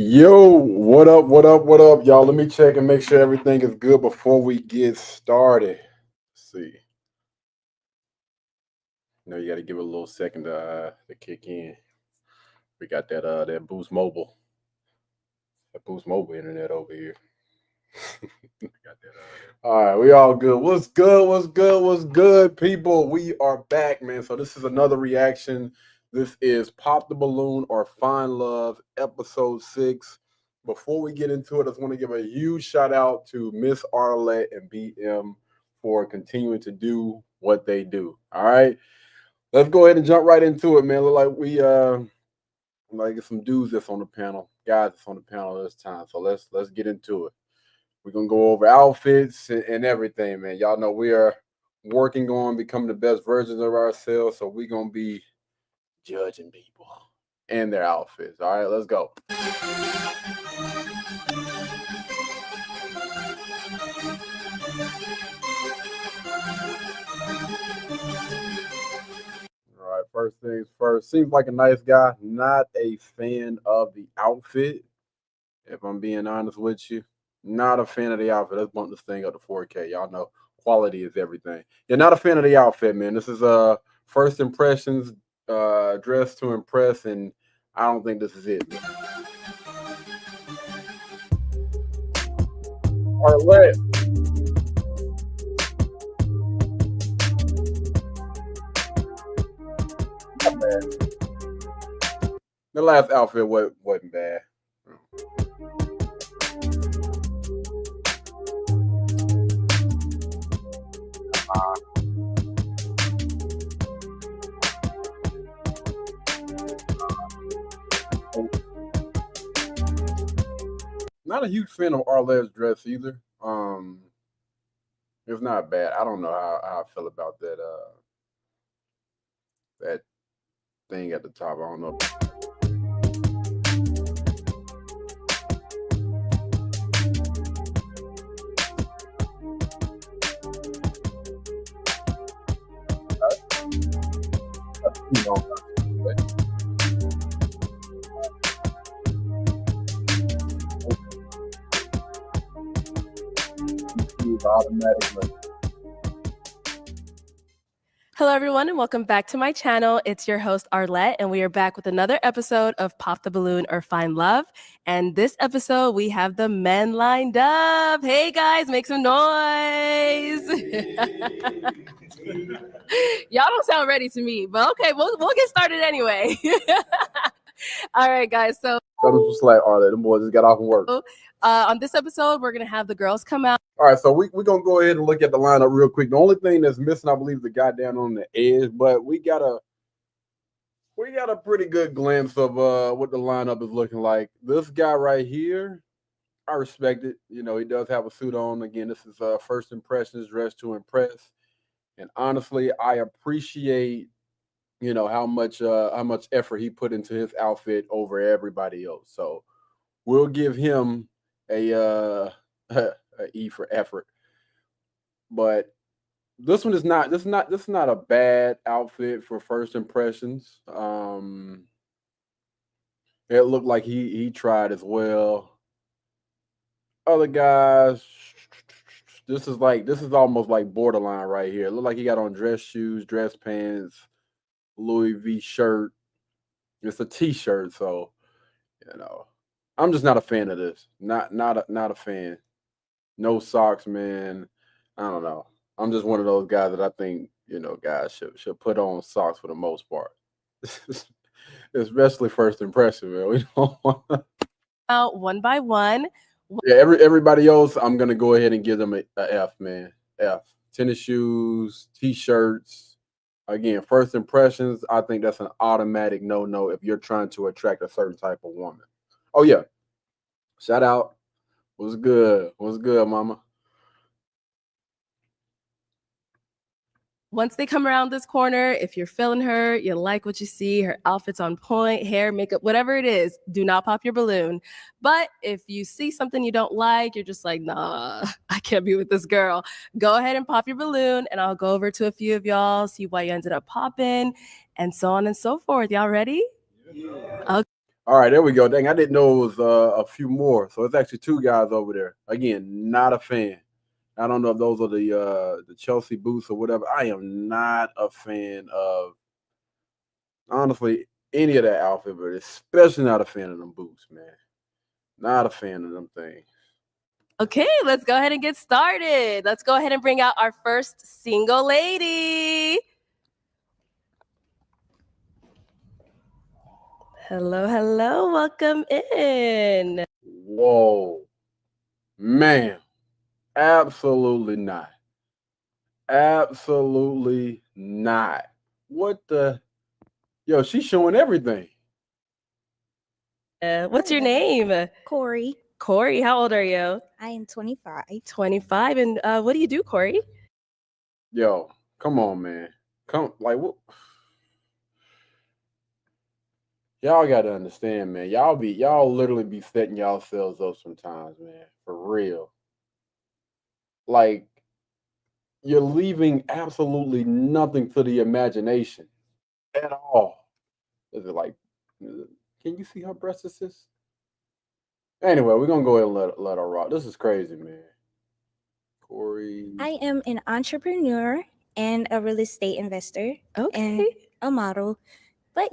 Yo, what up, what up, what up, y'all? Let me check and make sure everything is good before we get started. Let's see. You got to give it a little second to kick in. We got that Boost Mobile internet over here. All right, we all good. What's good? What's good? What's good, people? We are back, man. So this is another reaction. This is Pop the Balloon or Find Love, episode 6. Before we get into it, I just want to give a huge shout out to Miss Arlette and BM for continuing to do what they do. All right, let's go ahead and jump right into it, man. Look like we like some dudes that's on the panel, guys that's on the panel this time. So let's get into it. We're gonna go over outfits and everything, man. Y'all know we are working on becoming the best versions of ourselves, so we're gonna be judging people and their outfits. All right, let's go. All right, first things first. Seems like a nice guy. Not a fan of the outfit, if I'm being honest with you. Not a fan of the outfit. Let's bump this thing up to 4K. Y'all know quality is everything. You're not a fan of the outfit, man. This is first impressions, dress to impress, and I don't think this is it. Arlette. Not bad. The last outfit wasn't bad. Not a huge fan of Arlette's dress either. It's not bad. I don't know how I feel about that thing at the top. I don't know. You know, automatically. Hello, everyone, and welcome back to my channel. It's your host, Arlette, and we are back with another episode of Pop the Balloon or Find Love. And this episode, we have the men lined up. Hey, guys, make some noise. Y'all don't sound ready to me, but okay, we'll get started anyway. All right, guys, so Cut us some slack, Arlette. Them boys just got off from work. on this episode, we're going to have the girls come out. All right, so we're going to go ahead and look at the lineup real quick. The only thing that's missing, I believe, is the goddamn on the edge, but we got a pretty good glimpse of what the lineup is looking like. This guy right here, I respect it. You know, he does have a suit on. Again, this is first impressions, dress to impress. And honestly, I appreciate, you know, how much effort he put into his outfit over everybody else. So we'll give him a E for effort. But this one is not. This is not a bad outfit for first impressions. It looked like he tried as well. Other guys, this is almost like borderline right here. It looked like he got on dress shoes, dress pants, Louis V shirt. It's a t-shirt, so you know. I'm just not a fan of this. Not a fan. No socks, man. I don't know. I'm just one of those guys that I think, you know, guys should put on socks for the most part. Especially first impression, man. We don't want Out one by one. Yeah, everybody else, I'm gonna go ahead and give them a F, man. F. Tennis shoes, t-shirts. Again, first impressions, I think that's an automatic no-no if you're trying to attract a certain type of woman. Oh yeah. Shout out. What's good? What's good, mama? Once they come around this corner, if you're feeling her, you like what you see, her outfit's on point, hair, makeup, whatever it is, do not pop your balloon. But if you see something you don't like, you're just like, nah, I can't be with this girl. Go ahead and pop your balloon, and I'll go over to a few of y'all, see why you ended up popping, and so on and so forth. Y'all ready? Yeah. Okay. All right, there we go. Dang, I didn't know it was a few more. So it's actually two guys over there. Again, not a fan. I don't know if those are the Chelsea boots or whatever. I am not a fan of honestly any of that outfit, but especially not a fan of them boots, man. Not a fan of them things. Okay, let's go ahead and get started. Let's go ahead and bring out our first single lady. Hello, hello. Welcome in. Whoa, man, absolutely not. Absolutely not. What the? Yo, she's showing everything. What's your name? Corey. Corey, how old are you? I am 25. 25. And what do you do, Corey? Yo, come on, man. Come, like, what? Y'all got to understand, man. Y'all literally be setting yourselves up sometimes, man. For real. Like, you're leaving absolutely nothing to the imagination at all. Is it like, can you see how breast this is? Anyway, we're gonna go ahead and let her rock. This is crazy, man. Corey. I am an entrepreneur and a real estate investor and Okay. a model. But,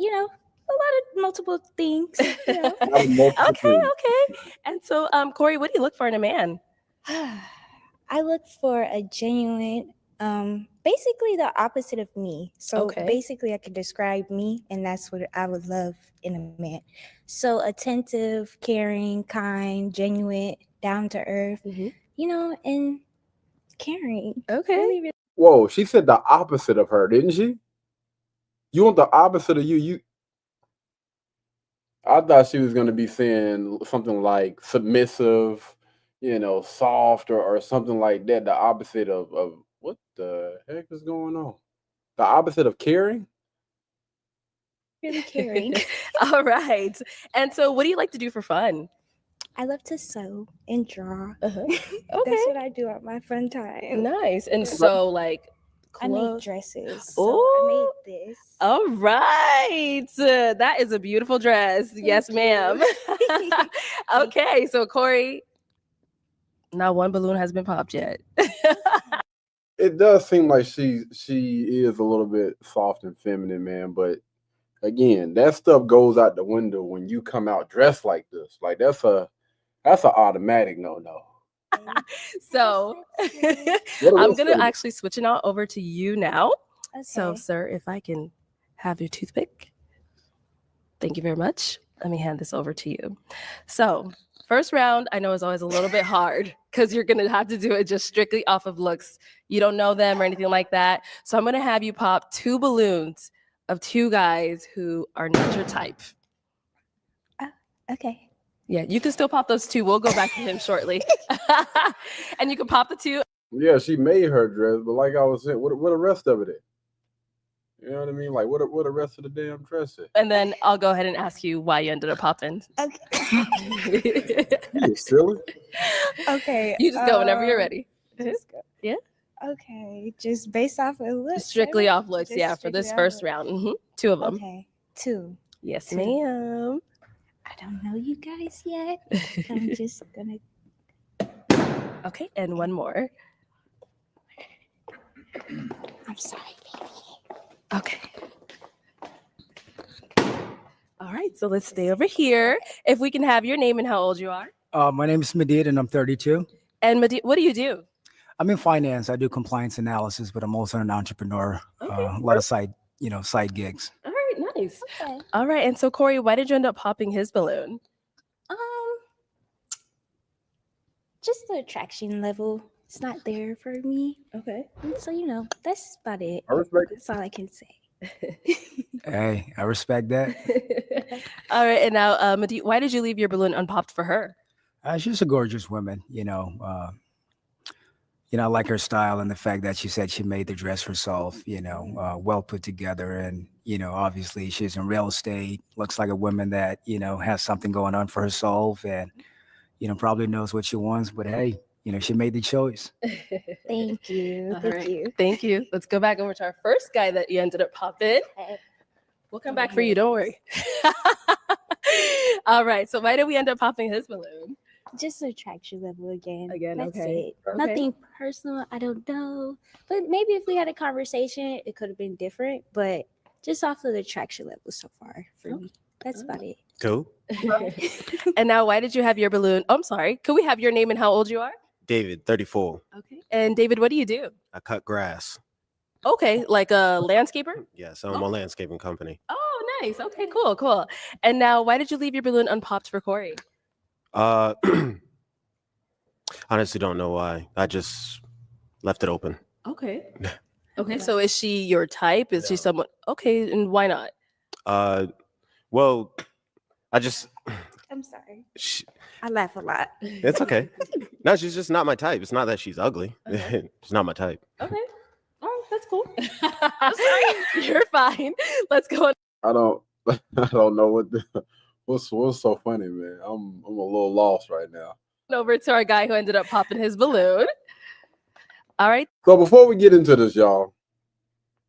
a lot of multiple things. Okay. And so, Corey, what do you look for in a man? I look for a genuine, basically the opposite of me. So Okay. basically I could describe me, and that's what I would love in a man. So attentive, caring, kind, genuine, down to earth, and caring. Okay. Really, really. Whoa, she said the opposite of her, didn't she? You want the opposite of you? I thought she was gonna be saying something like submissive, soft or something like that. The opposite of what the heck is going on? The opposite of caring? Really caring. All right. And so, what do you like to do for fun? I love to sew and draw. Okay. That's what I do at my fun time. Nice. And so, like, I make clothes. dresses. So I made this. All right. That is a beautiful dress. Yes, you. ma'am. Okay. So, Corey, not one balloon has been popped yet. It does seem like she is a little bit soft and feminine, man. But again, that stuff goes out the window when you come out dressed like this. Like that's an automatic no. So, I'm going to actually switch it out over to you now. Okay. So, sir, if I can have your toothpick. Thank you very much. Let me hand this over to you. So, first round, I know is always a little bit hard because you're going to have to do it just strictly off of looks. You don't know them or anything like that. So, I'm going to have you pop 2 balloons of 2 guys who are not your type. Okay. Yeah, you can still pop those 2. We'll go back to him shortly. And you can pop the 2. Yeah, she made her dress, but like I was saying, what the rest of it is? You know what I mean? Like what the rest of the damn dress is? And then I'll go ahead and ask you why you ended up popping. Okay. You silly? Okay. You just go whenever you're ready. Just go. Yeah. Okay. Just based off of looks. Strictly right? off looks, Just yeah, for this strictly off first looks. round. 2 of them. Okay. 2. Yes, 2. ma'am. I don't know you guys yet. I'm just gonna. Okay, and 1 more. I'm sorry, baby. Okay. All right, so let's stay over here. If we can have your name and how old you are. My name is Madid and I'm 32. And what do you do? I'm in finance. I do compliance analysis, but I'm also an entrepreneur. A lot of side gigs. All right, nice. Okay. All right, and so Corey, why did you end up popping his balloon? Just the attraction level. It's not there for me. Okay. And so, that's about it. I respect it. That's all I can say. Hey, I respect that. All right, and now, Madi, why did you leave your balloon unpopped for her? She's a gorgeous woman, I like her style and the fact that she said she made the dress herself, well put together. And, obviously she's in real estate, looks like a woman that, has something going on for herself and, probably knows what she wants. But hey, she made the choice. Thank you. All Thank right, you. Thank you. Let's go back over to our first guy that you ended up popping. Okay. We'll come back for you. Don't worry. All right. So why did we end up popping his balloon? Just attraction level again. Again, That's okay. it. Nothing personal. I don't know. But maybe if we had a conversation, it could have been different. But just off of the attraction level so far for me. That's about it. Cool. And now, why did you have your balloon? Oh, I'm sorry. Could we have your name and how old you are? David, 34. Okay. And David, what do you do? I cut grass. Okay, like a landscaper? Yes, I'm a landscaping company. Oh, nice. Okay, cool. And now, why did you leave your balloon unpopped for Corey? Honestly, don't know why. I just left it open. Okay. Okay, so is she your type? Is she someone? Okay, and why not? Well, I just. I'm sorry. I laugh a lot. It's okay. No, she's just not my type. It's not that she's ugly. She's not my type. Okay. Oh, that's cool. Sorry. You're fine. Let's go. I don't know what's so funny, man. I'm a little lost right now. Over to our guy who ended up popping his balloon. All right. So before we get into this, y'all,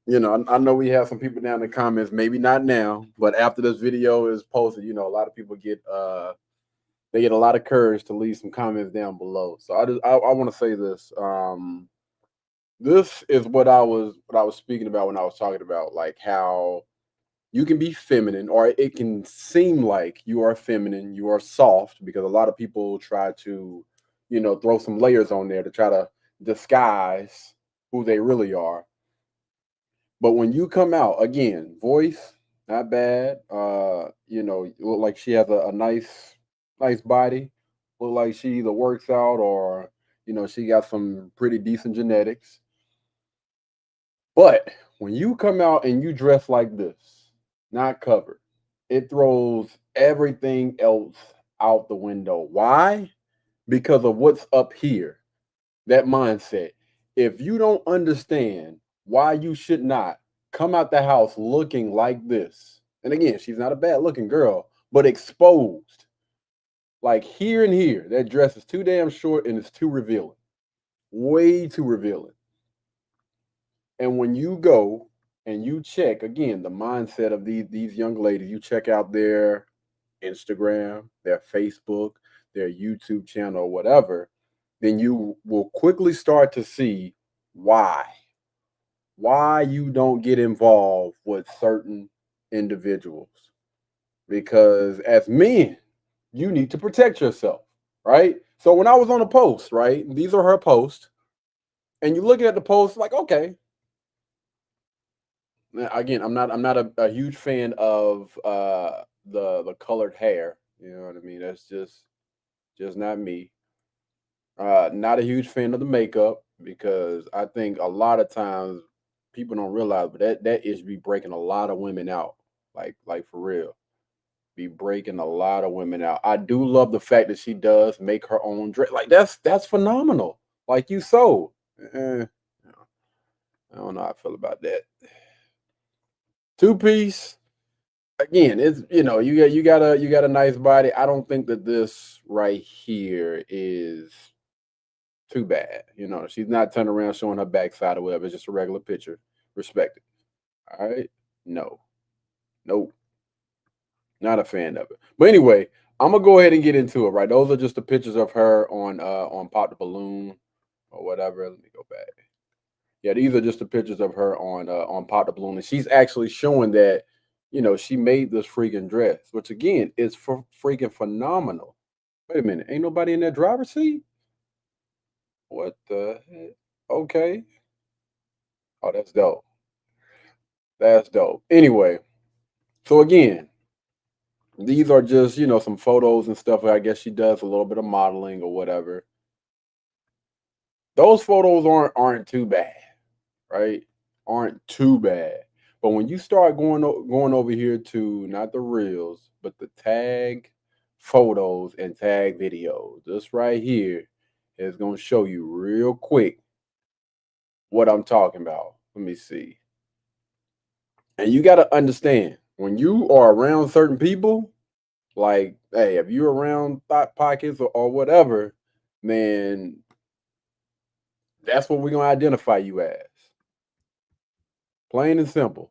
I know we have some people down in the comments, maybe not now, but after this video is posted, a lot of people get they get a lot of courage to leave some comments down below. So I want to say this. This is what I was speaking about when I was talking about like how you can be feminine, or it can seem like you are feminine, you are soft, because a lot of people try to, throw some layers on there to try to disguise who they really are. But when you come out, again, voice, not bad. You look like she has a nice body. Look like she either works out or, she got some pretty decent genetics. But when you come out and you dress like this, not covered, it throws everything else out the window. Why? Because of what's up here, that mindset. If you don't understand why you should not come out the house looking like this, and again, she's not a bad looking girl, but exposed, like here and here, that dress is too damn short and it's too revealing, way too revealing. And when you go and you check, again, the mindset of these young ladies, you check out their Instagram, their Facebook, their YouTube channel, or whatever, then you will quickly start to see why you don't get involved with certain individuals. Because as men, you need to protect yourself, right? So when I was on a post, right, these are her posts, and you're looking at the post like, okay. Again, I'm not a huge fan of the colored hair. You know what I mean? That's just not me. Not a huge fan of the makeup, because I think a lot of times people don't realize, but that is be breaking a lot of women out, like for real, be breaking a lot of women out. I do love the fact that she does make her own dress. Like that's phenomenal. Like you sold. I don't know how I feel about that. Two-piece. Again, it's you got a nice body. I don't think that this right here is too bad. She's not turning around showing her backside or whatever. It's just a regular picture. Respect it. All right. No. Nope. Not a fan of it. But anyway, I'm gonna go ahead and get into it. Right. Those are just the pictures of her on Pop the Balloon or whatever. Let me go back. Yeah, these are just the pictures of her on Pop the Balloon, and she's actually showing that she made this freaking dress, which again is freaking phenomenal. Wait a minute, ain't nobody in that driver's seat? What the heck? Okay. Oh, that's dope. That's dope. Anyway, so again, these are just some photos and stuff. I guess she does a little bit of modeling or whatever. Those photos aren't too bad, right? Aren't too bad. But when you start going over here to not the reels, but the tag photos and tag videos, this right here is going to show you real quick what I'm talking about. Let me see. And you got to understand, when you are around certain people, like, hey, if you're around thought pockets or whatever, then that's what we're going to identify you as. Plain and simple.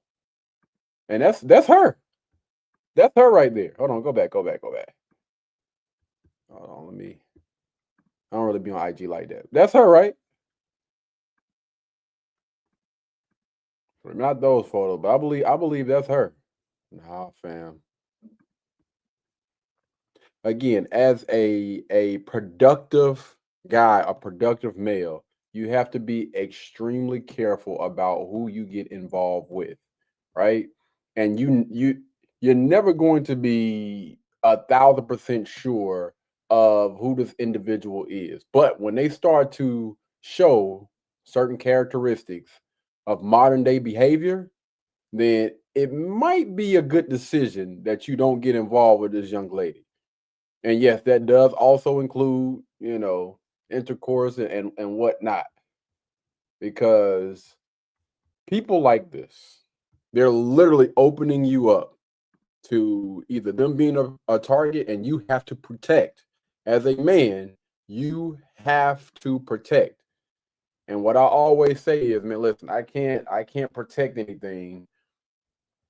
And that's her. That's her right there. Hold on, go back. Hold on, let me. I don't really be on IG like that. That's her, right? Not those photos, but I believe that's her. Nah, fam. Again, as a productive guy, a productive male, you have to be extremely careful about who you get involved with, right? And you're never going to be 1,000% sure of who this individual is. But when they start to show certain characteristics of modern day behavior, then it might be a good decision that you don't get involved with this young lady. And yes, that does also include, intercourse and whatnot, because people like this, they're literally opening you up to either them being a target, and you have to protect. As a man, you have to protect. And what I always say is, man, listen, I can't protect anything.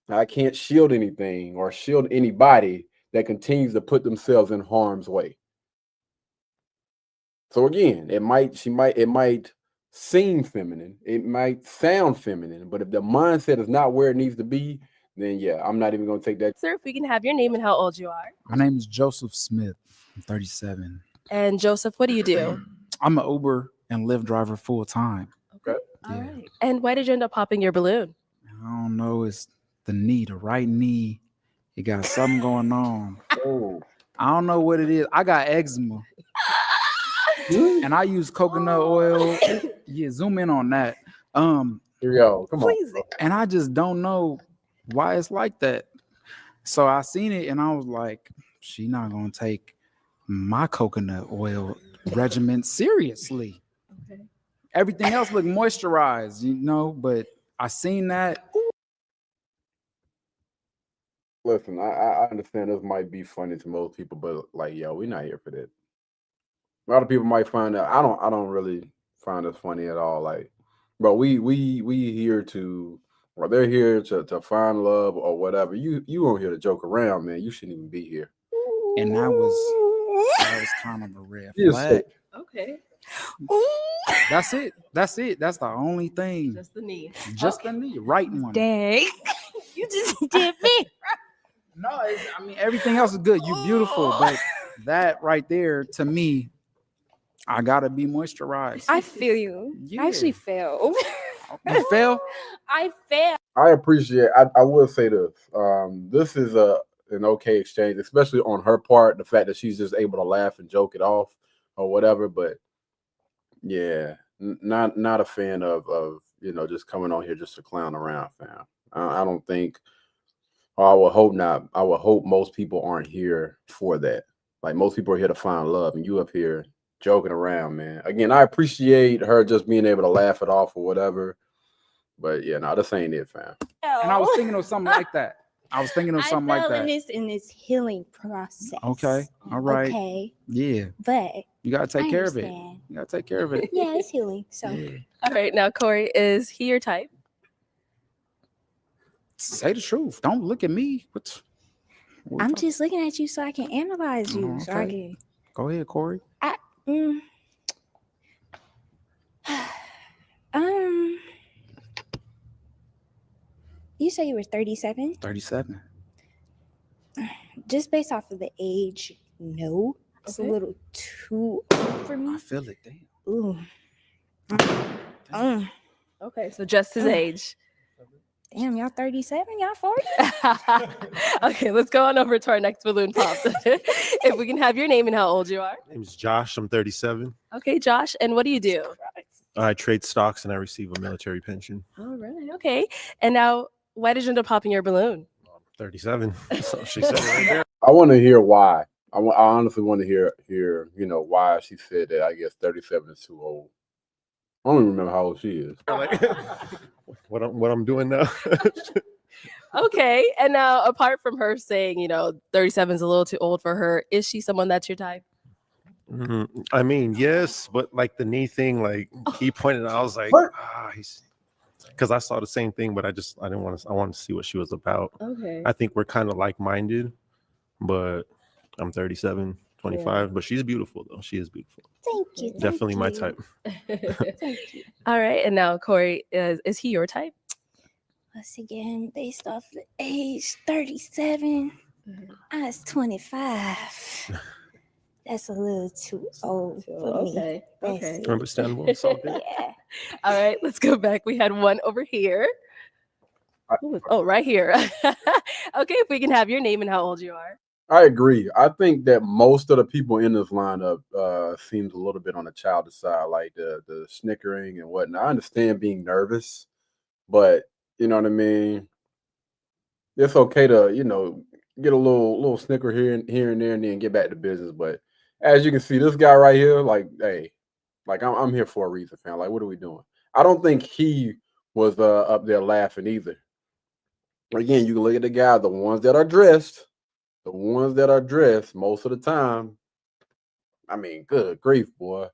I can't shield anything or shield anybody that continues to put themselves in harm's way. So again, it might seem feminine, it might sound feminine, but if the mindset is not where it needs to be, then yeah, I'm not even gonna take that. Sir, if we can have your name and how old you are. My name is Joseph Smith. I'm 37. And Joseph, what do you do? I'm an Uber and Lyft driver full time. Okay. All Yeah. right. And why did you end up popping your balloon? I don't know. It's the knee, the right knee. It got something going on. Oh, I don't know what it is. I got eczema. And I use coconut oil. Yeah, zoom in on that. here we go. Come on. Please. And I just don't know why it's like that. So I seen it and I was like, she not gonna take my coconut oil regimen seriously. Okay. Everything else looked moisturized, but I seen that. Listen, I understand this might be funny to most people, but like, yo, we're not here for that. A lot of people might find that I don't really find this funny at all. Like, bro, we here to, or they're here to find love or whatever. You on here to joke around, man. You shouldn't even be here. And that was kind of a red You're flag. sick. Okay. That's it. That's the only thing. Just the knee. Just the knee, right one. Dang. You just did me. No, I mean everything else is good. You're beautiful, but that right there, to me, I gotta be moisturized. I feel you. Yeah. I actually failed. You fail? I failed. I appreciate. I will say this. This is an okay exchange, especially on her part. The fact that she's just able to laugh and joke it off or whatever. But yeah, not a fan of just coming on here just to clown around, fam. I don't think. I would hope not. I would hope most people aren't here for that. Like, most people are here to find love, and you up here joking around, man. Again, I appreciate her just being able to laugh it off or whatever. But yeah, no, this ain't it, fam. And I was thinking of something like that. I fell in this healing process. Okay. All right. Okay. Yeah. But You gotta take I care of it. understand. You gotta take care of it. yeah, it's healing. So Yeah. All right. Now, Corey, is he your type? Say the truth. Don't look at me. I'm just looking at you so I can analyze you. Oh, So I okay. can Go ahead, Corey. mm. You say you were 37? 37. Just based off of the age, no. It's Okay. a little too old for me. I feel it. Damn. Ooh. Okay. So just his age. Damn, y'all 37? Y'all 40? Okay. Let's go on over to our next balloon pop. If we can have your name and how old you are. My name's Josh. I'm 37. Okay, Josh. And what do you do? I trade stocks and I receive a military pension. All right. Okay. And now, why did you end up popping your balloon? 37. So she said it right there. I want to hear why. I honestly want to hear why she said that. I guess 37 is too old. I don't even remember how old she is. Like, what I'm doing now. Okay. And now, apart from her saying, 37 is a little too old for her, is she someone that's your type? I mean, yes, but like the knee thing, like he pointed out, I was like, What? he's because I saw the same thing, but I didn't want to. I wanted to see what she was about. Okay. I think we're kind of like-minded, but I'm 37, 25, but she's beautiful though. She is beautiful. Thank you. Definitely my type. Thank you. All right. And now, Corey, is he your type? Once again, based off the age, 37. I was 25. That's a little too old for me. Okay. Okay. Understandable. It's all good. Yeah. All right. Let's go back. We had one over here. Right here. Okay. If we can have your name and how old you are. I agree. I think that most of the people in this lineup seems a little bit on the childish side, like the snickering and whatnot. I understand being nervous, but you know what I mean. It's okay to get a little snicker here and there, and then get back to business. But as you can see, this guy right here, like, hey, like I'm here for a reason, fam. Like, what are we doing? I don't think he was up there laughing either. Again, you can look at the guy, the ones that are dressed most of the time. I mean, good grief, boy.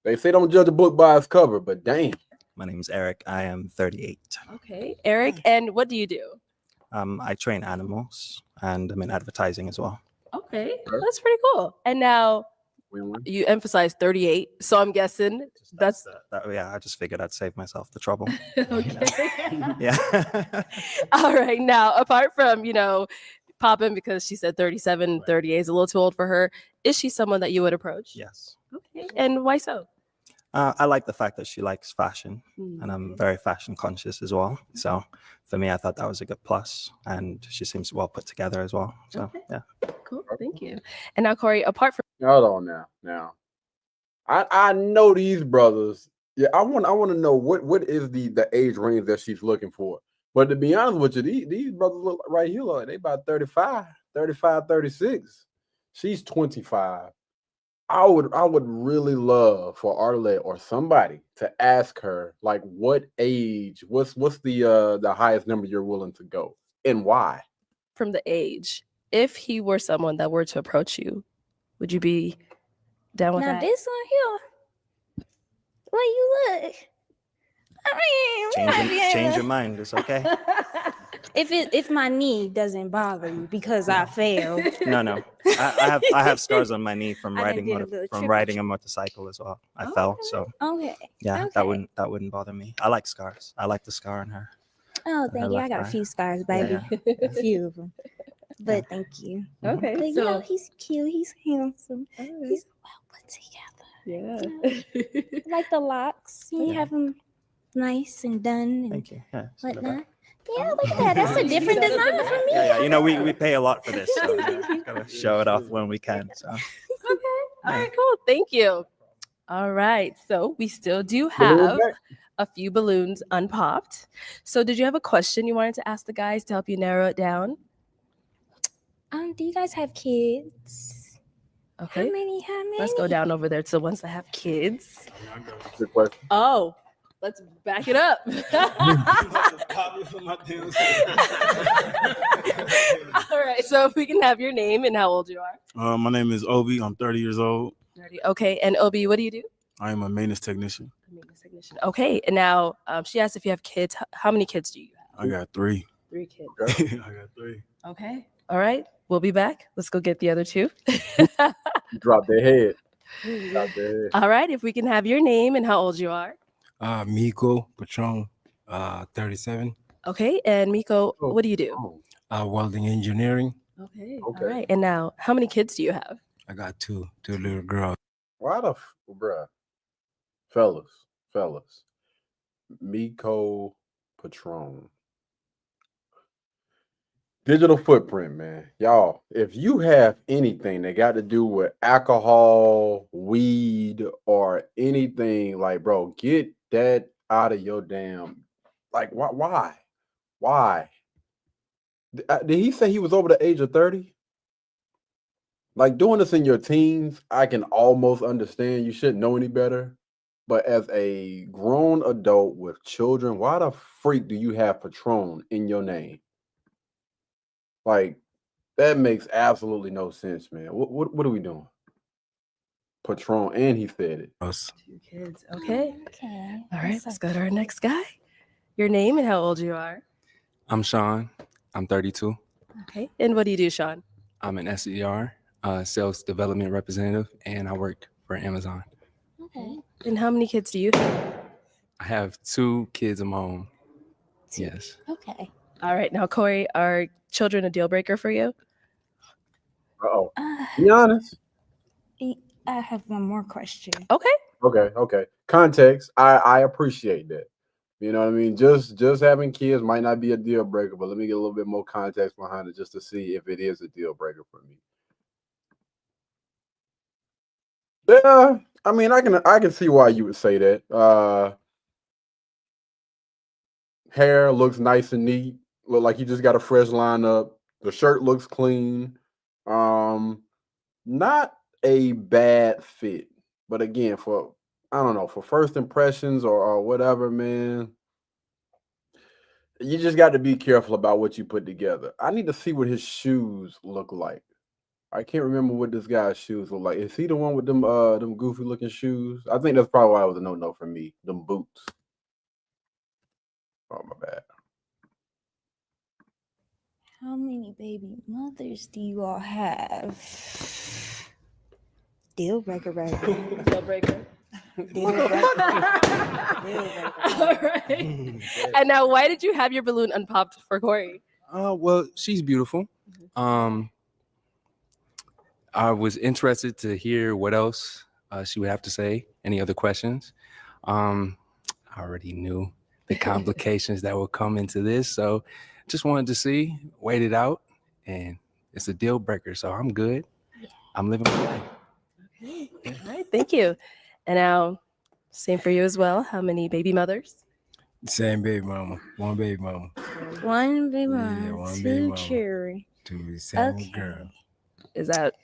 They say don't judge a book by its cover, but dang. My name is Eric. I am 38. Okay. Eric, and what do you do? I train animals and I'm in advertising as well. Okay. That's pretty cool. And now you emphasize 38. So I'm guessing that's yeah, I just figured I'd save myself the trouble. okay. Yeah. All right. Now, apart from, popping because she said 37, 38 is a little too old for her, is she someone that you would approach? Yes. Okay. And why so? I like the fact that she likes fashion and I'm very fashion conscious as well. So for me, I thought that was a good plus, and she seems well put together as well. So Okay. yeah. Cool. Thank you. And now, Corey, apart from Hold on now. I know these brothers. Yeah, I want to know what is the age range that she's looking for. But to be honest with you, these brothers look right here, like they about 35, 36. She's 25. I would really love for Arlette or somebody to ask her, like, what age, what's the highest number you're willing to go and why? from the age, if he were someone that were to approach you, would you be down with Now that? this one here, where you look? I mean, Change your mind. It's okay. if my knee doesn't bother you because I failed. No. I have scars on my knee from I done riding did a little from triple riding a motorcycle as well. I fell, so Okay. yeah, Okay. that wouldn't bother me. I like scars. I like the scar on her. Oh, her thank you. I left got a eye. few scars, baby. A few of them. But thank you. Okay. But So he's cute. He's handsome. He's well put together. yeah. I like the locks. You have them nice and done and Thank you. Yeah. just in the whatnot. back. Yeah, look at that. That's a different design for me. Yeah. We pay a lot for this, so gotta show it off when we can. So Okay. All right, cool. Thank you. All right. So we still do Balloon have back. a few balloons unpopped. So did you have a question you wanted to ask the guys to help you narrow it down? Do you guys have kids? Okay. How many? Let's go down over there to the ones that have kids. Good question. Oh, let's back it up. All right. So if we can have your name and how old you are. My name is Obi. I'm 30 years old. 30. Okay. And Obi, what do you do? I am a maintenance technician. Maintenance technician. Okay. And now she asked if you have kids. How many kids do you have? I got 3. 3 kids. I got 3. Okay. All right. We'll be back. Let's go get the other 2. You dropped their head. All right. If we can have your name and how old you are. Miko Patron, 37. Okay. And Miko, what do you do? Welding engineering. Okay. All right. And now, how many kids do you have? I got two little girls. Why the bruh? Fellas. Miko Patron. Digital footprint, man. Y'all, if you have anything that got to do with alcohol, weed, or anything, like, bro, get that out of your damn. Like, why? Did he say he was over the age of 30? Like, doing this in your teens, I can almost understand. You shouldn't know any better. But as a grown adult with children, why the freak do you have Patron in your name? Like, that makes absolutely no sense, man. What are we doing? Patron, and he said it. Us. 2 kids. Okay. Okay. All right. Let's go to our next guy. your name and how old you are. I'm Sean. I'm 32. Okay. And what do you do, Sean? I'm an SDR, sales development representative, and I work for Amazon. Okay. And how many kids do you have? I have 2 kids of my own. Two. Yes. Okay. All right. Now, Corey, are children a deal breaker for you? Uh-oh. Uh, Be honest. I have one more question. Okay. Okay. Context. I appreciate that. You know what I mean? Just having kids might not be a deal breaker, but let me get a little bit more context behind it just to see if it is a deal breaker for me. Yeah, I mean, I can see why you would say that. Hair looks nice and neat. Look like you just got a fresh lineup. The shirt looks clean. Not a bad fit, but again, for I don't know, for first impressions or whatever, man, you just got to be careful about what you put together. I need to see what his shoes look like. I can't remember what this guy's shoes look like. Is he the one with them goofy looking shoes? I think that's probably why it was a no for me. Them boots. Oh my bad. How many baby mothers do you all have? Deal breaker, baby. Deal breaker. Deal breaker. All right. And now, why did you have your balloon unpopped for Corey? Well, she's beautiful. I was interested to hear what else she would have to say. Any other questions? I already knew the complications that would come into this, so just wanted to see, wait it out, and it's a deal breaker, so I'm good. I'm living my life. Okay. All right. Thank you. And now, same for you as well. How many baby mothers? Same baby mama. One baby mama. One baby Yeah, mama, one baby two mama. cherry. 2 same Okay. girl. Is that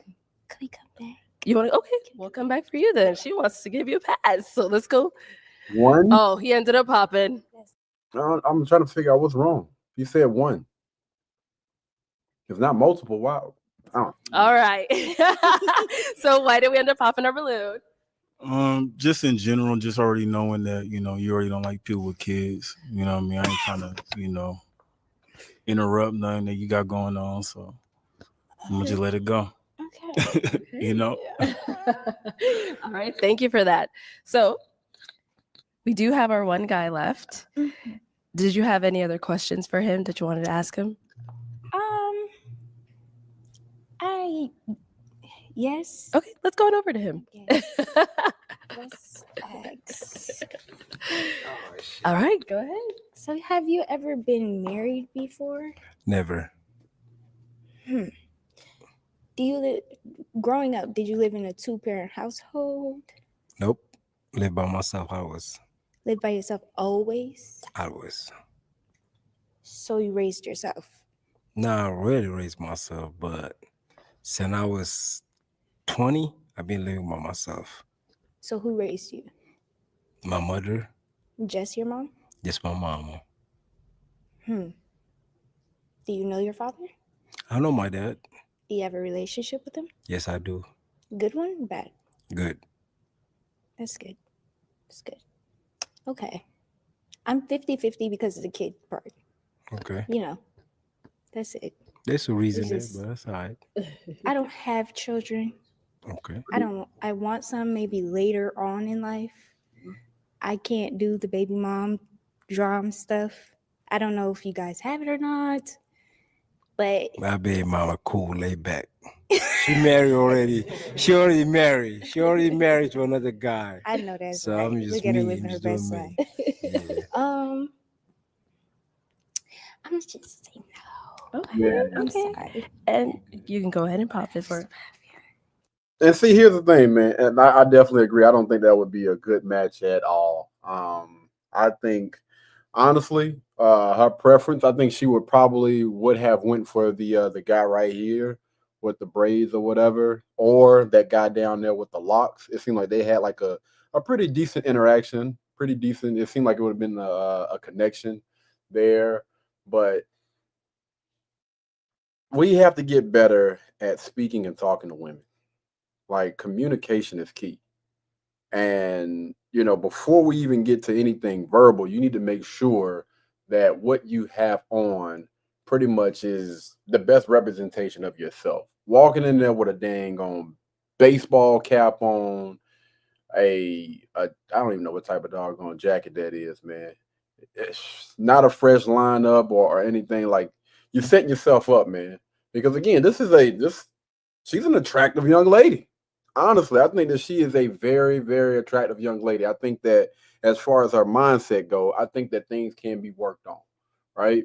Can we come back? you want to? Okay, we'll come back for you then. She wants to give you a pass, so let's go. One? Oh, he ended up popping. I'm trying to figure out what's wrong. You said one. If not multiple, wow. Oh. All right. So why did we end up popping our balloon? Just in general, just already knowing that, you already don't like people with kids. You know what I mean? I ain't trying to, interrupt nothing that you got going on. So I'm gonna just let it go. Okay. All right. Thank you for that. So we do have our one guy left. Did you have any other questions for him that you wanted to ask him? Yes. Okay, let's go on over to him. Yes. Let's ask. All right, go ahead. So, have you ever been married before? Never. Do you growing up? Did you live in a 2-parent household? Nope. Live by myself. Live by yourself always? I was. So you raised yourself? Not really raised myself, but since I was 20, I've been living by myself. So who raised you? My mother, Just your mom? just my mama. Do you know your father? I know my dad. Do you have a relationship with him? Yes, I do. Good one? Bad? Good. That's good. That's good. Okay. I'm 50-50 because of the kid part. Okay. That's it. There's a reason It's there, but that's all right. I don't have children. Okay. I want some maybe later on in life. I can't do the baby mom drama stuff. I don't know if you guys have it or not, but My baby mama cool, laid back. She married already. She already married. She already married to another guy. I know that's So right. I'm just Look at her me. living I'm her just doing best me. life. Yeah. I'm just saying no. Okay. Yeah. I'm Okay. sorry. And you can go ahead and pop it for. And see, here's the thing, man. And I definitely agree. I don't think that would be a good match at all. I think, honestly, her preference, I think she would have went for the guy right here with the braids or whatever, or that guy down there with the locks. It seemed like they had like a pretty decent interaction, pretty decent. It seemed like it would have been a connection there, but we have to get better at speaking and talking to women. Like communication is key. And, before we even get to anything verbal, you need to make sure that what you have on pretty much is the best representation of yourself. Walking in there with a dang on baseball cap on, I don't even know what type of doggone jacket that is, man. It's not a fresh lineup or anything. Like, you're setting yourself up, man. Because again, this she's an attractive young lady. Honestly, I think that she is a very, very attractive young lady. I think that as far as her mindset go, I think that things can be worked on, right?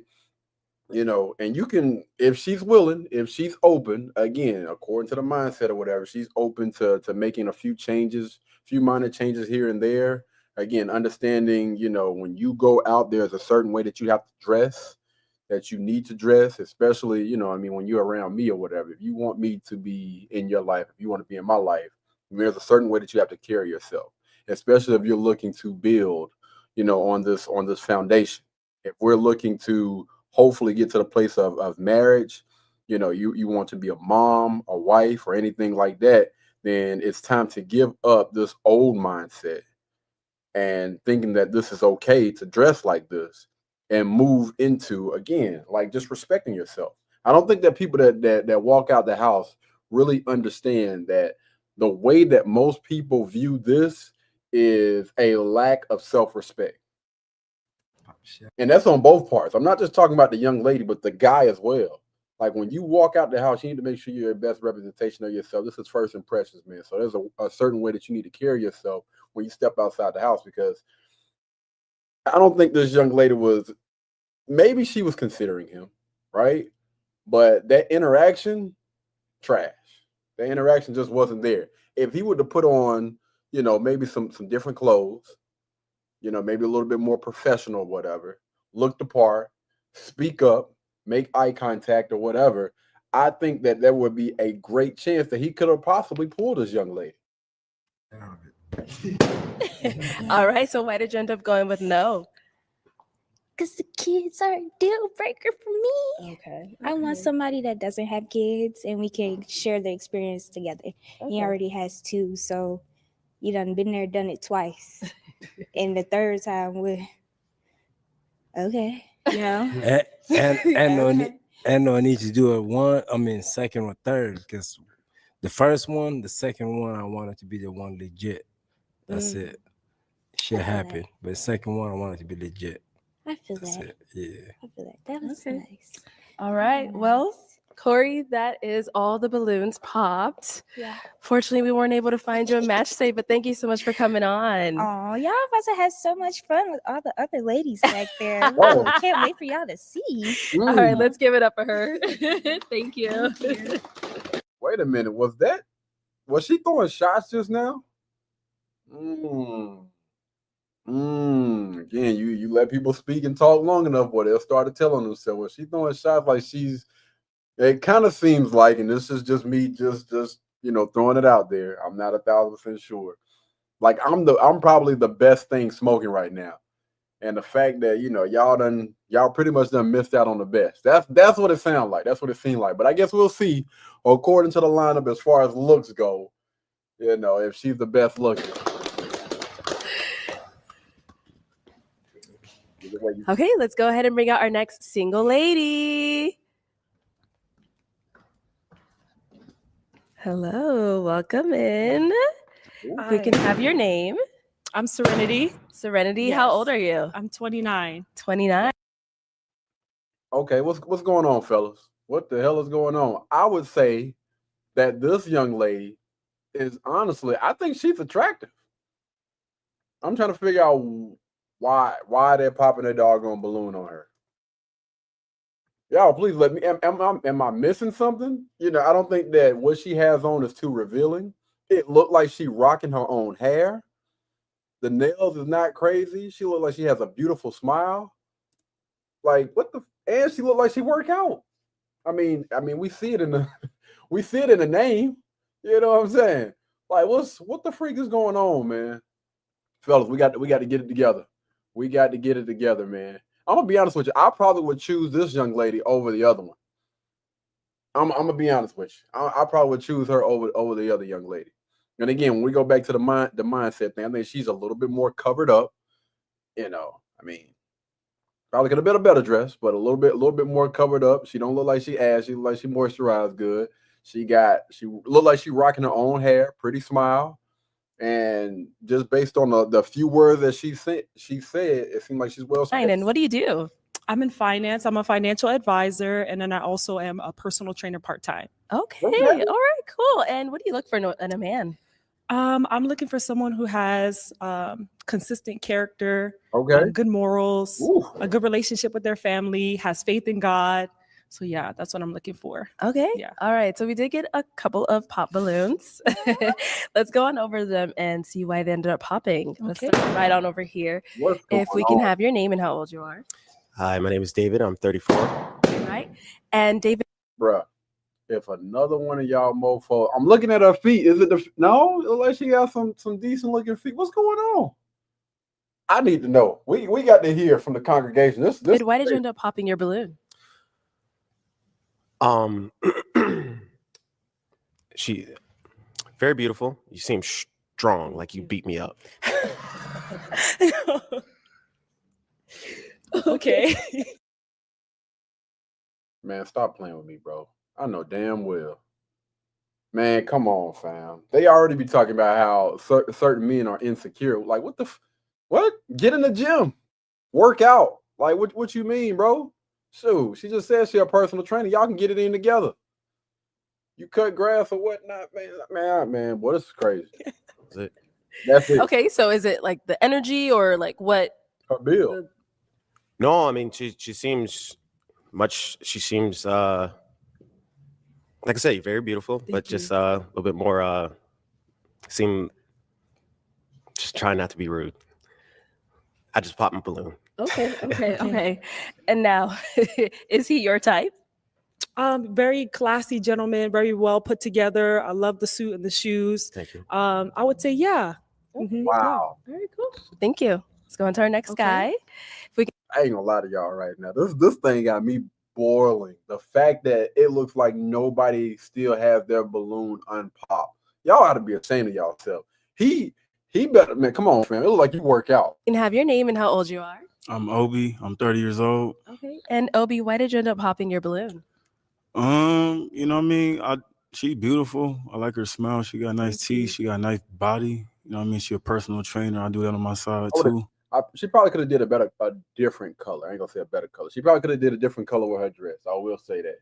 And you can, if she's willing, if she's open, again, according to the mindset or whatever, she's open to making a few changes, few minor changes here and there. Again, understanding, when you go out, there's a certain way that you have to dress, that you need to dress, especially, when you're around me or whatever. If you want me to be in your life, if you want to be in my life, there's a certain way that you have to carry yourself, especially if you're looking to build, on this foundation. If we're looking to hopefully get to the place of marriage, you want to be a mom, a wife, or anything like that, then it's time to give up this old mindset and thinking that this is okay to dress like this and move into, again, like, just respecting yourself. I don't think that people that walk out the house really understand that the way that most people view this is a lack of self-respect. And that's on both parts. I'm not just talking about the young lady, but the guy as well. Like, when you walk out the house, you need to make sure you're the best representation of yourself. This is first impressions, man. So there's a certain way that you need to carry yourself when you step outside the house, because I don't think this young lady maybe she was considering him, right? But that interaction, trash. The interaction just wasn't there. If he would have put on, maybe some different clothes, maybe a little bit more professional, whatever, look the part, speak up, make eye contact or whatever, I think that there would be a great chance that he could have possibly pulled this young lady. All right. So why did you end up going with no? Because the kids are a deal breaker for me. Okay. I want somebody that doesn't have kids and we can share the experience together. He already has 2, so you done been there, done it twice. And the third time okay, And no need to do it second or third, because the first one, the second one, I want it to be the one legit. That's it. Shit happened. But the second one, I want it to be legit. I feel That's that. it. Yeah. I feel that. That was nice. All right. Well, Corey, that is all the balloons popped. Yeah. Fortunately, we weren't able to find you a match today, but thank you so much for coming on. Oh, y'all about to have so much fun with all the other ladies back there. Whoa. I can't wait for y'all to see. All right, let's give it up for her. Thank you. Wait a minute. Was she throwing shots just now? Again, you let people speak and talk long enough, boy, they'll start telling themselves. Was she throwing shots like it kind of seems like, and this is just me just throwing it out there. I'm not 1,000% sure. Like, I'm probably the best thing smoking right now. And the fact that, y'all pretty much done missed out on the best. That's what it sounds like. That's what it seemed like. But I guess we'll see, according to the lineup, as far as looks go, if she's the best looking. Okay, let's go ahead and bring out our next single lady. Hello, welcome in. We can have your name. I'm Serenity. Serenity, Yes. How old are you? I'm 29. 29. Okay, what's going on, fellas? What the hell is going on? I would say that this young lady is, honestly, I think she's attractive. I'm trying to figure out why they're popping a doggone balloon on her. Y'all, please let me. Am I missing something? I don't think that what she has on is too revealing. It looked like she rocking her own hair. The nails is not crazy. She looked like she has a beautiful smile. Like, and she looked like she work out. I mean, we see it in the name. You know what I'm saying? Like, what the freak is going on, man? Fellas, we got to get it together. We got to get it together, man. I'm gonna be honest with you. I probably would choose this young lady over the other one. I'm gonna be honest with you. I probably would choose her over the other young lady. And again, when we go back to the mindset thing, I think she's a little bit more covered up. Probably could have been a better dress, but a little bit more covered up. She don't look like she ass. She look like she moisturized good. She looked like she rocking her own hair. Pretty smile. And just based on the few words that she said, it seemed like she's well Fine. And what do you do? I'm in finance. I'm a financial advisor, and then I also am a personal trainer part-time. Okay. All right. Cool. And what do you look for in a man? I'm looking for someone who has consistent character, Okay. good morals, Ooh. a good relationship with their family, has faith in God. So yeah, that's what I'm looking for. Okay. Yeah. All right. So we did get a couple of pop balloons. Let's go on over them and see why they ended up popping. Let's Okay. start right on over here. What's If we going can on? have your name and how old you are. Hi, my name is David. I'm 34. All right. And David. Bruh, if another one of y'all mofo, I'm looking at her feet. Is it no? It looks like she got some decent looking feet. What's going on? I need to know. We got to hear from the congregation. This Why did you end up popping your balloon? She very beautiful. You seem strong, like you beat me up. Okay. Man, stop playing with me, bro. I know damn well. Man, come on, fam. They already be talking about how certain men are insecure. Like, what? Get in the gym, work out. Like, what you mean, bro? Shoot, she just said she a personal trainer. Y'all can get it in together. You cut grass or whatnot, man. Boy, this is crazy. That's it. Okay, so is it like the energy or like what? Her bill. No, I mean she seems she seems like I say, very beautiful, but just a little bit more just trying not to be rude. I just popped my balloon. Okay. And now, is he your type? Very classy gentleman, very well put together. I love the suit and the shoes. Thank you. I would say yeah. Mhm, Wow. Very cool. Thank you. Let's go on to our next guy. I ain't gonna lie to y'all right now. This thing got me boiling. The fact that it looks like nobody still has their balloon unpopped. Y'all ought to be ashamed of yourself. He better, man. Come on, fam. It looks like you work out. And have your name and how old you are. I'm Obi. I'm 30 years old. Okay. And Obi, why did you end up popping your balloon? You know what I mean? She beautiful. I like her smile. She got nice teeth. She got a nice body. You know what I mean? She a personal trainer. I do that on my side too. She probably could have did a different color. I ain't gonna say a better color. She probably could have did a different color with her dress. I will say that.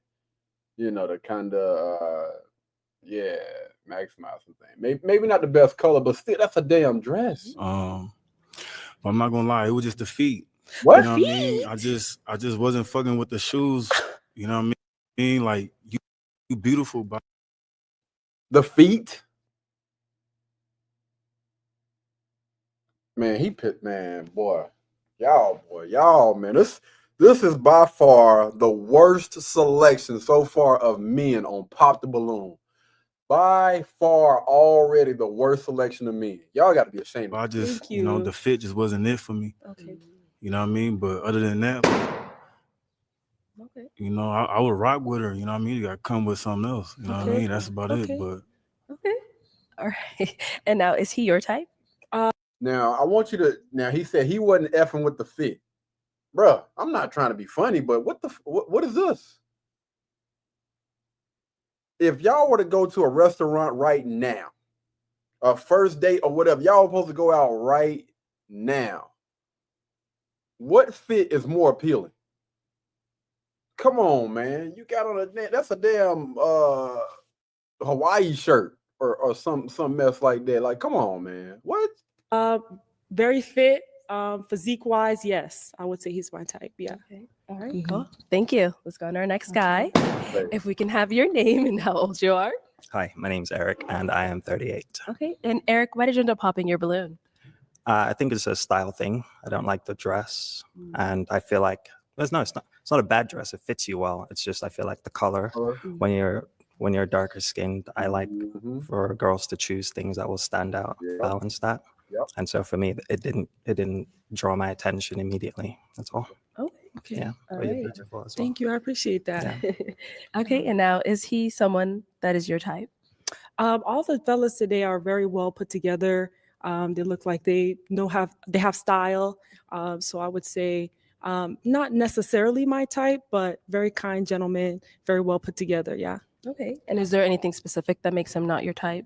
You know, the kind of maximize something. Maybe not the best color, but still, that's a damn dress. But I'm not gonna lie, it was just the feet. What? You know what I mean? I just wasn't fucking with the shoes. You know what I mean? Like you beautiful, but the feet. Man, y'all, man. This is by far the worst selection so far of men on Pop the Balloon. By far, already the worst selection of men. Y'all got to be ashamed. I just, you know, the fit just wasn't it for me. Okay. You know what I mean? But other than that, you know, I would rock with her. You know what I mean? You got to come with something else. You know what I mean? That's about it. But okay, all right. And now, is he your type? Now, I want you to. Now, he said he wasn't effing with the fit, bruh. I'm not trying to be funny, but what is this? If y'all were to go to a restaurant right now, a first date or whatever, y'all are supposed to go out right now. What fit is more appealing? Come on, man. You got on that's a damn Hawaii shirt or some mess like that. Like, come on, man. What? Very fit, physique wise, yes. I would say he's my type. Yeah. Okay. All right, cool. Thank you. Let's go on to our next guy. If we can have your name and how old you are. Hi, my name's Eric, and I am 38. Okay. And Eric, why did you end up popping your balloon? I think it's a style thing. I don't like the dress, and I feel like it's not a bad dress. It fits you well. It's just I feel like the color when you're darker skinned. I like for girls to choose things that will stand out, balance that. Yep. And so for me, it didn't draw my attention immediately. That's all. Okay. Yeah. All But you're right. beautiful as well. Thank you. I appreciate that. Okay. And now, is he someone that is your type? All the fellas today are very well put together. They look like they have style. So I would say Not necessarily my type, but very kind gentleman, very well put together. Yeah. Okay. And is there anything specific that makes him not your type?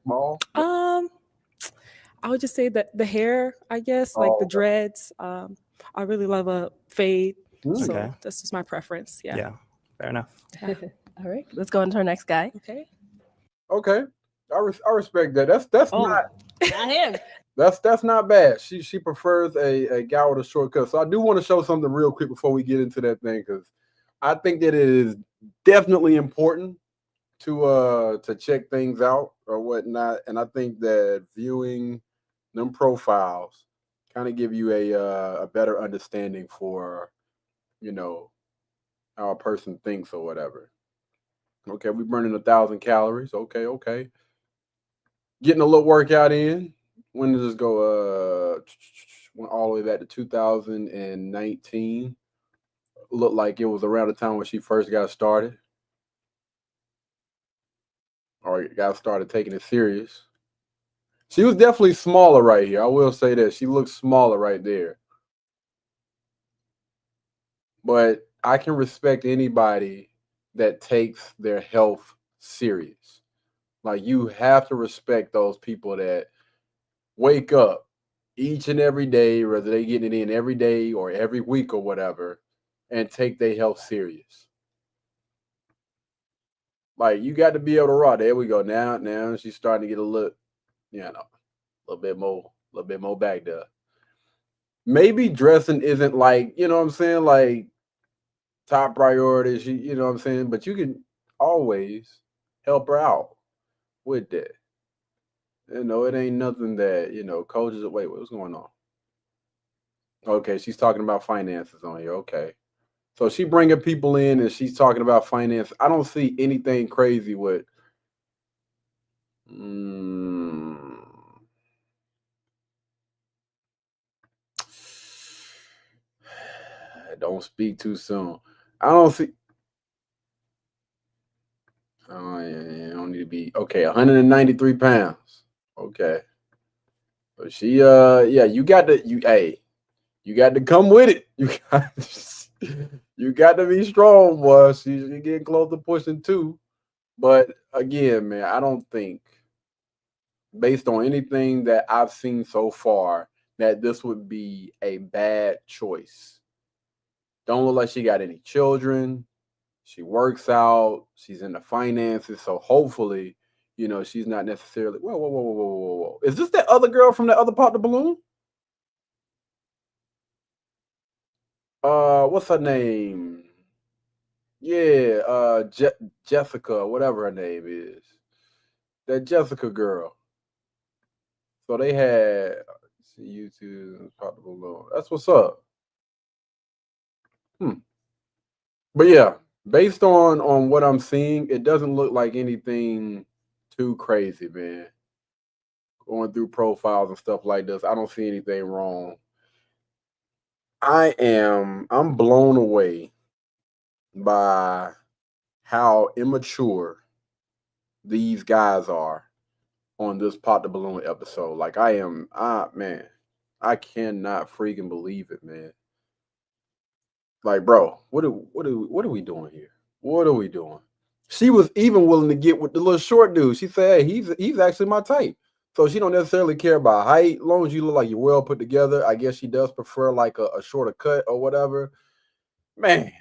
I would just say that the hair, I guess, like the dreads. I really love a fade. So Okay. that's just my preference. Yeah. Yeah, fair enough. All right. Let's go on to our next guy. Okay. Okay. I respect that. That's not him. that's not bad. She prefers a guy with a shortcut. So I do want to show something real quick before we get into that thing, because I think that it is definitely important to check things out or whatnot. And I think that viewing them profiles kind of give you a better understanding for, you know, how a person thinks or whatever. Okay, we're burning 1,000 calories. Okay. Getting a little workout in. When does this go? Went all the way back to 2019. Looked like it was around the time when she first got started, or got started taking it serious. She was definitely smaller right here. I will say that she looks smaller right there. But I can respect anybody that takes their health serious. Like, you have to respect those people that wake up each and every day, whether they get it in every day or every week or whatever, and take their health serious. Like, you got to be able to rock. There we go. Now she's starting to get a little, a little bit more back there. Maybe dressing isn't like, you know what I'm saying, like top priority. You know what I'm saying, but you can always help her out with that. You know, it ain't nothing that, coaches. Wait, what's going on? Okay, she's talking about finances on here. Okay. So she bringing people in and she's talking about finance. I don't see anything crazy with. Don't speak too soon. I don't see. Oh, yeah, don't need to be. Okay, 193 pounds. Okay. But she, you got to, you got to come with it. You got to be strong, boy. She's getting close to pushing 2. But again, man, I don't think, based on anything that I've seen so far, that this would be a bad choice. Don't look like she got any children. She works out. She's in the finances. So hopefully, she's not necessarily. Whoa. Is this that other girl from the other part of the balloon? What's her name? Yeah, Jessica, whatever her name is. That Jessica girl. So they had YouTube part of the balloon. That's what's up. But yeah, based on what I'm seeing, it doesn't look like anything too crazy, man. Going through profiles and stuff like this, I don't see anything wrong. I'm blown away by how immature these guys are on this Pop the Balloon episode. Like, man, I cannot freaking believe it, man. Like, bro, what are we doing here? What are we doing? She was even willing to get with the little short dude. She said, hey, he's actually my type. So she don't necessarily care about height. As long as you look like you're well put together, I guess she does prefer like a shorter cut or whatever. Man.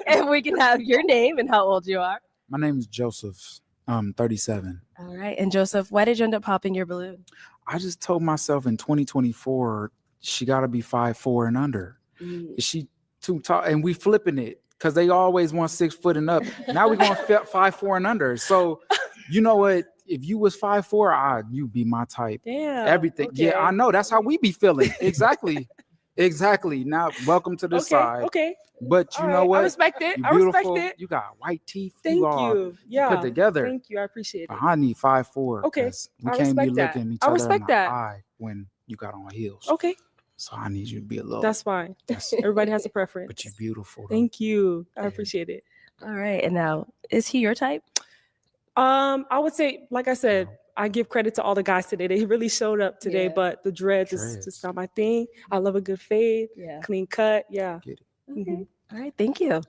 And we can have your name and how old you are. My name is Joseph. I'm 37. All right. And Joseph, why did you end up popping your balloon? I just told myself in 2024, she got to be 5'4" and under. Is she too tall? And we flipping it because they always want 6 foot and up. Now we're going 5'4" and under. So you know what? If you was 5'4", you'd be my type. Damn. Everything. Okay. Yeah, I know. That's how we be feeling. Exactly. Now, welcome to the side. Okay. But you know what? I respect it. You're beautiful. You got white teeth. Thank you. Yeah. Put together. Thank you. I appreciate it. I need 5'4". Okay. We can't be looking each other in the eye when you got on heels. Okay. So I need you to be a little. That's fine. Everybody has a preference. But you're beautiful. Thank you. I appreciate it. All right. And now, is he your type? I would say, like I said, I give credit to all the guys today. They really showed up today, Yeah. but the dreads is just not my thing. I love a good fade, clean cut. Yeah. Okay. All right. Thank you.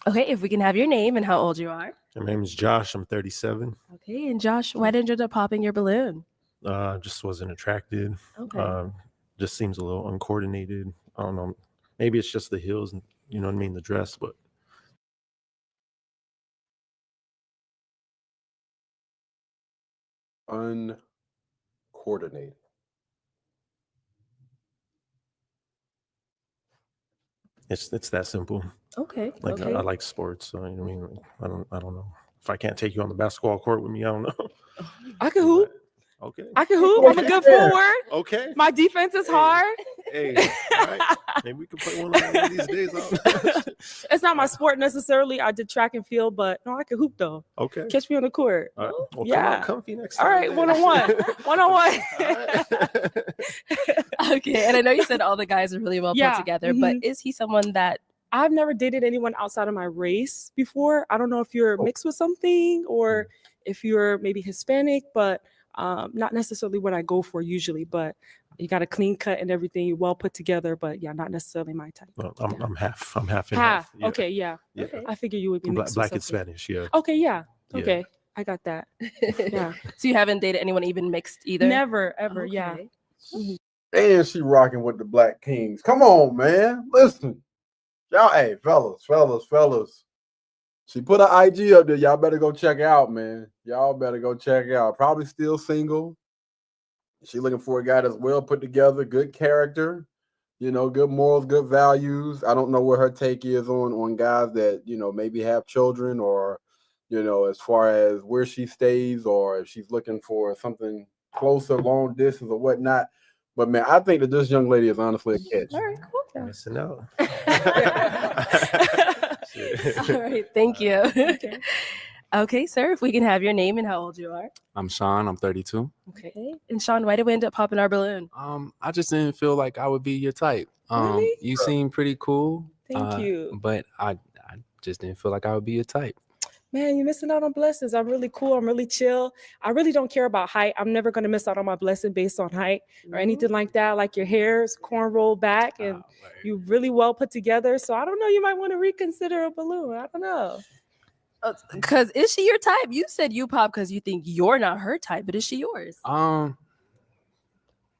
Okay. If we can have your name and how old you are. My name is Josh. I'm 37. Okay. And Josh, why didn't you end up popping your balloon? Just wasn't attracted. Okay. Just seems a little uncoordinated. I don't know. Maybe it's just the heels, you know what I mean, the dress, but. Uncoordinated. It's that simple. Okay. Like okay. I like sports, so you know what I mean. I don't know. If I can't take you on the basketball court with me, I don't know. I can hoop. Okay. I can hoop. I'm a good forward. Okay. My defense is hard. Hey, all right. Maybe we can play one of these days. It's not my sport necessarily. I did track and field, but no, I can hoop though. Okay. Catch me on the court. All right. Well, yeah. come out comfy next time. All right, one-on-one. One-on-one. Okay. And I know you said all the guys are really well put together, but is he someone that I've never dated anyone outside of my race before. I don't know if you're mixed with something or if you're maybe Hispanic, but not necessarily what I go for usually, but you got a clean cut and everything. You're well put together, but yeah, not necessarily my type. No, I'm half. I'm half and half. half. Yeah. Okay, yeah. Okay. I figure you would be mixed black with and Spanish. Yeah. Okay, yeah. Yeah. Okay, I got that. Yeah. So you haven't dated anyone even mixed either? Never, ever. Yeah. Mhm. And she rocking with the Black Kings. Come on, man. Listen. Y'all, hey, fellas. She put an IG up there. Y'all better go check out, man. Y'all better go check out. Probably still single. She looking for a guy that's well put together, good character, you know, good morals, good values. I don't know what her take is on guys that, you know, maybe have children or, you know, as far as where she stays or if she's looking for something closer, long distance or whatnot. But man, I think that this young lady is honestly a catch. All right, cool. Yeah. Missing out. All right, thank you. Okay, sir, if we can have your name and how old you are. I'm Sean. I'm 32. Okay. And Sean, why did we end up popping our balloon? I just didn't feel like I would be your type. Really? You seem pretty cool. Thank you. But I just didn't feel like I would be your type. Man, you're missing out on blessings. I'm really cool. I'm really chill. I really don't care about height. I'm never going to miss out on my blessing based on height or anything like that. Like your hair is corn rolled back and you really well put together. So I don't know. You might want to reconsider a balloon. I don't know. Because is she your type? You said you pop because you think you're not her type, but is she yours? You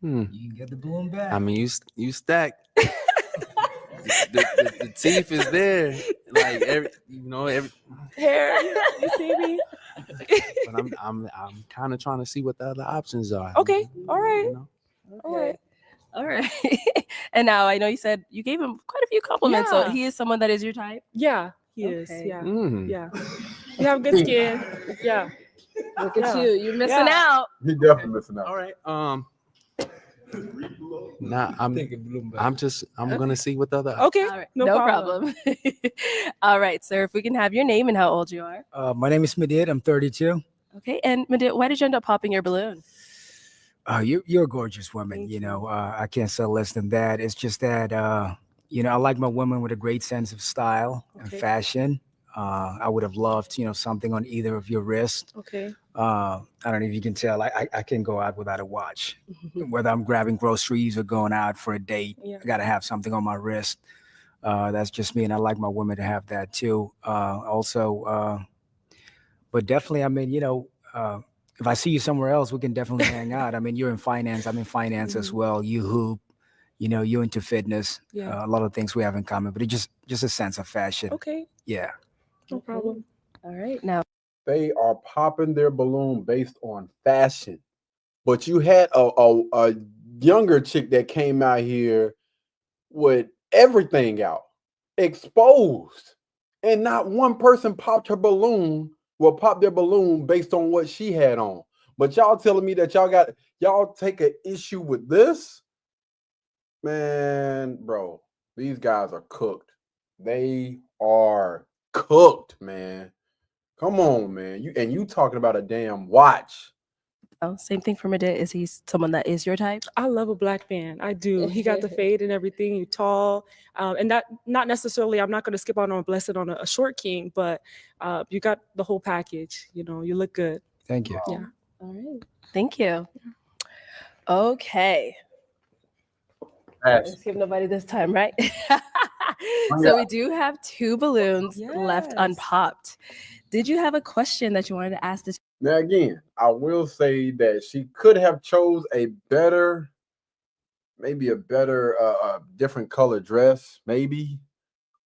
can get the balloon back. I mean, you stack. the teeth is there, like every hair. You see me? But I'm kind of trying to see what the other options are. Okay, all right, all right. And now I know you said you gave him quite a few compliments, so he is someone that is your type. Yeah, he is. Yeah, Mm. yeah. You have good skin. Yeah. Look at you. You're missing out. He definitely missing out. All right. Nah, I'm gonna see what the other. Okay. All right. No problem. All right, sir. If we can have your name and how old you are. My name is Medid. I'm 32. Okay. And Medit, why did you end up popping your balloon? You're a gorgeous woman. You know, I can't say less than that. It's just that, you know, I like my woman with a great sense of style and fashion. I would have loved, you know, something on either of your wrists. Okay. I don't know if you can tell. I can go out without a watch, whether I'm grabbing groceries or going out for a date. Yeah. I got to have something on my wrist. That's just me, and I like my women to have that too. But definitely, I mean, you know, if I see you somewhere else, we can definitely hang out. I mean, you're in finance. I'm in finance as well. You hoop. You know, you're into fitness. Yeah. A lot of things we have in common, but it's just a sense of fashion. Okay. Yeah. No problem. All right. Now, they are popping their balloon based on fashion. But you had a younger chick that came out here with everything out, exposed, and not one person popped their balloon based on what she had on. But y'all telling me that y'all take an issue with this? Man, bro, these guys are cooked. They are cooked, man. Come on, man. You talking about a damn watch. oh, same thing for Medit. Is he someone that is your type? I love a black man. I do. He got the fade and everything. You tall, and that not necessarily. I'm not going to skip out on a blessed on a short king, but you got the whole package. You know, you look good. Thank you. Yeah. All right. Thank you. Okay. Let's give nobody this time, right? So we do have 2 balloons left Yes. unpopped. Did you have a question that you wanted to ask this? Now again, I will say that she could have chose a better, maybe a better, different color dress, maybe,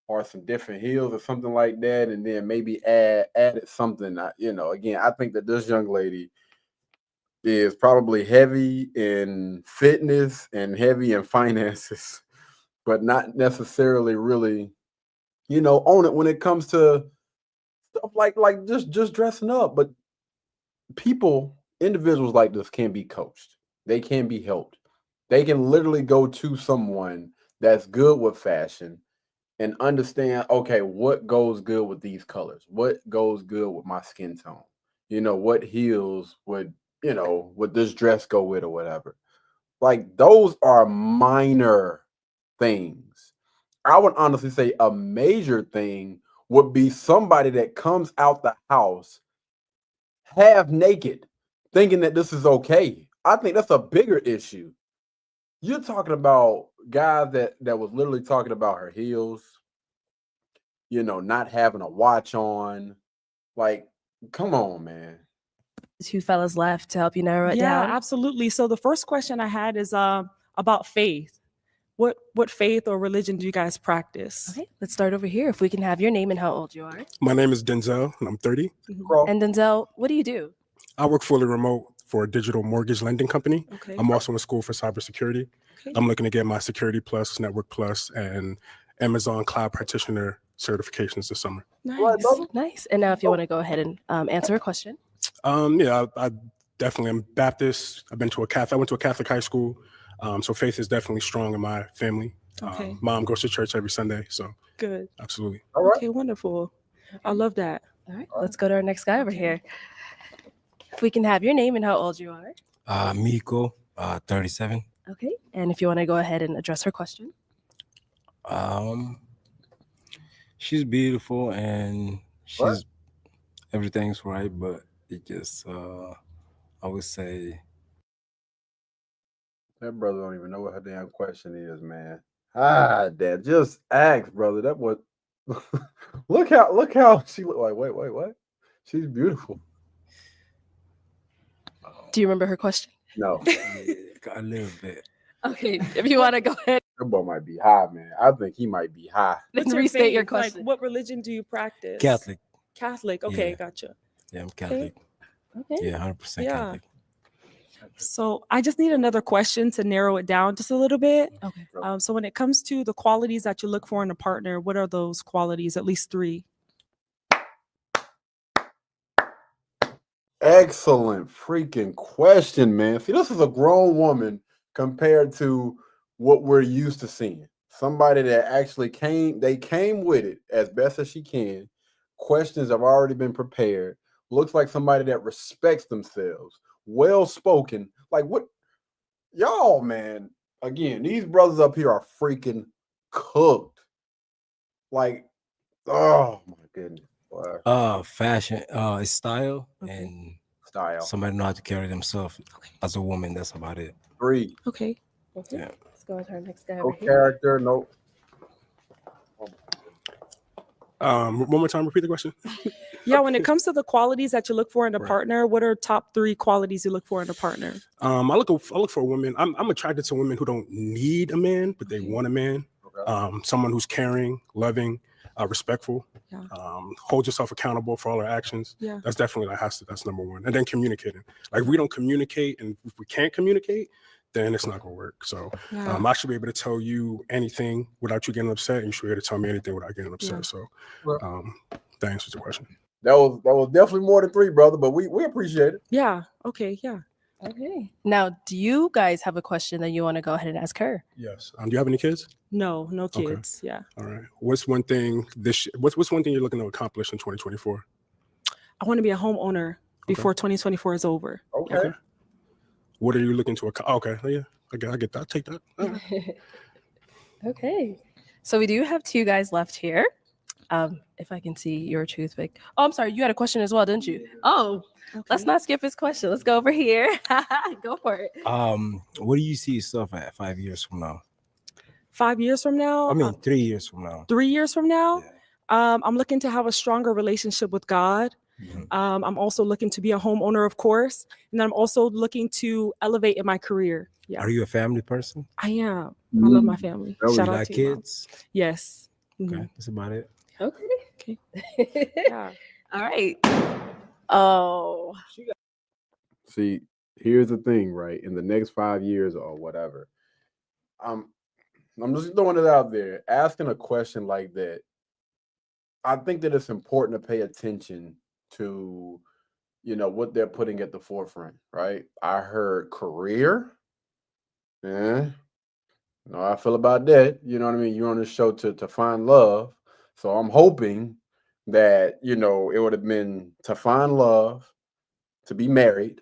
or some different heels or something like that, and then maybe added something. Again, I think that this young lady is probably heavy in fitness and heavy in finances, but not necessarily really, on it when it comes to stuff like just dressing up. But individuals like this can be coached. They can be helped. They can literally go to someone that's good with fashion and understand, okay, what goes good with these colors? What goes good with my skin tone? What heels would this dress go with or whatever? Like, those are minor things. I would honestly say a major thing would be somebody that comes out the house half naked, thinking that this is okay. I think that's a bigger issue. You're talking about guys that was literally talking about her heels, not having a watch on. Like, come on, man. 2 fellas left to help you narrow it Yeah, down. absolutely. So the first question I had is about faith. What faith or religion do you guys practice? Okay, let's start over here. If we can have your name and how old you are. My name is Denzel, and I'm 30. And Denzel, what do you do? I work fully remote for a digital mortgage lending company. Okay. I'm also in school for cybersecurity. Okay. I'm looking to get my Security Plus, Network Plus, and Amazon Cloud Practitioner certifications this summer. Nice. Nice. And now if you want to go ahead and answer a question. Yeah, I definitely am Baptist. I went to a Catholic high school. So faith is definitely strong in my family. Okay. Mom goes to church every Sunday. So Good. absolutely. Okay, wonderful. I love that. All right, let's go to our next guy over here. If we can have your name and how old you are. Miko, 37. Okay. And if you want to go ahead and address her question. She's beautiful and everything's right, but it just I would say That brother don't even know what her damn question is, man. Dad, just ask, brother. That was look how she look like. Wait, what? She's beautiful. Do you remember her question? No. a little bit. Okay, if you want to go ahead. That boy might be high, man. I think he might be high. What's your restate your faith? Like, question. what religion do you practice? Catholic. Catholic. Okay, Yeah. gotcha. Yeah, I'm Catholic. Okay. Yeah, 100% Yeah. Catholic. So I just need another question to narrow it down just a little bit. Okay. So when it comes to the qualities that you look for in a partner, what are those qualities? At least 3. Excellent freaking question, man. See, this is a grown woman compared to what we're used to seeing. Somebody that actually came with it as best as she can. Questions have already been prepared. Looks like somebody that respects themselves. Well spoken. Like, what? Y'all, man. Again, these brothers up here are freaking cooked. Like, oh my goodness. Wow. Fashion, it's style and Style. somebody know how to carry themselves as a woman. That's about it. 3. Okay. Yeah. Let's go to our next guy No over here. character, no. One more time, repeat the question. Yeah, when it comes to the qualities that you look for in a partner, what are top 3 qualities you look for in a partner? I look for a woman. I'm attracted to women who don't need a man, but they want a man. Okay. Someone who's caring, loving, respectful. Yeah. Hold yourself accountable for all our actions. Yeah. That's definitely that's number 1. And then communicating. Like, if we don't communicate, and if we can't communicate, then it's not gonna work. So Yeah. I should be able to tell you anything without you getting upset, and you should be able to tell me anything without getting upset. Yeah. So that answers the question. That was definitely more than 3, brother, but we appreciate it. Yeah. Okay. Yeah. Okay. Now, do you guys have a question that you want to go ahead and ask her? Yes. Do you have any kids? No Okay. kids. Yeah. All right. What's one thing what's one thing you're looking to accomplish in 2024? I want to be a homeowner before 2024 is over. Okay. What are you looking to accomplish? Okay. Yeah. I get that. Take that. All right. Okay. So we do have 2 guys left here. If I can see your toothpick. Oh, I'm sorry. You had a question as well, didn't you? Oh, let's not skip his question. Let's go over here. Go for it. What do you see yourself at 5 years from now? 5 years from now? I mean, 3 years from now. 3 years from now? I'm looking to have a stronger relationship with God. I'm also looking to be a homeowner, of course. And I'm also looking to elevate in my career. Yeah. Are you a family person? I am. I love my family. Shout You out like to you, Mom. kids? Yes. Okay, that's about it. Okay. Yeah. All right. Oh. See, here's the thing, right? In the next 5 years or whatever, I'm just throwing it out there. Asking a question like that, I think that it's important to pay attention to, what they're putting at the forefront, right? I heard career. Yeah. You know how I feel about that. You know what I mean? You're on this show to find love. So I'm hoping that, it would have been to find love, to be married,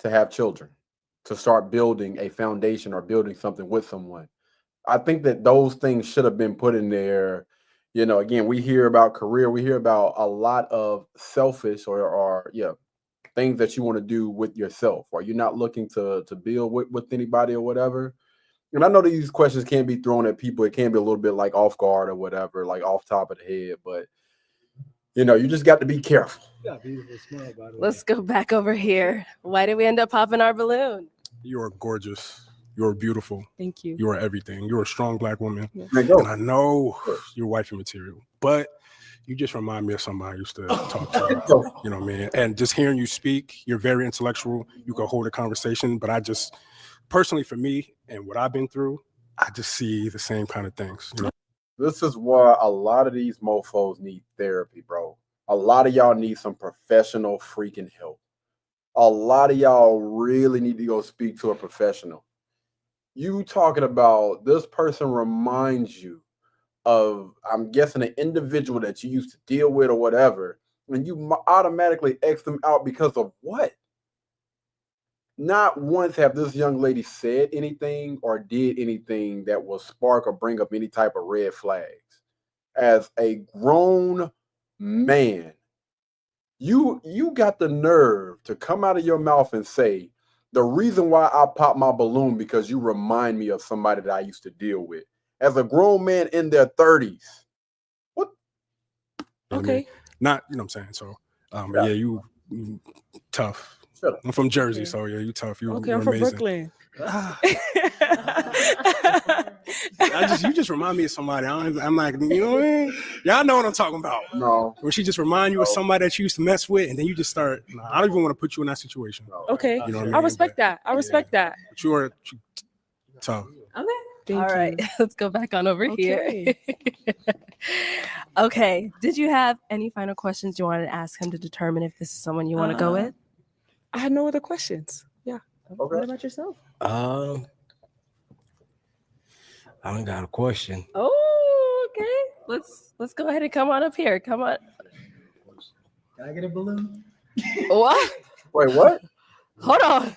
to have children, to start building a foundation or building something with someone. I think that those things should have been put in there. Again, we hear about career, we hear about a lot of selfish or things that you want to do with yourself, or you're not looking to build with anybody or whatever. And I know these questions can be thrown at people. It can be a little bit like off guard or whatever, like off top of the head, but you just got to be careful. Yeah, beautiful smile, by the way. Let's go back over here. Why did we end up popping our balloon? You are gorgeous. You are beautiful. Thank you. You are everything. You're a strong Black woman. Yes. And I know you're wifey material, but you just remind me of somebody I used to talk to. You know what I mean? And just hearing you speak, you're very intellectual. You can hold a conversation, but I just, personally for me and what I've been through, I just see the same kind of things. This is why a lot of these mofos need therapy, bro. A lot of y'all need some professional freaking help. A lot of y'all really need to go speak to a professional. You talking about this person reminds you of, I'm guessing, an individual that you used to deal with or whatever, and you automatically X them out because of what? Not once have this young lady said anything or did anything that will spark or bring up any type of red flags. As a grown man, you got the nerve to come out of your mouth and say, the reason why I pop my balloon because you remind me of somebody that I used to deal with. As a grown man in their 30s. What? Okay. I mean? Not, you know what I'm saying? So, yeah, you tough. I'm from Jersey, so yeah, you tough. You're I'm from amazing. Brooklyn. You just remind me of somebody. I'm like, you know what I mean? Y'all know what I'm talking about. No. When she just remind you of somebody that you used to mess with, and then you just start, I don't even want to put you in that situation. Okay. You know what I mean? I respect that. I respect that. But you are tough. Okay. Thank All right. you. Let's go back on over here. Okay. Did you have any final questions you wanted to ask him to determine if this is someone you want to go with? I had no other questions. Yeah. Okay. What about yourself? I don't got a question. Oh, okay. Let's go ahead and come on up here. Come on. Can I get a balloon? What? Wait, what? Hold on.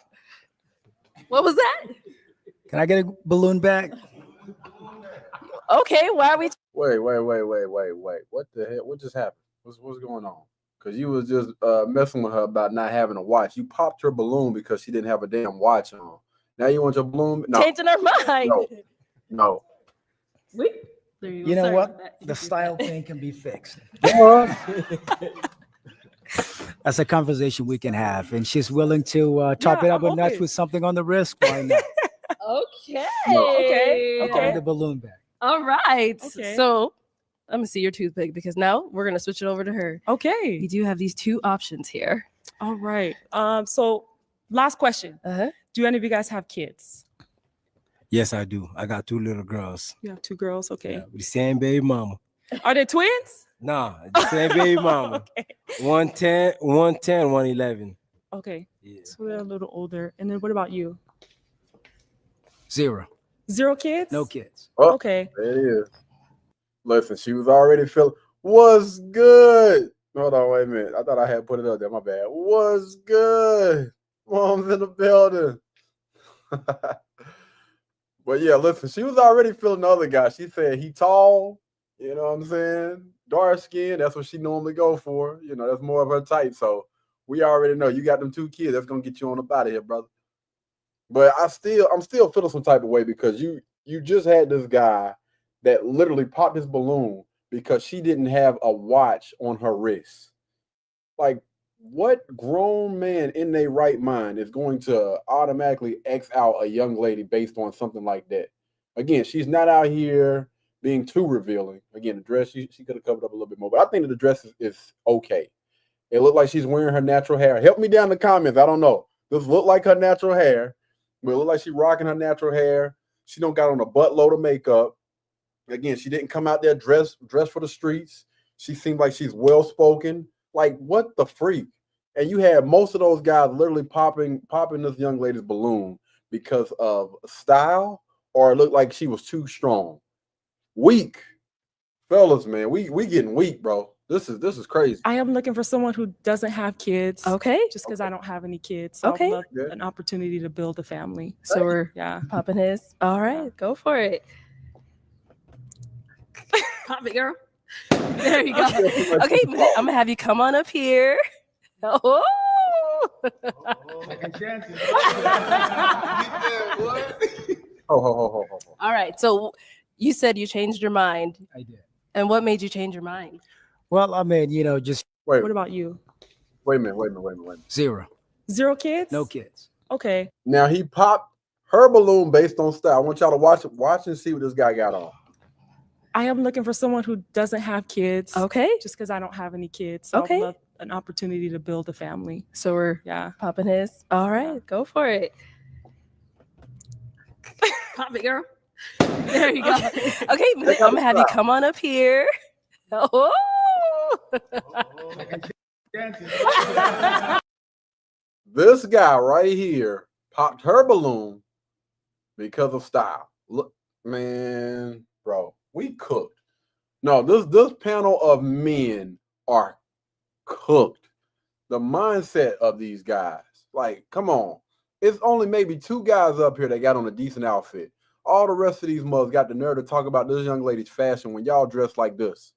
What was that? Can I get a balloon back? Okay, why are we? Wait. What the hell? What just happened? What's going on? Because you was just messing with her about not having a watch. You popped her balloon because she didn't have a damn watch on. Now you want your balloon? No. Changing her mind. No. You know what? The style thing can be fixed. That's a conversation we can have. And she's willing to top it up a notch with something on the wrist. Why not? Okay. Okay. I'll get the balloon back. All right. Okay. So I'm gonna see your toothpick because now we're gonna switch it over to her. Okay. We do have these two options here. All right. So last question. Do any of you guys have kids? Yes, I do. I got 2 little girls. You have 2 girls. Okay. Yeah, with the same baby mama. Are they twins? Nah, the same baby mama. Okay. 110, 111. Okay. Yeah. So they're a little older. And then what about you? 0. 0 kids? No kids. Oh, okay. There it is. Listen, she was already feeling. What's good? Hold on, wait a minute. I thought I had put it up there. My bad. What's good? Mom's in the building. But yeah, listen, she was already feeling the other guy. She said he tall, You know what I'm saying? Dark skin, that's what she normally go for. You know, that's more of her type. So we already know you got them 2 kids. That's gonna get you on up out of here, brother. But I'm still feeling some type of way because you just had this guy that literally popped his balloon because she didn't have a watch on her wrist. Like, what grown man in their right mind is going to automatically X out a young lady based on something like that? Again, she's not out here being too revealing. Again, the dress, she could have covered up a little bit more, but I think that the dress is okay. It looked like she's wearing her natural hair. Help me down in the comments. I don't know. This look like her natural hair, but it look like she's rocking her natural hair. She don't got on a buttload of makeup. Again, she didn't come out there dressed for the streets. She seemed like she's well spoken. Like, what the freak? And you had most of those guys literally popping this young lady's balloon because of style, or it looked like she was too strong. Weak, fellas, man. We getting weak, bro. This is crazy. I am looking for someone who doesn't have kids. Okay. Just because I don't have any kids. So Okay. I would love an opportunity to build a family. So we're popping his. All right, go for it. Pop it, girl. There you go. Okay, I'm gonna have you come on up here. Oh. Ho. All right. So you said you changed your mind. I did. And what made you change your mind? Well, I mean, just wait. What about you? Wait a minute. 0. 0 kids? No kids. Okay. Now he popped her balloon based on style. I want y'all to watch and see what this guy got on. I am looking for someone who doesn't have kids. Okay. Just because I don't have any kids. So Okay. I would love an opportunity to build a family. So we're popping his. All right, go for it. Pop it, girl. There you go. Okay, I'm gonna have you come on up here. Oh. This guy right here popped her balloon because of style. Look, man, bro, we cooked. No, this panel of men are cooked. The mindset of these guys, like, come on. It's only maybe 2 guys up here that got on a decent outfit. All the rest of these mugs got the nerve to talk about this young lady's fashion when y'all dress like this.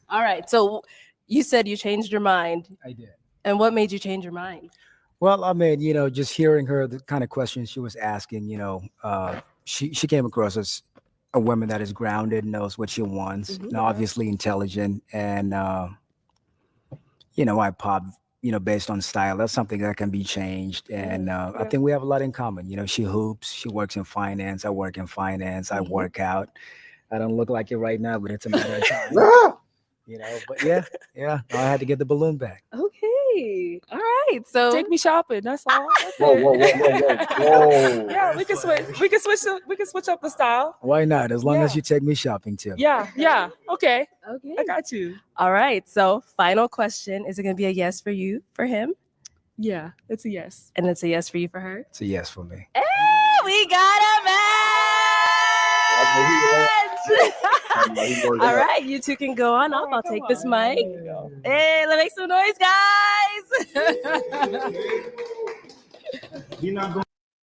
All right. So you said you changed your mind. I did. And what made you change your mind? Well, I mean, just hearing her, the kind of questions she was asking, she came across as a woman that is grounded, knows what she wants, and obviously intelligent. And, I pop, based on style. That's something that can be changed. And I think we have a lot in common. She hoops, she works in finance. I work in finance. I work out. I don't look like it right now, but it's a matter of time. But yeah, I had to get the balloon back. Okay. All right. So take me shopping. That's all. That's Whoa. Yeah, we can switch. We can switch up the style. Why not? As long as you take me shopping too. Yeah. Okay. Okay. I got you. All right. So final question. Is it gonna be a yes for you for him? Yeah, it's a yes. And it's a yes for you for her? It's a yes for me. Hey, we got a match! All right, you two can go on up. I'll take this mic. Hey, let's make some noise, guys.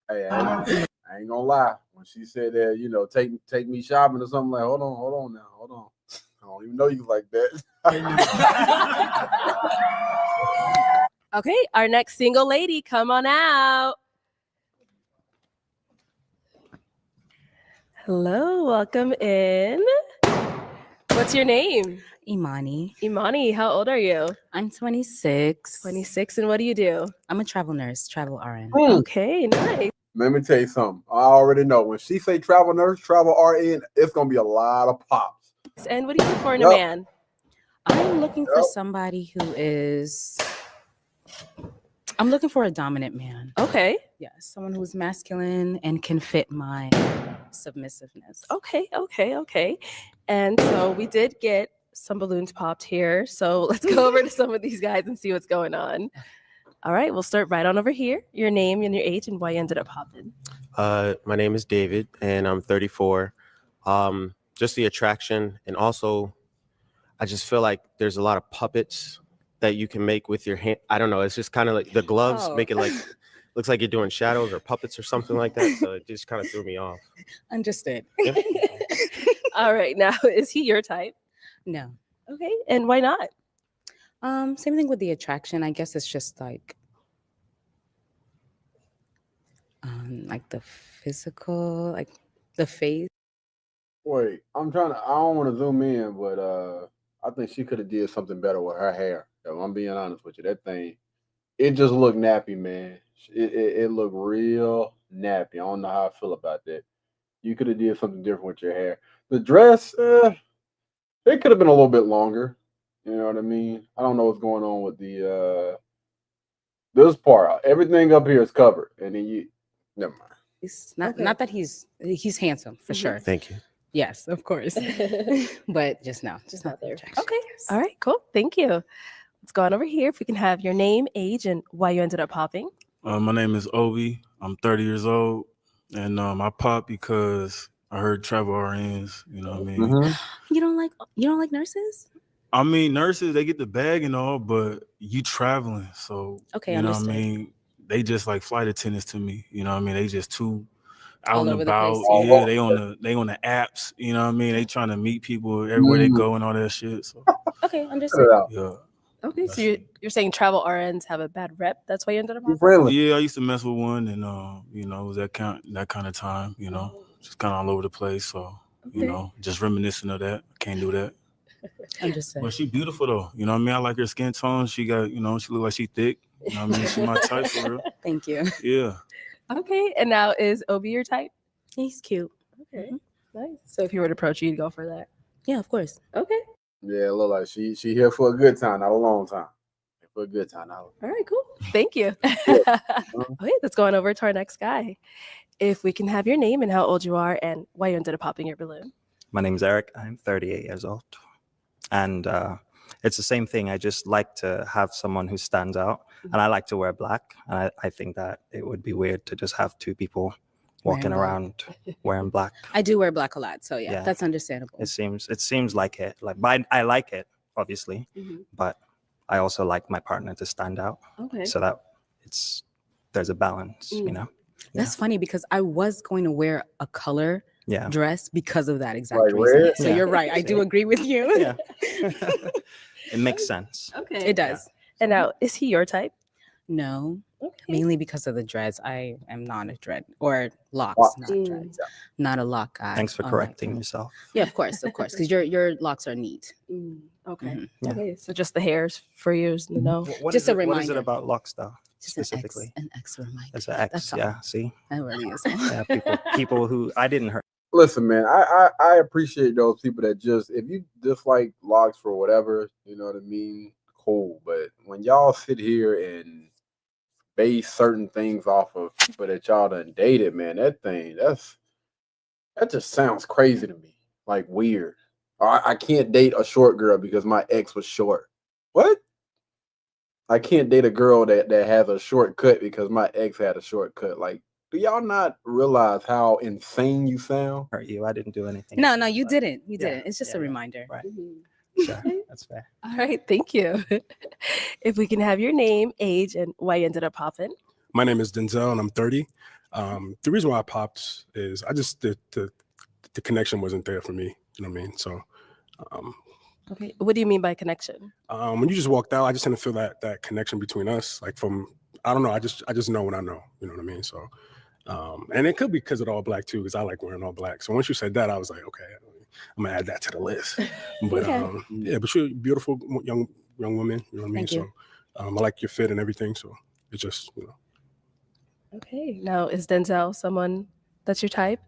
Hey, I ain't gonna lie. When she said that, take me shopping or something, like, hold on now. I don't even know you like that. Okay, our next single lady, come on out. Hello, welcome in. What's your name? Imani. Imani, how old are you? I'm 26. 26, and what do you do? I'm a travel nurse, travel RN. Okay, nice. Let me tell you something. I already know. When she say travel nurse, travel RN, it's going to be a lot of pops. And what do you look for in a man? I'm looking for somebody who is... I'm looking for a dominant man. Okay. Yes, someone who's masculine and can fit my submissiveness. Okay. And so we did get some balloons popped here. So let's go over to some of these guys and see what's going on. All right, we'll start right on over here. Your name and your age and why you ended up popping. My name is David, and I'm 34. Just the attraction, and also I just feel like there's a lot of puppets that you can make with your hand. I don't know. It's just kind of like the gloves make it like looks like you're doing shadows or puppets or something like that. So it just kind of threw me off. Understood. All right. Now, is he your type? No. Okay. And why not? Same thing with the attraction. I guess it's just like the physical, like the face. Wait, I don't want to zoom in, but I think she could have did something better with her hair. If I'm being honest with you. That thing, it just looked nappy, man. It looked real nappy. I don't know how I feel about that. You could have did something different with your hair. The dress, it could have been a little bit longer. You know what I mean? I don't know what's going on with the this part. Everything up here is covered, and then you never mind. It's not that he's handsome for sure. Thank you. Yes, of course. But just not there. Okay. All right. Cool. Thank you. Let's go on over here. If we can have your name, age, and why you ended up popping. My name is Obi. I'm 30 years old, and I popped because I heard travel RNs. You know what I mean? Mm-hmm. You don't like nurses? I mean, nurses, they get the bag and all, but you traveling, so Okay, you know what I understood. mean. They just like flight attendants to me. You know what I mean? They just too out All and over the about. place. Yeah, they on the apps. You know what I mean? They trying to meet people everywhere they go and all that shit. So Okay, understood. yeah. Okay. So you're saying travel RNs have a bad rep. That's why you ended up popping? Yeah, I used to mess with one, and you know, it was that kind of time. You know, just kind of all over the place. So you Okay. know, just reminiscent of that. Can't do that. Understood. But she beautiful though. You know what I mean? I like her skin tone. She got, you know, she look like she thick. You know what I mean? She my type for real. Thank you. Yeah. Okay. And now is Obi your type? He's cute. Okay. Nice. So if you were to approach you, you'd go for that. Yeah, of course. Okay. Yeah, it look like she here for a good time, not a long time. For a good time, not All right, cool. Thank you. Okay, let's go on over to our next guy. If we can have your name and how old you are and why you ended up popping your balloon. My name's Eric. I'm 38 years old. And it's the same thing. I just like to have someone who stands out. And I like to wear black. And I think that it would be weird to just have two people walking around wearing black. I do wear black a lot, so yeah. Yeah. That's understandable. It seems like it. I like it, obviously, but I also like my partner to stand out. Okay. So that there's a balance, you know. That's funny because I was going to wear a color dress because of that exact Like reason. red? So you're right. I do agree with you. Yeah. It makes sense. Okay. It does. And now, is he your type? No. Okay. Mainly because of the dreads. I am not a dread or locks, not dreads. Not a lock guy. Thanks for correcting yourself. Yeah, of course, because your locks are neat. Okay. Yeah. Okay. So just the hairs for you is no. Just a What is it reminder. about locks, though? Just Specifically, an X reminder. as an X. That's all. Yeah. See. That really is. Yeah. People who I didn't hurt. Listen, man, I appreciate those people that just, if you dislike locks for whatever, you know what I mean, cool. But when y'all sit here and base certain things off of people that y'all done dated, man, that just sounds crazy to me. Like weird. I can't date a short girl because my ex was short. What? I can't date a girl that has a short cut because my ex had a short cut. Like, do y'all not realize how insane you sound? Hurt you. I didn't do anything. No, you didn't. You Yeah, didn't. It's just a reminder. Right. Mm-hmm. Sure. That's fair. All right. Thank you. If we can have your name, age, and why you ended up popping. My name is Denzel, and I'm 30. The reason why I popped is I just the connection wasn't there for me. You know what I mean? So, Okay. What do you mean by connection? when you just walked out, I just didn't feel that connection between us. Like I don't know. I just know when I know. You know what I mean? So, and it could be because of all black too, because I like wearing all black. So once you said that, I was like, okay, I'm gonna add that to the list. But yeah, but you're a beautiful young woman. You know what I mean? Thank you. So, I like your fit and everything. So it's just Okay. Now, is Denzel someone that's your type?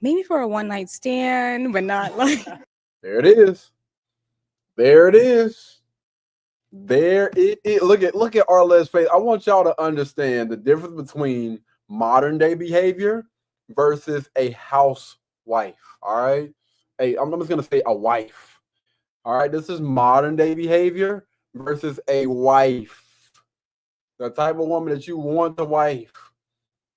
Maybe for a one night stand, but not like. There it is. There it is. There it is. Look at Arlet's face. I want y'all to understand the difference between modern day behavior versus a housewife. All right. Hey, I'm just gonna say a wife. All right. This is modern day behavior versus a wife. The type of woman that you want to wife.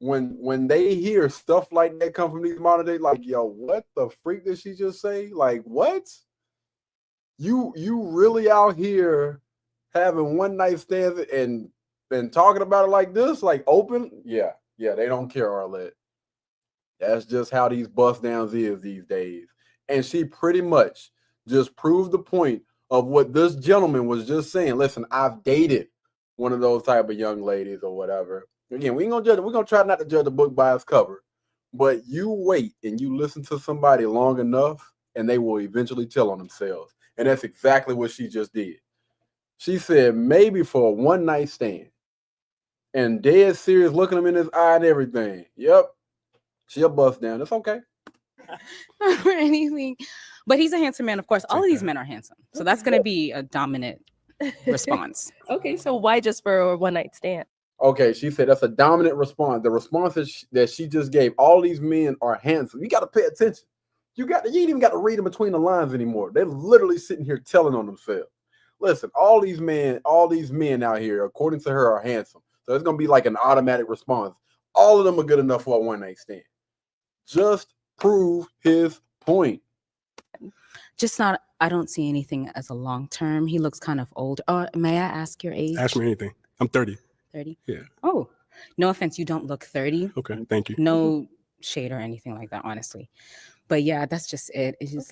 When they hear stuff like that come from these modern day, like, yo, what the freak did she just say? Like, what? You really out here having one night stands and and talking about it like this, like open, yeah, they don't care, Arlette. That's just how these bust downs is these days. And she pretty much just proved the point of what this gentleman was just saying. Listen, I've dated one of those type of young ladies or whatever. Again, we ain't gonna judge it. We're gonna try not to judge the book by its cover. But you wait and you listen to somebody long enough, and they will eventually tell on themselves. And that's exactly what she just did. She said maybe for a one night stand, and dead serious, looking him in his eye and everything. Yep, she'll bust down. It's okay. Or anything. But he's a handsome man, of course. All of these men are handsome. So that's going to be a dominant response. Okay, so why just for a one night stand? Okay, she said that's a dominant response. The response that she just gave, all these men are handsome. You got to pay attention. You ain't even got to read them between the lines anymore. They're literally sitting here telling on themselves. Listen, all these men out here, according to her, are handsome. So it's gonna be like an automatic response. All of them are good enough for a one night stand. Just prove his point. Just not, I don't see anything as a long term. He looks kind of old. May I ask your age? Ask me anything. I'm 30. 30? Yeah. Oh, no offense. You don't look 30. Okay. Thank you. No shade or anything like that, honestly. But yeah, that's just it. He just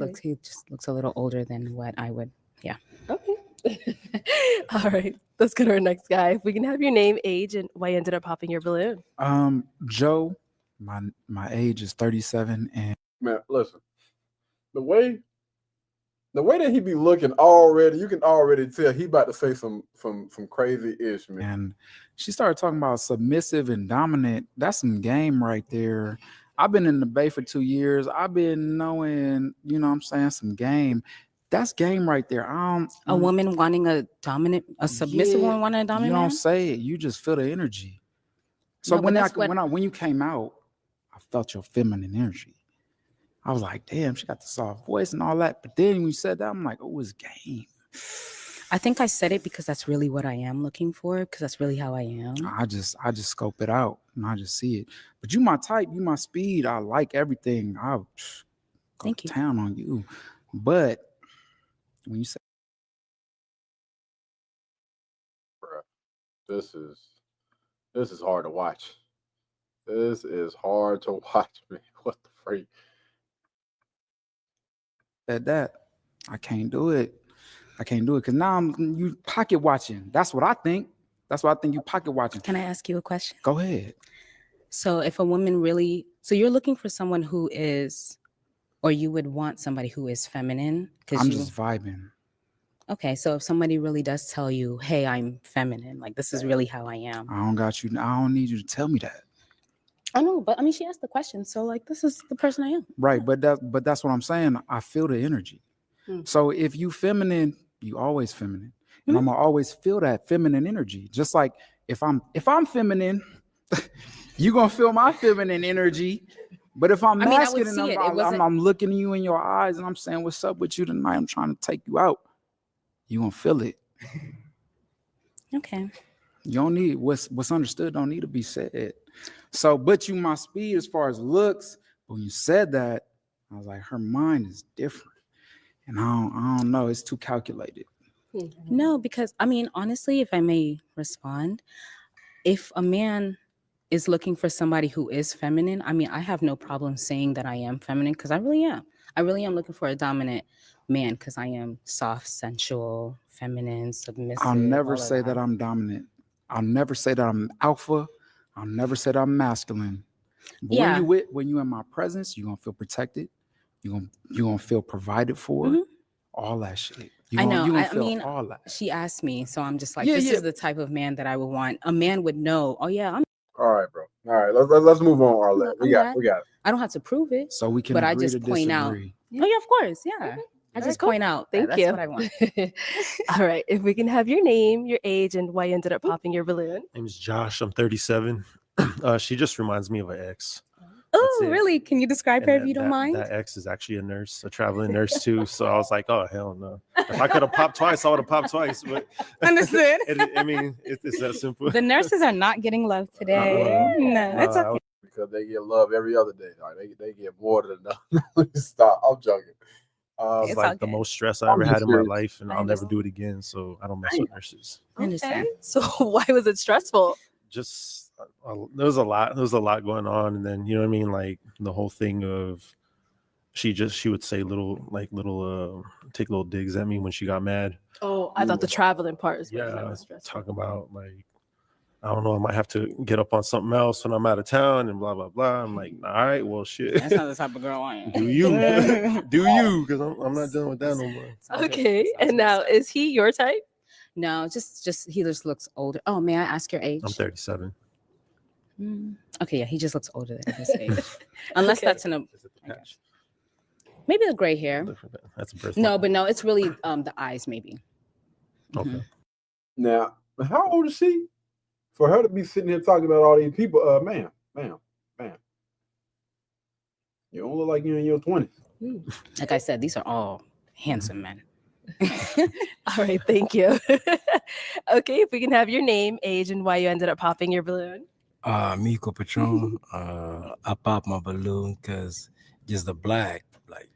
looks a little older than what I would. Yeah. Okay. All right. Let's go to our next guy. If we can have your name, age, and why you ended up popping your balloon. Joe, my age is 37, and man, listen, the way that he be looking already, you can already tell he about to say some crazy ish, man. And she started talking about submissive and dominant. That's some game right there. I've been in the Bay for 2 years. I've been knowing, some game. That's game right there. A woman wanting a submissive woman wanting a dominant You don't man? say it. You just feel the energy. So No, when you came out, I felt your feminine energy. I was like, damn, she got the soft voice and all that. But then when you said that, I'm like, oh, it's game. I think I said it because that's really what I am looking for, because that's really how I am. I just scope it out and I just see it. But you my type, you my speed. I like everything. I'll go Thank to you. town on you. But when you say, this is hard to watch. This is hard to watch, man. What the freak? that I can't do it. Because now you pocket watching. That's what I think. You pocket watching. Can I ask you a question? Go ahead. So if a woman so you're looking for someone who is, or you would want somebody who is feminine? I'm just vibing. Okay, so if somebody really does tell you, hey, I'm feminine, like this is really how I am. I don't need you to tell me that. I know, but I mean, she asked the question, so like this is the person I am. Right, but that's what I'm saying. I feel the energy. So if you feminine, you always feminine. And I'm gonna always feel that feminine energy. Just like if I'm feminine, you gonna feel my feminine energy. But if I'm masculine, I'm looking at you in your eyes and I'm saying, what's up with you tonight? I'm trying to take you out. You gonna feel it. Okay. You don't need what's understood don't need to be said. So, but you my speed as far as looks. When you said that, I was like, her mind is different. And I don't know, it's too calculated. No, because I mean, honestly, if I may respond, if a man is looking for somebody who is feminine, I mean, I have no problem saying that I am feminine because I really am. I really am looking for a dominant man because I am soft, sensual, feminine, submissive. I'll never say that I'm dominant. I'll never say that I'm alpha. I'll never say that I'm masculine. But when you in my presence, you're gonna feel protected. You're gonna feel provided for. All that shit. I know. I mean, all that. She asked me, so I'm just like, this is the type of man that I would want. A man would know. Oh yeah, I'm. All right, bro. All right, let's move on, Arlette. We got it. I don't have to prove it. So we can. But I just point out. Oh yeah, of course, yeah. I just point out. That's what I want. All right, if we can have your name, your age, and why you ended up popping your balloon. My name's Josh. I'm 37. She just reminds me of an ex. Oh, really? Can you describe her if you don't mind? That ex is actually a nurse, a traveling nurse too. So I was like, oh, hell no. If I could have popped twice, I would have popped twice. But understood. I mean, it's that simple. The nurses are not getting love today. No, it's okay. Because they get love every other day. They get more than enough. Stop. I'm joking. It's It's like the okay. most stress I I'm ever just had in my serious. life, and I I'll never understand. do it again. So I don't mess with nurses. I understand. So why was it stressful? Just there was a lot. There was a lot going on, and then you know what I mean. Like the whole thing of she would say little take little digs at me when she got mad. Oh, I thought the traveling part is what Yeah, was stressful. talk about like I don't know. I might have to get up on something else when I'm out of town and blah blah blah. I'm like, all right, well, shit. That's not the type of girl I am. Do you? Do you? Because I'm not dealing with that no more. Okay, and now is he your type? No, just he just looks older. Oh, may I ask your age? I'm 37. Okay, yeah, he just looks older than his age. Unless Okay. that's maybe the gray hair. That's a birth. No, but no, it's really the eyes maybe. Okay. Now, how old is she? For her to be sitting here talking about all these people, ma'am. You don't look like you're in your 20s. Like I said, these are all handsome men. All right, thank you. Okay, if we can have your name, age, and why you ended up popping your balloon. Miko Patron. I popped my balloon because just the black, like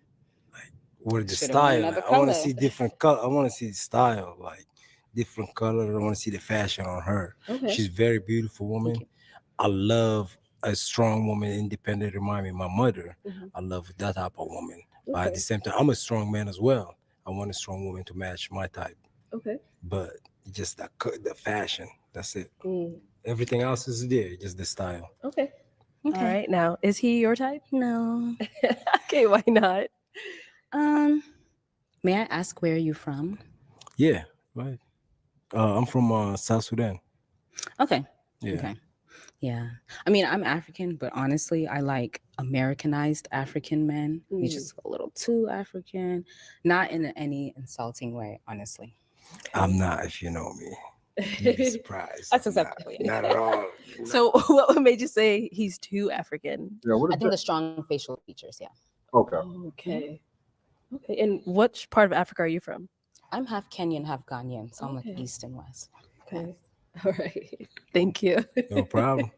with the Should've worn style. another I want to color. see different color. I want to see the style, like different color. I want to see the fashion on her. Okay. She's a very beautiful woman. I love a strong woman, independent. Remind me of my mother. I love that type of woman. But at the same time, I'm a strong man as well. I want a strong woman to match my type. Okay. But just the fashion. That's it. Everything else is there, just the style. Okay. All right. Now, is he your type? No. Okay, why not? May I ask where you're from? Yeah, right. I'm from South Sudan. Okay. Yeah. Okay. Yeah. I mean, I'm African, but honestly, I like Americanized African men. He's just a little too African, not in any insulting way, honestly. I'm not, if you know me. You'd be surprised. That's exactly Not at all. So, what made you say he's too African? Yeah, what I is think that? the strong facial features, yeah. Okay. Okay. Okay. And which part of Africa are you from? I'm half Kenyan, half Ghanaian, so I'm like Okay. East and West. Okay. All right. Thank you. No problem.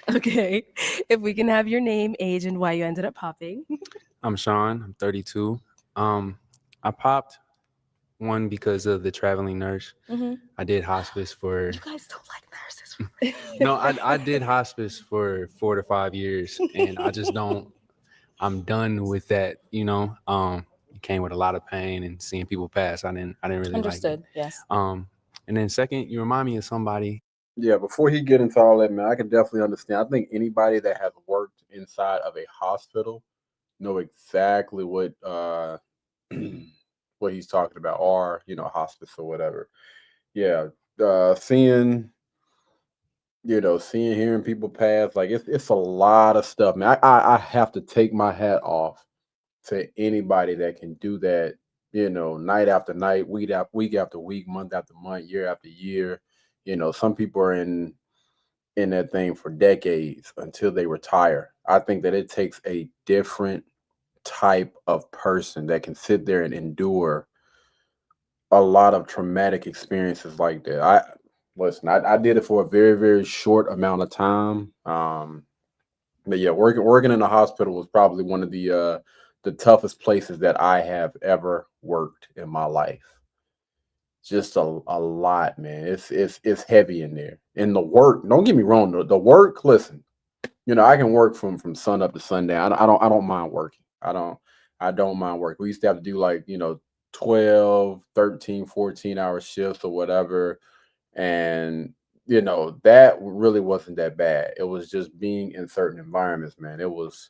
Okay. If we can have your name, age, and why you ended up popping. I'm Sean. I'm 32. I popped one because of the traveling nurse. I did hospice for. You guys don't like nurses. No, I did hospice for 4 to 5 years, and I just don't. I'm done with that. You know, it came with a lot of pain and seeing people pass. I didn't really Understood. like it. Yes. And then second, you remind me of somebody. Yeah, before he get into all that, man, I can definitely understand. I think anybody that has worked inside of a hospital know exactly what what he's talking about, or hospice or whatever. Yeah, seeing hearing people pass, like it's a lot of stuff, man. I have to take my hat off to anybody that can do that, night after night, week after week, month after month, year after year. Some people are in that thing for decades until they retire. I think that it takes a different type of person that can sit there and endure a lot of traumatic experiences like that. I did it for a very, very short amount of time. But yeah, working in a hospital was probably one of the toughest places that I have ever worked in my life. Just a lot, man. It's heavy in there. And the work, don't get me wrong, the work, listen, I can work from sun up to sundown. I don't mind working. I don't mind working. We used to have to do like, 12, 13, 14-hour shifts or whatever. And that really wasn't that bad. It was just being in certain environments, man. It was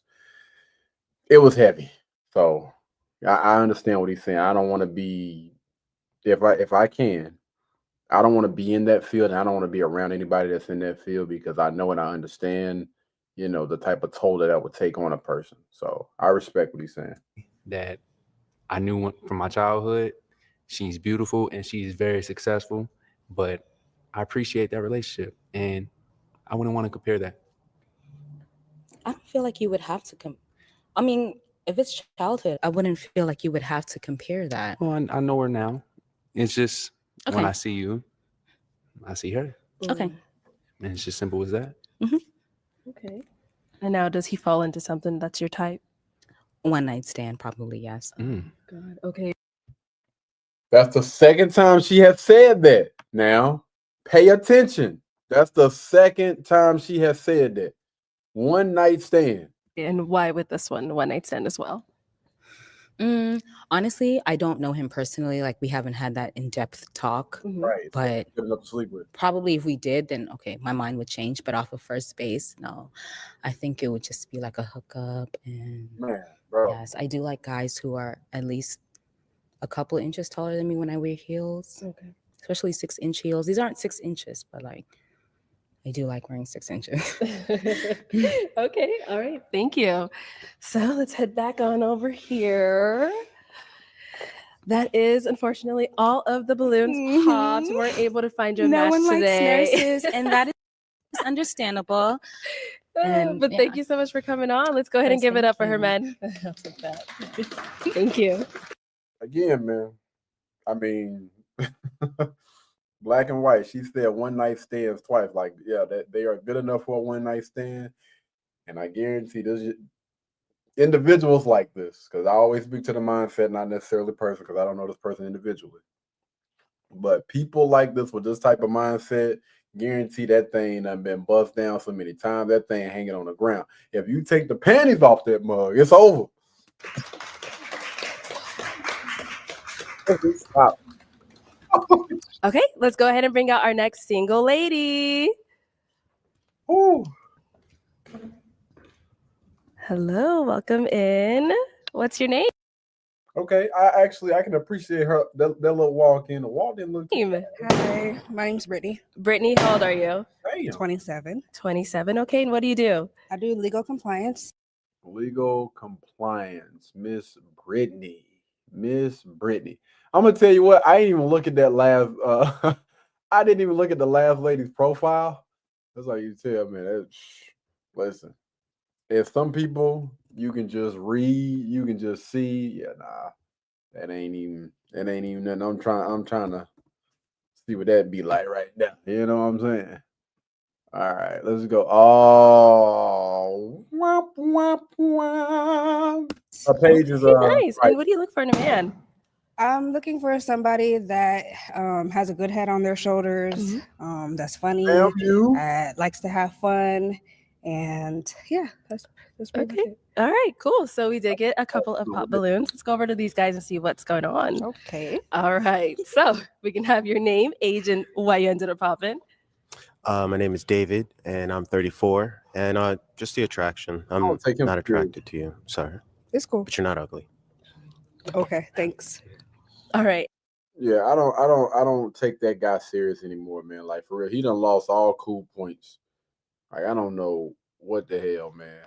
heavy. So I understand what he's saying. I don't want to be, if I can, I don't want to be in that field, and I don't want to be around anybody that's in that field, because I know and I understand, the type of toll that would take on a person. So I respect what he's saying. That I knew from my childhood. She's beautiful and she's very successful, but I appreciate that relationship, and I wouldn't want to compare that. I don't feel like you would have to I mean, if it's childhood, I wouldn't feel like you would have to compare that. Well, I know her now. It's just when Okay. I see you, I see her. Okay. And it's just simple as that. Okay. And now, does he fall into something that's your type? One night stand, probably, yes. God. Okay. That's the second time she has said that. Now, pay attention. That's the second time she has said that. One night stand. And why with this one night stand as well? Honestly, I don't know him personally. Like, we haven't had that in-depth talk. Right. But good enough to sleep with. Probably if we did, then okay, my mind would change. But off of first base, no. I think it would just be like a hookup. And Man, bro. yes, I do like guys who are at least a couple inches taller than me when I wear heels. Okay. Especially 6-inch heels. These aren't 6 inches, but like I do like wearing 6 inches. Okay. All right. Thank you. So let's head back on over here. That is unfortunately all of the balloons popped. We weren't able to find your No match one today. likes nurses, and that is understandable. And but thank you so much for coming on. Let's go ahead and give it up for her, you. man. I'll take that. Thank you. Again, man. I mean, black and white. She said one night stands twice. Like, yeah, that they are good enough for a one night stand. And I guarantee there's individuals like this, because I always speak to the mindset, not necessarily the person, because I don't know this person individually. But people like this with this type of mindset, guarantee that thing done been bust down so many times. That thing hanging on the ground. If you take the panties off that mug, it's over. Stop. Okay, let's go ahead and bring out our next single lady. Ooh. Hello, welcome in. What's your name? Okay, I can appreciate her that little walk in. The walk didn't look. Hi, my name's Brittany. Brittany, how old are you? 27. 27. Okay, and what do you do? I do legal compliance. Legal compliance, Miss Brittany. Miss Brittany. I'm gonna tell you what. I didn't even look at that last. I didn't even look at the last lady's profile. That's like you tell, man. Listen, if some people you can just read, you can just see. Yeah, nah, that ain't even nothing. I'm trying to see what that'd be like right now. You know what I'm saying? All right, let's go. Oh, womp, womp, womp. Our page is nice. right. And what do you look for in a man? I'm looking for somebody that has a good head on their shoulders, that's funny, likes to have fun, and yeah, that's pretty much it. All right, cool. So we did get a couple of pop balloons. Let's go over to these guys and see what's going on. Okay. All right. So we can have your name, age, and why you ended up popping. My name is David, and I'm 34. And just the attraction. I'm not attracted to you. Sorry. It's cool. But you're not ugly. Okay, thanks. All right. Yeah, I don't take that guy serious anymore, man. Like for real, he done lost all cool points. Like I don't know what the hell, man.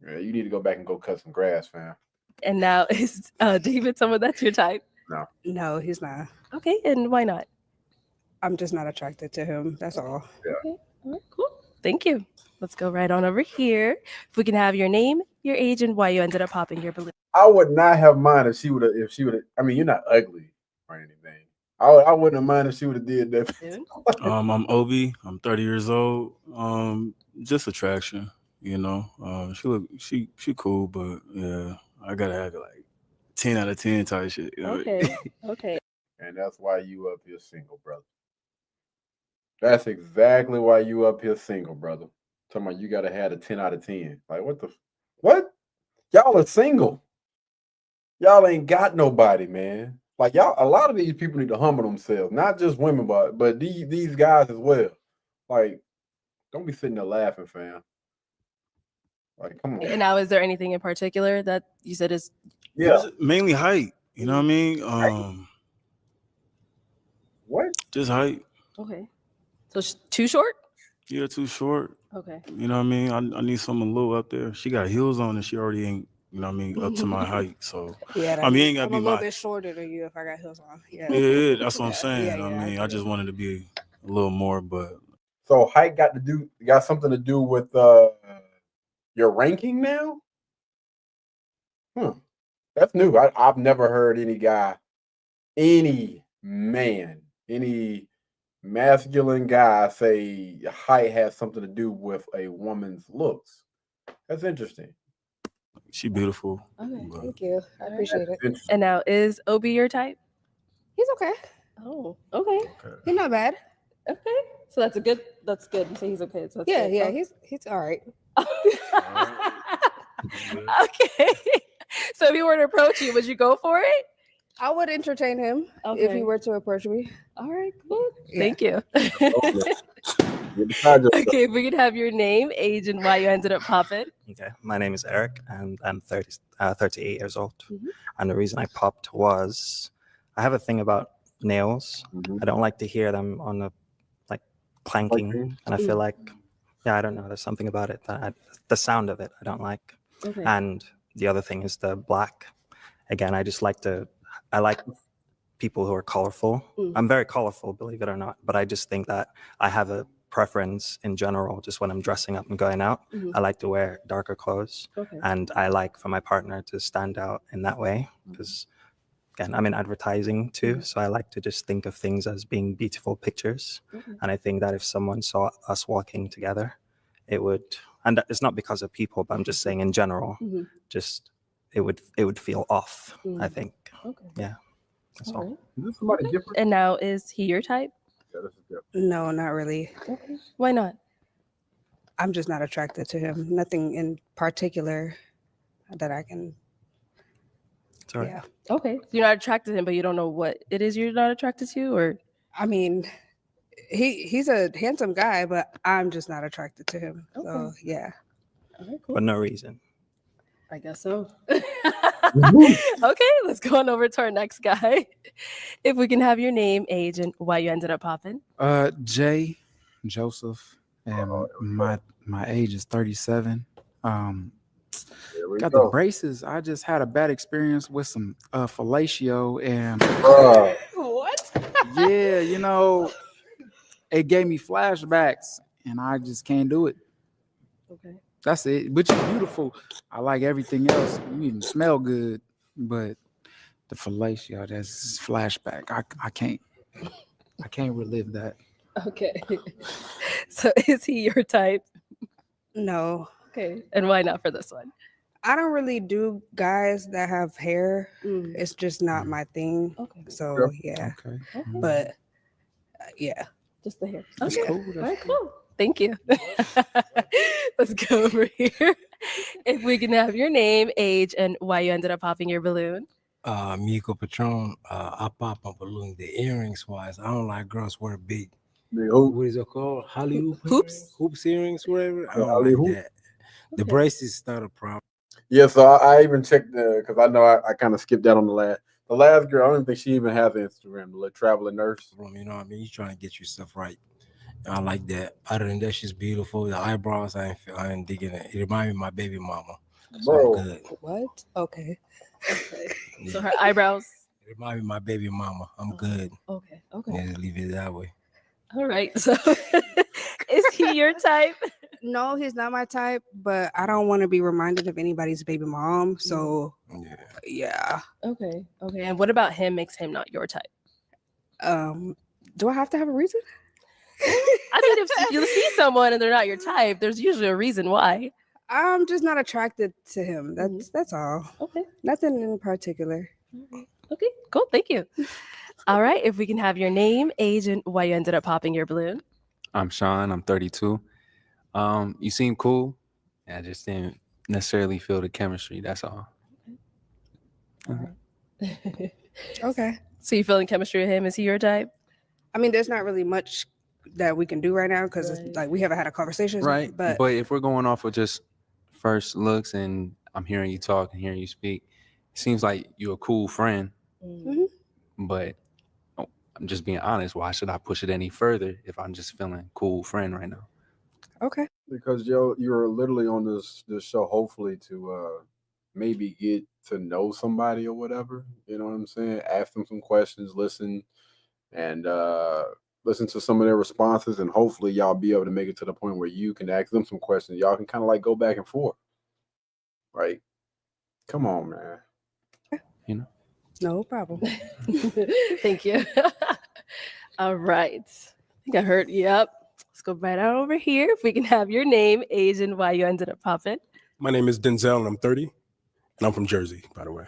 Yeah, you need to go back and go cut some grass, fam. And now is David someone that's your type? No. No, he's not. Okay, and why not? I'm just not attracted to him. That's all. Yeah. Okay. All right, cool. Thank you. Let's go right on over here. If we can have your name, your age, and why you ended up popping your balloon. I would not have minded if she would have. I mean, you're not ugly or anything. I wouldn't have minded if she would have did that. I'm Obi. I'm 30 years old. Just attraction, you know. She cool, but yeah, I gotta have like 10 out of 10 type shit. You know? Okay. Okay. And that's why you up here single, brother. That's exactly why you up here single, brother. Talking about you gotta have a 10 out of 10. Like what? Y'all are single. Y'all ain't got nobody, man. Like y'all, a lot of these people need to humble themselves, not just women, but these guys as well. Like, don't be sitting there laughing, fam. Like, come on. And now, is there anything in particular that you said is? Yeah, mainly height. You know what I mean? What? Just height. Okay. So too short? Yeah, too short. Okay. You know what I mean? I need something a little up there. She got heels on and she already ain't, you know what I mean, up to my height. So yeah, I mean, ain't gotta I'm be a little my bit shorter than you if I got heels on. Yeah, that's what I'm saying. Yeah, I mean, I just wanted to be a little more, but so height got something to do with your ranking now? That's new. I've never heard any masculine guy say height has something to do with a woman's looks. That's interesting. She beautiful. Okay. but- Thank you. I appreciate it. And now, is Obi your type? He's okay. Oh, okay. He's not bad. Okay. So that's good. You say he's okay. So that's Yeah, good. yeah, Oh. he's all right. Okay. So if he were to approach you, would you go for it? I would entertain him if he were to approach me. All right, cool. Yeah. Thank you. Okay, if we could have your name, age, and why you ended up popping. Okay, my name is Eric, and I'm 38 years old. Mhm. And the reason I popped was I have a thing about nails. I don't like to hear them on the like clanking, and I feel like, yeah, I don't know. There's something about it that the sound of it I don't like. Okay. And the other thing is the black. Again, I like people who are colorful. I'm very colorful, believe it or not, but I just think that I have a preference in general, just when I'm dressing up and going out. I like to wear darker clothes. Okay. And I like for my partner to stand out in that way, because again, I'm in advertising too, so I like to just think of things as being beautiful pictures. And I think that if someone saw us walking together, it would, and it's not because of people, but I'm just saying in general, just it would feel off, I think. Okay. Yeah, that's all. Is this somebody different? And now, is he your type? Yeah, this is different. No, not really. Okay. Why not? I'm just not attracted to him. Nothing in particular that I can. Sorry. Yeah. Okay. So you're not attracted to him, but you don't know what it is you're not attracted to, or? I mean, he's a handsome guy, but I'm just not attracted to him. So Okay. yeah. All right, cool. For no reason. I guess so. Okay, let's go on over to our next guy. If we can have your name, age, and why you ended up popping. Jay Joseph, and my age is 37. Got the braces. I just had a bad experience with some fellatio, and What? yeah, you know, it gave me flashbacks, and I just can't do it. Okay. That's it. But you're beautiful. I like everything else. You even smell good, but the fellatio, that's flashback. I can't relive that. Okay. So is he your type? No. Okay. And why not for this one? I don't really do guys that have hair. It's just not my thing. Okay. So yeah. Okay. But yeah. Just the hair. That's Okay. cool. All right, cool. Thank you. Let's go over here. If we can have your name, age, and why you ended up popping your balloon. Miko Patron, I pop a balloon. The earrings wise, I don't like girls wear big. What is it called? Hollywood hoops? Hoops earrings, whatever. I don't Holly like hoop. that. The braces is not a problem. Yeah, so I even checked because I know I kind of skipped that on the last. The last girl, I don't think she even has an Instagram. The little traveling nurse. You know what I mean? You're trying to get your stuff right. I like that. Other than that, she's beautiful. The eyebrows, I ain't digging it. It reminds me of my baby mama. So Bro. I'm good. What? Okay. Yeah. So her eyebrows. It reminds me of my baby mama. I'm good. Okay. Okay. Yeah, leave it that way. All right. So is he your type? No, he's not my type, but I don't want to be reminded of anybody's baby mom. So yeah. Okay. Okay. And what about him makes him not your type? Do I have to have a reason? I mean, if you see someone and they're not your type, there's usually a reason why. I'm just not attracted to him. That's all. Okay. Nothing in particular. Okay, cool. Thank you. All right. If we can have your name, age, and why you ended up popping your balloon. I'm Sean. I'm 32. You seem cool. I just didn't necessarily feel the chemistry. That's all. Okay. So you feeling chemistry with him? Is he your type? I mean, there's not really much that we can do right now because like we haven't had a conversation. Right. But if we're going off of just first looks and I'm hearing you talk and hearing you speak, it seems like you're a cool friend. But I'm just being honest. Why should I push it any further if I'm just feeling cool friend right now? Okay. Because you're literally on this show, hopefully to maybe get to know somebody or whatever. You know what I'm saying? Ask them some questions, listen, and listen to some of their responses, and hopefully y'all be able to make it to the point where you can ask them some questions. Y'all can kind of like go back and forth. Right? Come on, man. You know? No problem. Thank you. All right. I think I heard. Yep. Let's go right on over here. If we can have your name, age, and why you ended up popping. My name is Denzel, and I'm 30. I'm from Jersey, by the way.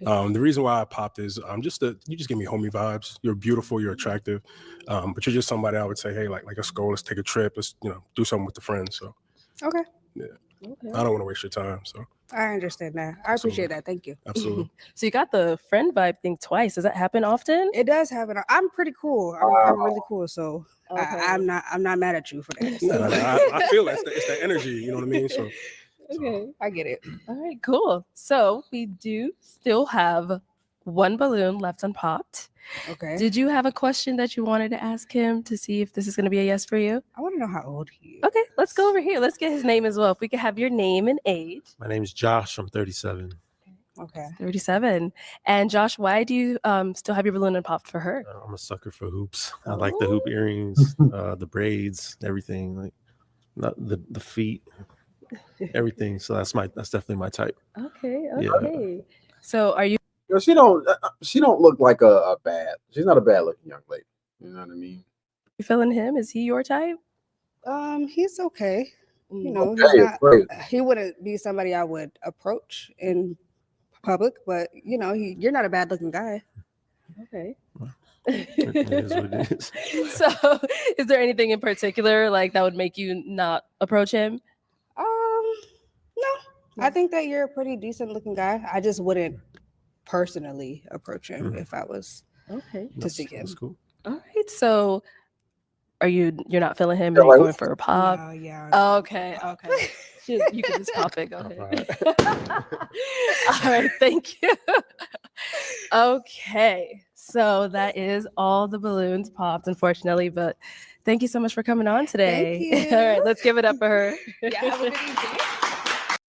The reason why I popped is you just give me homie vibes. You're beautiful, you're attractive, but you're just somebody I would say, hey, like let's go, let's take a trip, let's do something with the friends. So Okay. yeah, Okay. I don't want to waste your time. So I understand that. I appreciate that. Thank you. Absolutely. So you got the friend vibe thing twice. Does that happen often? It does happen. I'm pretty cool. I'm really cool. So I'm not mad at you for that. No, I feel it's the energy. You know what I mean? So Okay. I get it. All right, cool. So we do still have one balloon left unpopped. Okay. Did you have a question that you wanted to ask him to see if this is going to be a yes for you? I want to know how old he is. Okay, let's go over here. Let's get his name as well. If we could have your name and age. My name's Josh. I'm 37. Okay. 37. And Josh, why do you still have your balloon unpopped for her? I'm a sucker for hoops. I like the hoop earrings, the braids, everything. Like not the feet, everything. So that's definitely my type. Okay. Yeah. So are you? She don't look like she's not a bad looking young lady. You know what I mean? You feeling him? Is he your type? He's okay. You know, Okay, he wouldn't be somebody I would approach in public, but you're not a bad looking guy. Okay. It is what it is. So is there anything in particular like that would make you not approach him? No. I think that you're a pretty decent looking guy. I just wouldn't personally approach him if I was to see him. That's cool. All right. So you're not feeling him and you're going for a pop? No, yeah. Okay. You can just pop it. Go ahead. All right. Thank you. Okay. So that is all the balloons popped, unfortunately, but thank you so much for coming on today. Thank you. All right. Let's give it up for her.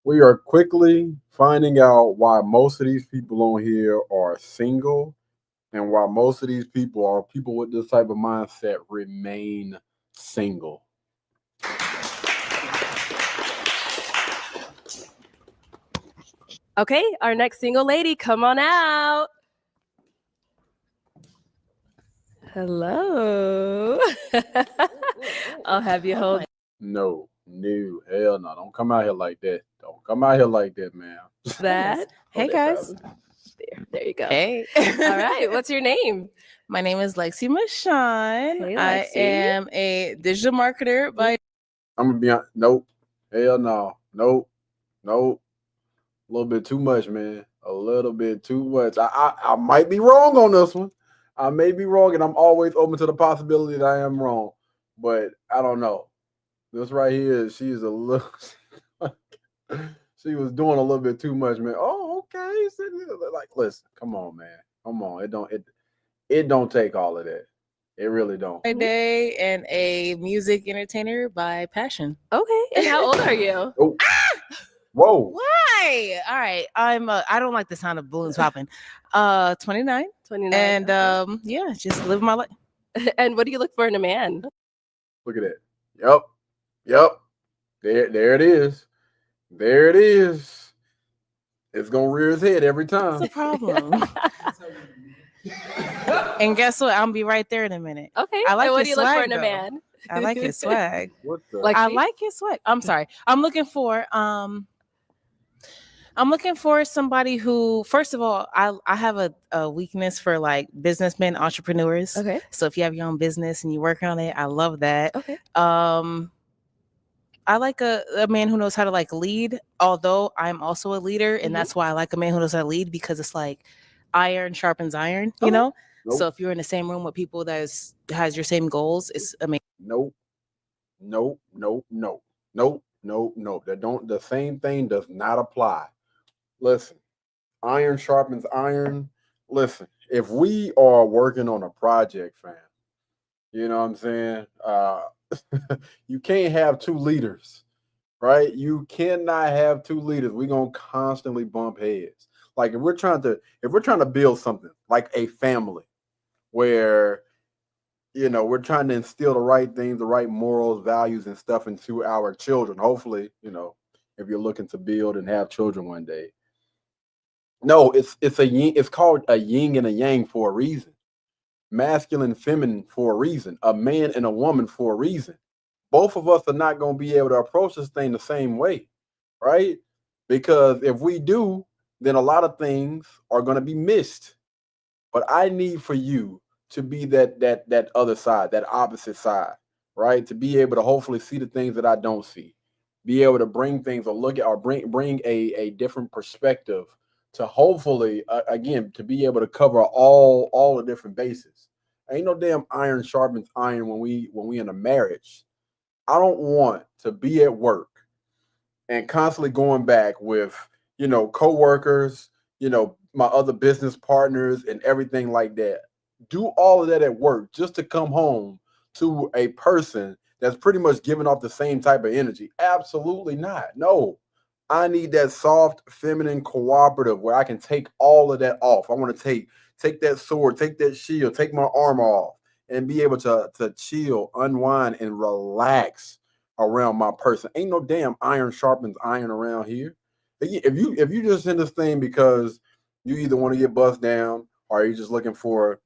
We are quickly finding out why most of these people on here are single and why most of these people are people with this type of mindset remain single. Okay, our next single lady, come on out. Hello. I'll have you hold. No, hell no. Don't come out here like that. Don't come out here like that, man. That. Hey guys. There you go. Hey. All right. What's your name? My name is Lexi Mashawn. Hey, I Lexi. am a digital marketer by I'm gonna be on. Nope. Hell no. Nope. A little bit too much, man. A little bit too much. I might be wrong on this one. I may be wrong, and I'm always open to the possibility that I am wrong. But I don't know. This right here, she's a little. She was doing a little bit too much, man. Oh, okay. Like, listen, come on, man. Come on. It don't take all of that. It really don't. day and a music entertainer by passion. Okay. And how old are you? Oh. Whoa. Why? All right. I don't like the sound of balloons popping. 29. 29. And yeah, just live my life. And what do you look for in a man? Look at that. Yep. There it is. There it is. It's gonna rear his head every time. What's the problem? And guess what? I'll be right there in a minute. Okay. I like and what his do you look for swag, in a though. man? I like his swag. What the? Like I like his swag. I'm sorry. I'm looking for somebody who, first of all, I have a weakness for like businessmen, entrepreneurs. Okay. So if you have your own business and you work on it, I love that. Okay. I like a man who knows how to like lead, although I'm also a leader, and that's why I like a man who knows how to lead, because it's like iron sharpens iron, you know? Nope. So if you're in the same room with people that has your same goals, it's amazing. Nope. The same thing does not apply. Listen, iron sharpens iron. Listen, if we are working on a project, fam, you know what I'm saying? You can't have two leaders, right? You cannot have two leaders. We're gonna constantly bump heads. Like if we're trying to build something like a family where we're trying to instill the right things, the right morals, values, and stuff into our children. Hopefully, if you're looking to build and have children one day. No, it's called a yin and a yang for a reason. Masculine, feminine for a reason. A man and a woman for a reason. Both of us are not going to be able to approach this thing the same way, right? Because if we do, then a lot of things are going to be missed. But I need for you to be that other side, that opposite side, right? To be able to hopefully see the things that I don't see, be able to bring things or look at or bring a different perspective to hopefully again to be able to cover all the different bases. Ain't no damn iron sharpens iron when we in a marriage. I don't want to be at work and constantly going back with, coworkers, my other business partners and everything like that. Do all of that at work just to come home to a person that's pretty much giving off the same type of energy. Absolutely not. No. I need that soft, feminine, cooperative where I can take all of that off. I want to take that sword, take that shield, take my armor off, and be able to chill, unwind, and relax around my person. Ain't no damn iron sharpens iron around here. If you just in this thing because you either want to get bust down or you're just looking for,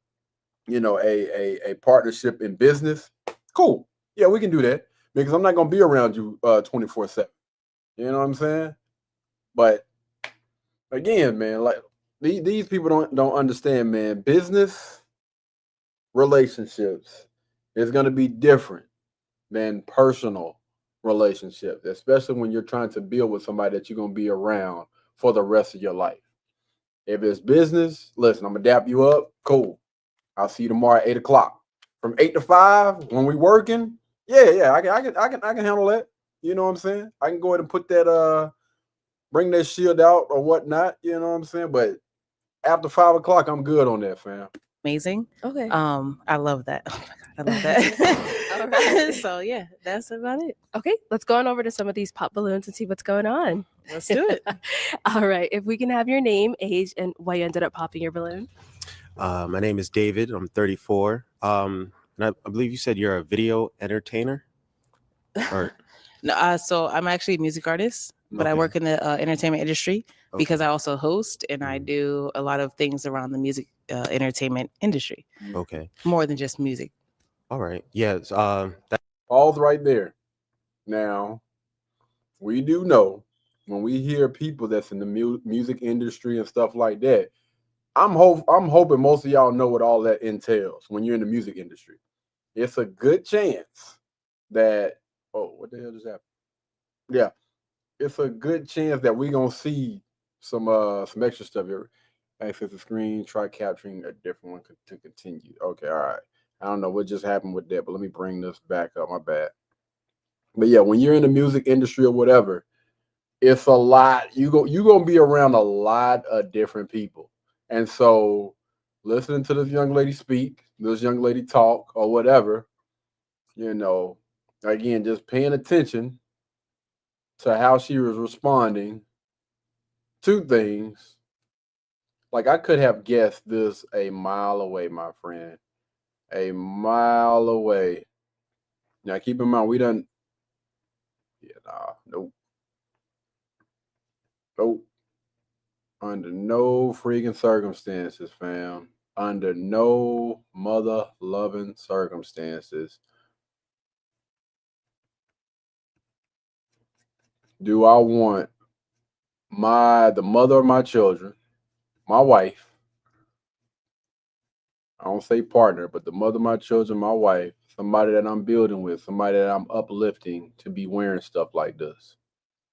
a partnership in business, cool. Yeah, we can do that because I'm not gonna be around you 24/7. You know what I'm saying? But again, man, like these people don't understand, man. Business relationships is gonna be different than personal relationships, especially when you're trying to build with somebody that you're gonna be around for the rest of your life. If it's business, listen, I'm gonna dap you up. Cool. I'll see you tomorrow at 8 o'clock. From 8 to 5, when we working, yeah, I can handle that. You know what I'm saying? I can go ahead and put that bring that shield out or whatnot. You know what I'm saying? But after 5 o'clock, I'm good on that, fam. Amazing. Okay. I love that. Oh my God, I love that. All right. So yeah, that's about it. Okay, let's go on over to some of these pop balloons and see what's going on. Let's do it. All right. If we can have your name, age, and why you ended up popping your balloon. My name is David. I'm 34. And I believe you said you're a video entertainer. Or No, so I'm actually a music artist, but I Okay. work in the entertainment industry because I also host and I do a lot of things around the music entertainment industry. Okay. More than just music. All right. Yes. Pause right there. Now, we do know when we hear people that's in the music industry and stuff like that, I'm hoping most of y'all know what all that entails when you're in the music industry. It's a good chance that what the hell just happened? Yeah, it's a good chance that we're gonna see some extra stuff here. Access the screen, try capturing a different one to continue. Okay, all right. I don't know what just happened with that, but let me bring this back up. My bad. But yeah, when you're in the music industry or whatever, it's a lot. You gonna be around a lot of different people, and so listening to this young lady speak, this young lady talk, or whatever, you know, again, just paying attention to how she was responding to things. Like I could have guessed this a mile away, my friend, a mile away. Now keep in mind, we done. Yeah, nah, nope, nope. Under no freaking circumstances, fam. Under no mother loving circumstances do I want the mother of my children, my wife, I don't say partner, but the mother of my children, my wife, somebody that I'm building with, somebody that I'm uplifting to be wearing stuff like this.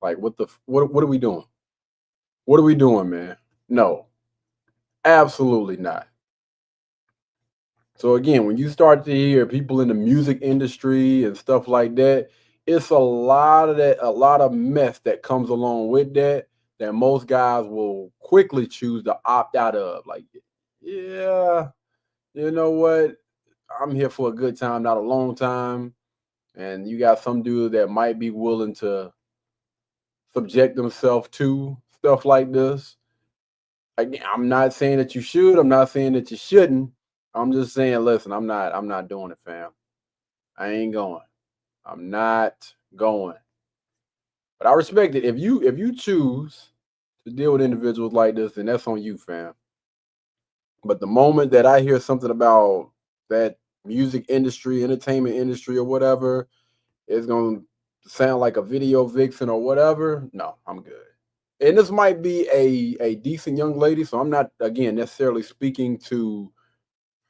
Like what are we doing? What are we doing, man? No, absolutely not. So again, when you start to hear people in the music industry and stuff like that, it's a lot of that, a lot of mess that comes along with that that most guys will quickly choose to opt out of. Like, yeah, you know what? I'm here for a good time, not a long time. And you got some dude that might be willing to subject themselves to stuff like this. Again, I'm not saying that you should. I'm not saying that you shouldn't. I'm just saying, listen, I'm not doing it, fam. I ain't going. I'm not going. But I respect it. If you choose to deal with individuals like this, then that's on you, fam. But the moment that I hear something about that music industry, entertainment industry, or whatever, it's gonna sound like a video vixen or whatever. No, I'm good. and this might be a decent young lady, so I'm not again necessarily speaking to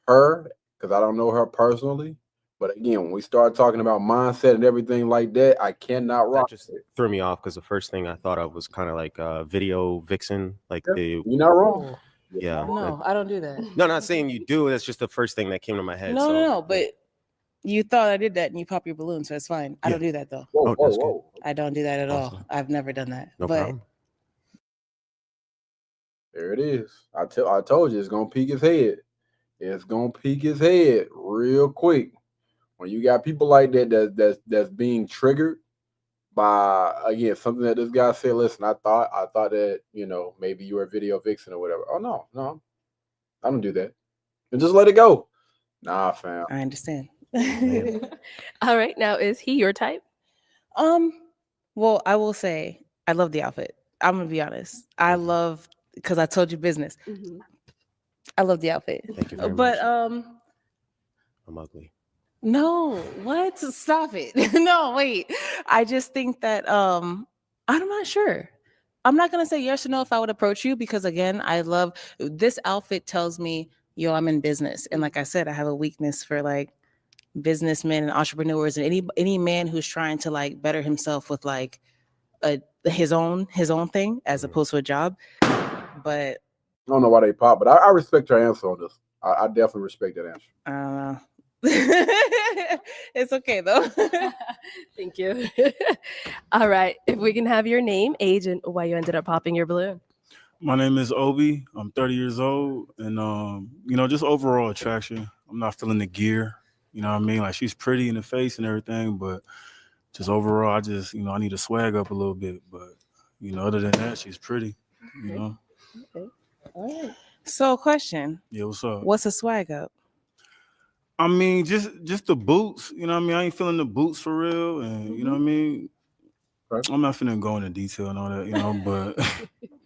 her because I don't know her personally. But again, when we start talking about mindset and everything like that, I cannot rock. That just threw me off because the first thing I thought of was kind of like video vixen, like Yeah, the. you're not wrong. Yeah. No, I don't do that. No, not saying you do. That's just the first thing that came to my head. No, so. no, but you thought I did that and you pop your balloon, so it's fine. I Yeah. don't do that though. Whoa, Oh, whoa, that's good. whoa. I don't do that at all. Awesome. I've never done that. No but problem. There it is. I told you it's gonna peek his head. It's gonna peek his head real quick. When you got people like that's being triggered by again something that this guy said. Listen, I thought that maybe you were a video vixen or whatever. Oh no, I don't do that. And just let it go. Nah, fam. I understand. All right, now is he your type? Well, I will say I love the outfit. I'm gonna be honest. I love because I told you business. I love the outfit. Thank you very but much. I'm ugly. no, what? Stop it. No, wait. I just think that I'm not sure. I'm not gonna say yes or no if I would approach you because again, I love this outfit tells me, yo, I'm in business. And like I said, I have a weakness for like businessmen and entrepreneurs and any man who's trying to like better himself with like his own thing as opposed to a job. But I don't know why they pop, but I respect your answer on this. I definitely respect that answer. I don't know. It's okay though. Thank you. All right. If we can have your name, age, and why you ended up popping your balloon. My name is Obi. I'm 30 years old, and just overall attraction. I'm not feeling the gear. You know what I mean? Like she's pretty in the face and everything, but just overall, I just I need to swag up a little bit. But other than that, she's pretty. Okay. All right. So, question. Yeah, what's up? What's a swag up? I mean, just the boots. You know what I mean? I ain't feeling the boots for real, and you know what I mean. I'm not finna go into detail and all that, but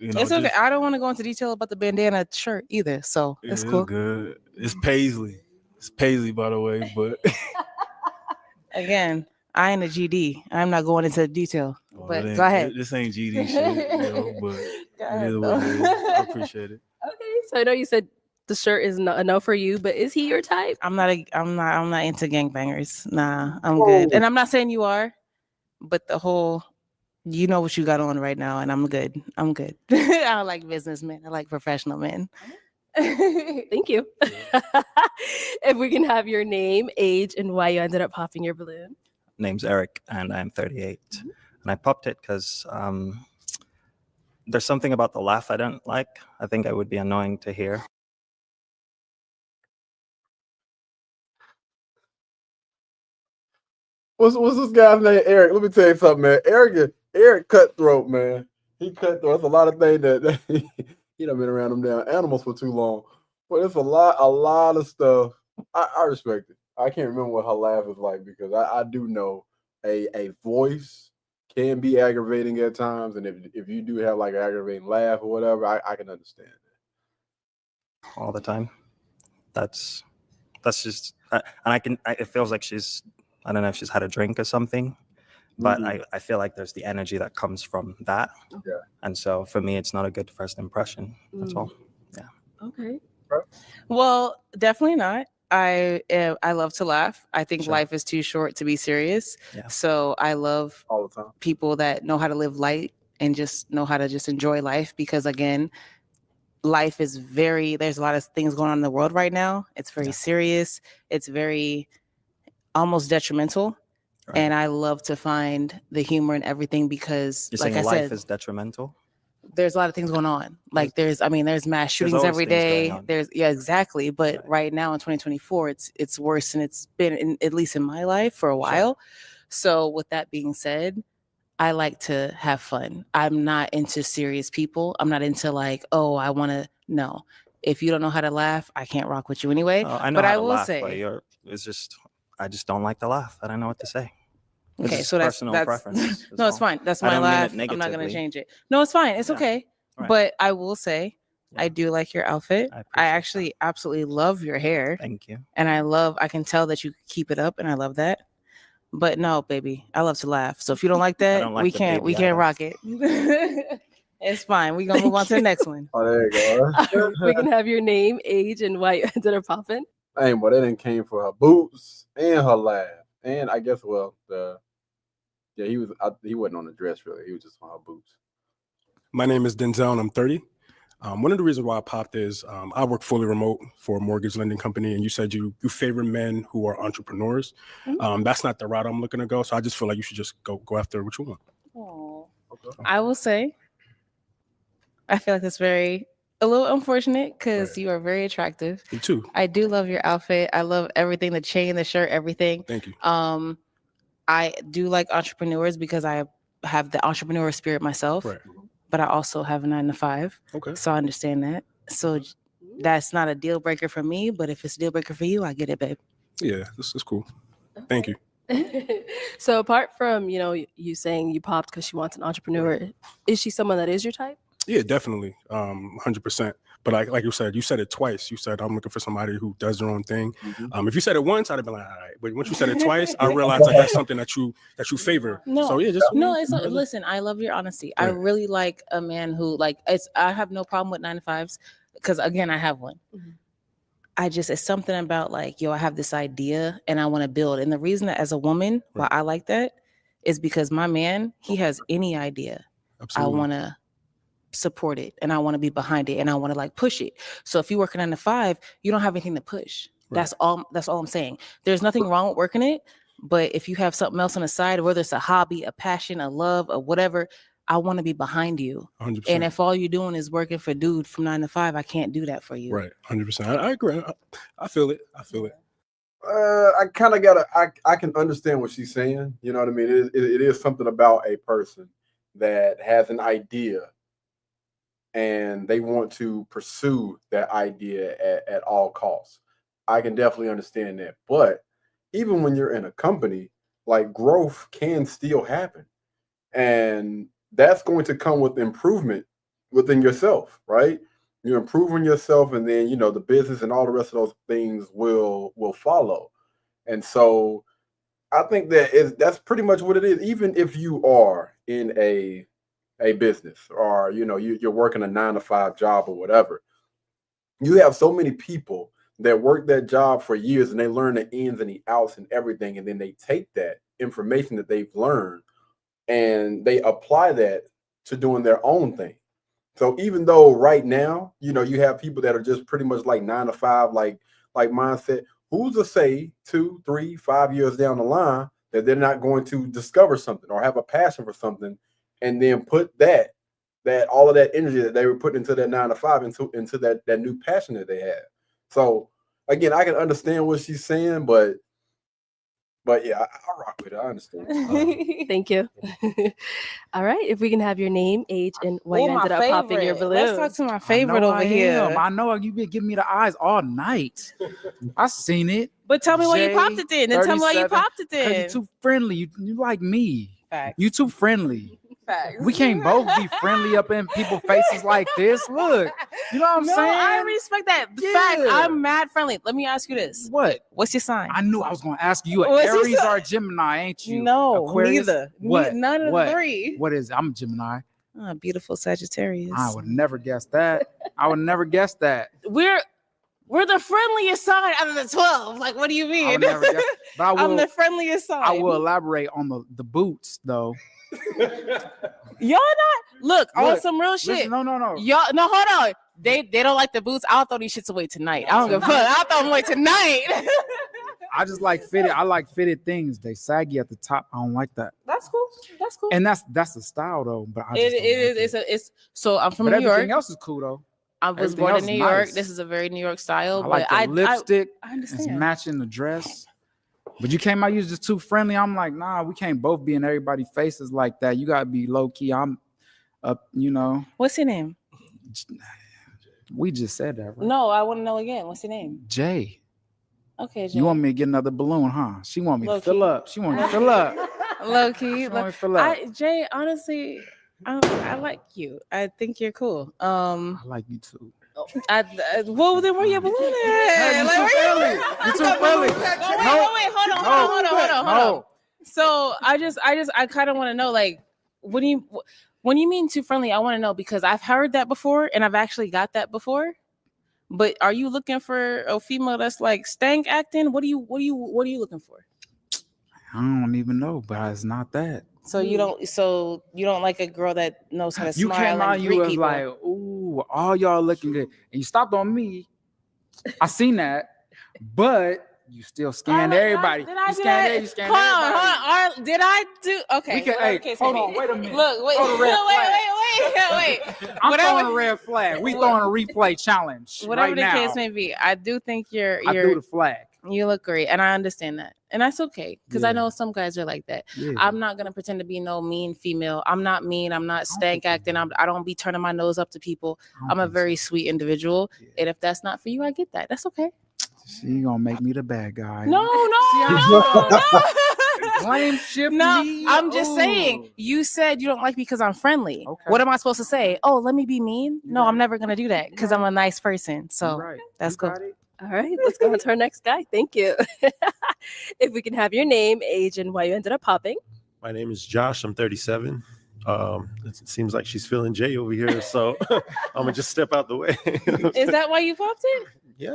It's okay. I don't want to go into detail about the bandana shirt either, so it's cool. It's good. It's Paisley. It's Paisley, by the way, but again, I ain't a GD. I'm not going into detail. But go ahead. This ain't GD shit, but it is what it is. I appreciate it. Okay, so I know you said the shirt is a no for you, but is he your type? I'm not into gangbangers. Nah, I'm good. And I'm not saying you are, but the whole you know what you got on right now, and I'm good. I'm good. I like businessmen. I like professional men. Thank you. If we can have your name, age, and why you ended up popping your balloon. Name's Eric, and I'm 38. And I popped it because there's something about the laugh I don't like. I think I would be annoying to hear. What's this guy's name? Eric. Let me tell you something, man. Eric cutthroat, man. He cutthroat. It's a lot of things that he done been around them damn animals for too long. But it's a lot of stuff. I respect it. I can't remember what her laugh is like because I do know a voice can be aggravating at times, and if you do have like an aggravating laugh or whatever, I can understand that. All the time. That's just, and it feels like I don't know if she's had a drink or something, but I feel like there's the energy that comes from that. Yeah. And so for me, it's not a good first impression. That's all. Yeah. Okay. Well, definitely not. I love to laugh. I think life is too short to be serious. Yeah. So I love all the time people that know how to live light and just know how to just enjoy life because again, life is there's a lot of things going on in the world right now. It's very serious. It's very almost detrimental. Right. And I love to find the humor in everything because you're like saying I life said, is detrimental. There's a lot of things going on. Like there's mass shootings every day. Exactly. But right now in 2024, it's worse than it's been at least in my life for a while. Sure. So with that being said, I like to have fun. I'm not into serious people. I'm not into like, oh, I want to no. If you don't know how to laugh, I can't rock with you anyway. I know but how I to will laugh, say but I just don't like to laugh. I don't know what to say. Okay, so that's preference. No, it's fine. That's my laugh. I'm not gonna change it. No, it's fine. It's okay. Right. But I will say, I do like your outfit. I actually absolutely love your hair. Thank you. And I can tell that you keep it up, and I love that. But no, baby, I love to laugh. So if you don't like that, we can't rock it. It's fine. We're gonna move on to the next one. Oh, there you go. We can have your name, age, and why you ended up popping. Hey, boy, that didn't came for her boots and her laugh, and I guess he wasn't on the dress really. He was just on her boots. My name is Denzel, and I'm 30. One of the reasons why I popped is I work fully remote for a mortgage lending company, and you said you favor men who are entrepreneurs. That's not the route I'm looking to go, so I just feel like you should just go after what you want. Oh, okay. I will say, I feel like that's a little unfortunate because you are very attractive. You too. I do love your outfit. I love everything, the chain, the shirt, everything. Thank you. I do like entrepreneurs because I have the entrepreneur spirit myself. Right. But I also have a 9 to 5. Okay. So I understand that. So that's not a deal breaker for me, but if it's a deal breaker for you, I get it, babe. Yeah, this is cool. Thank you. So apart from, you saying you popped because she wants an entrepreneur, is she someone that is your type? Yeah, definitely. 100%. But like you said it twice. You said I'm looking for somebody who does their own thing. If you said it once, I'd have been like, all right. But once you said it twice, I realized like that's something that you favor. No, so yeah, listen, I love your honesty. Right. I really like a man who I have no problem with 9 to 5s because again, I have one. It's something about I have this idea and I want to build. And the reason that as a woman, why I like that is because my man, he has any idea. Absolutely. I want to support it and I want to be behind it and I want to push it. So if you work a 9 to 5, you don't have anything to push. Right. That's all I'm saying. There's nothing wrong with working it, but if you have something else on the side, whether it's a hobby, a passion, a love, or whatever, I want to be behind you. 100%. And if all you're doing is working for dude from 9 to 5, I can't do that for you. Right. 100%. I agree. I feel it. I kind of I can understand what she's saying. You know what I mean? It is something about a person that has an idea and they want to pursue that idea at all costs. I can definitely understand that. But even when you're in a company, growth can still happen. And that's going to come with improvement within yourself, right? You're improving yourself and then, the business and all the rest of those things will follow. And so I think that's pretty much what it is. Even if you are in a business or you're working a 9 to 5 job or whatever, you have so many people that work that job for years and they learn the ins and the outs and everything, and then they take that information that they've learned and they apply that to doing their own thing. So even though right now you have people that are just pretty much 9 to 5 like mindset, who's to say 2, 3, 5 years down the line that they're not going to discover something or have a passion for something and then put that all of that energy that they were putting into that 9 to 5 into that new passion that they have. So again, I can understand what she's saying, but yeah, I rock with it. I understand. Thank you. All right, if we can have your name, age, and why you ended up popping your balloon. Let's talk to my favorite over here. I know you've been giving me the eyes all night. I seen it. But tell me why you popped it then. Tell me why you popped it then. You're too friendly. You like me. Facts. You too friendly. Facts. We can't both be friendly up in people's faces like this. Look, you know what I'm saying? I respect that. Yeah. Fact, I'm mad friendly. Let me ask you this. What? What's your sign? I knew I was going to ask you. What's your Aries sign? or Gemini, ain't you? No, Aquarius? neither. What? None of the three. What is it? I'm a Gemini. Oh, beautiful Sagittarius. I would never guess that. We're the friendliest sign out of the 12. What do you mean? I would never guess. But I'm the friendliest sign. I will elaborate on the boots though. Y'all not look on some real shit. Listen, no. Y'all no, hold on. They don't like the boots. I'll throw these shits away tonight. I don't give a fuck. I'll throw them away tonight. I just like fitted. I like fitted things. They saggy at the top. I don't like that. That's cool. And that's the style though. But it's so I'm from New York. Everything else is cool though. I was born in New York. This is a very New York style. I like the lipstick. I understand. It's matching the dress. But you came out, you was just too friendly. I'm like, nah, we can't both be in everybody's faces like that. You gotta be low key. I'm up, What's your name? We just said that, right? No, I want to know again. What's your name? Jay. Okay, Jay. You want me to get another balloon, huh? She want me to fill up. She want me to fill up. Low key. She want me to fill up. Jay, honestly, I like you. I think you're cool. I like you too. Well, then where your balloon at? You're too friendly. Wait, hold on. So I kind of want to know, When you mean too friendly, I want to know because I've heard that before and I've actually got that before. But are you looking for a female that's like stank acting? What are you looking for? I don't even know, but it's not that. So you don't like a girl that knows how to You smile came out, and you greet was people. like, ooh, all y'all looking good. And you stopped on me. I seen that, but you still scanned everybody. Did I You do scanned that? it, you scanned Hold on, everybody. hold on. Did I do? Okay. We can, whatever hey, the case hold may on, be. wait a minute. Look, wait, Throw the red wait. I'm Whatever- throwing a red flag. We throwing a replay challenge Whatever right the now. case may be, I do think you're. I threw the flag. You look great, and I understand that, and that's okay because I Yeah. know some guys are like that. Yeah. I'm not gonna pretend to be no mean female. I'm not mean. I'm not stank acting. I don't be turning my nose up to people. I'm a very sweet individual, and if that's not for you, I get that. That's okay. See, you gonna make me the bad guy. No. Blame shift No, me. I'm just saying. You said you don't like me because I'm friendly. Okay. What am I supposed to say? Oh, let me be mean? No, I'm never gonna do that because I'm a nice person. So that's cool. All right, let's go on to our next guy. Thank you. If we can have your name, age, and why you ended up popping. My name is Josh. I'm 37. It seems like she's feeling Jay over here, so I'm gonna just step out the way. Is that why you popped it? Yeah,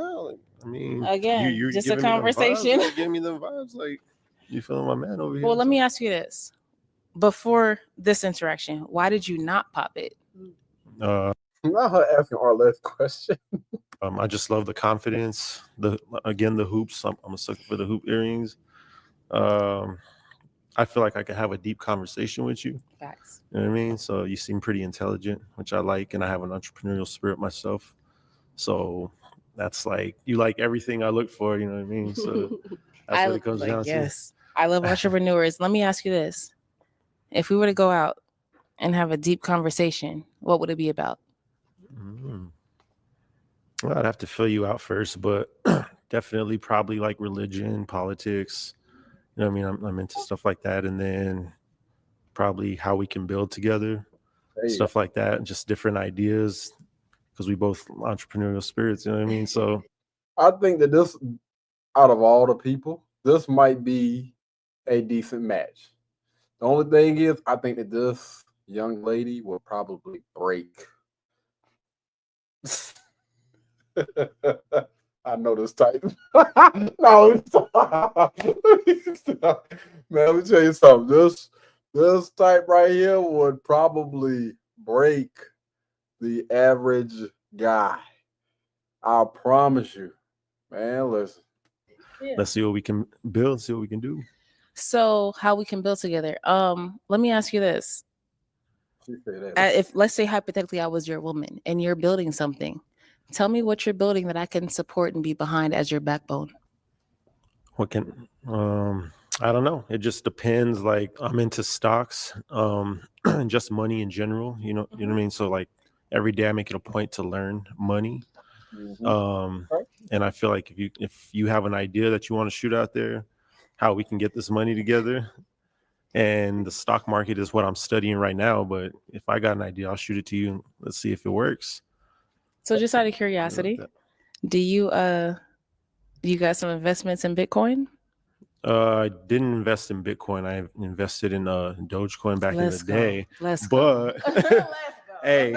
I mean, Again, you're just a giving me them conversation. vibes, giving me them vibes, like you feeling my man over here. Well, let me ask you this. Before this interaction, why did you not pop it? Uh, Not her asking our last question. I just love the confidence. The hoops. I'm a sucker for the hoop earrings. I feel like I could have a deep conversation with you. Facts. You know what I mean? So you seem pretty intelligent, which I like, and I have an entrepreneurial spirit myself. So that's like you like everything I look for. You know what I mean? So that's what it comes down to. Yes, I love entrepreneurs. Let me ask you this: if we were to go out and have a deep conversation, what would it be about? Well, I'd have to fill you out first, but definitely probably like religion, politics. You know what I mean? I'm into stuff like that. And then probably how we can build together, stuff like that, and just different ideas because we both entrepreneurial spirits, you know what I mean? So I think that this, out of all the people, this might be a decent match. The only thing is, I think that this young lady will probably break. I know this type. No, stop. Man, let me tell you something. This type right here would probably break the average guy. I promise you. Man, listen. let's see what we can build, see what we can do. So how we can build together. Let me ask you this. If let's say hypothetically I was your woman and you're building something, tell me what you're building that I can support and be behind as your backbone. What can I don't know. It just depends. Like I'm into stocks, and just money in general. You know what I mean? So like every day I make it a point to learn money. And I feel like if you have an idea that you want to shoot out there, how we can get this money together. And the stock market is what I'm studying right now. But if I got an idea, I'll shoot it to you and let's see if it works. So just out of curiosity, do you got some investments in Bitcoin? I didn't invest in Bitcoin. I invested in Dogecoin back in the day. Let's go. Hey,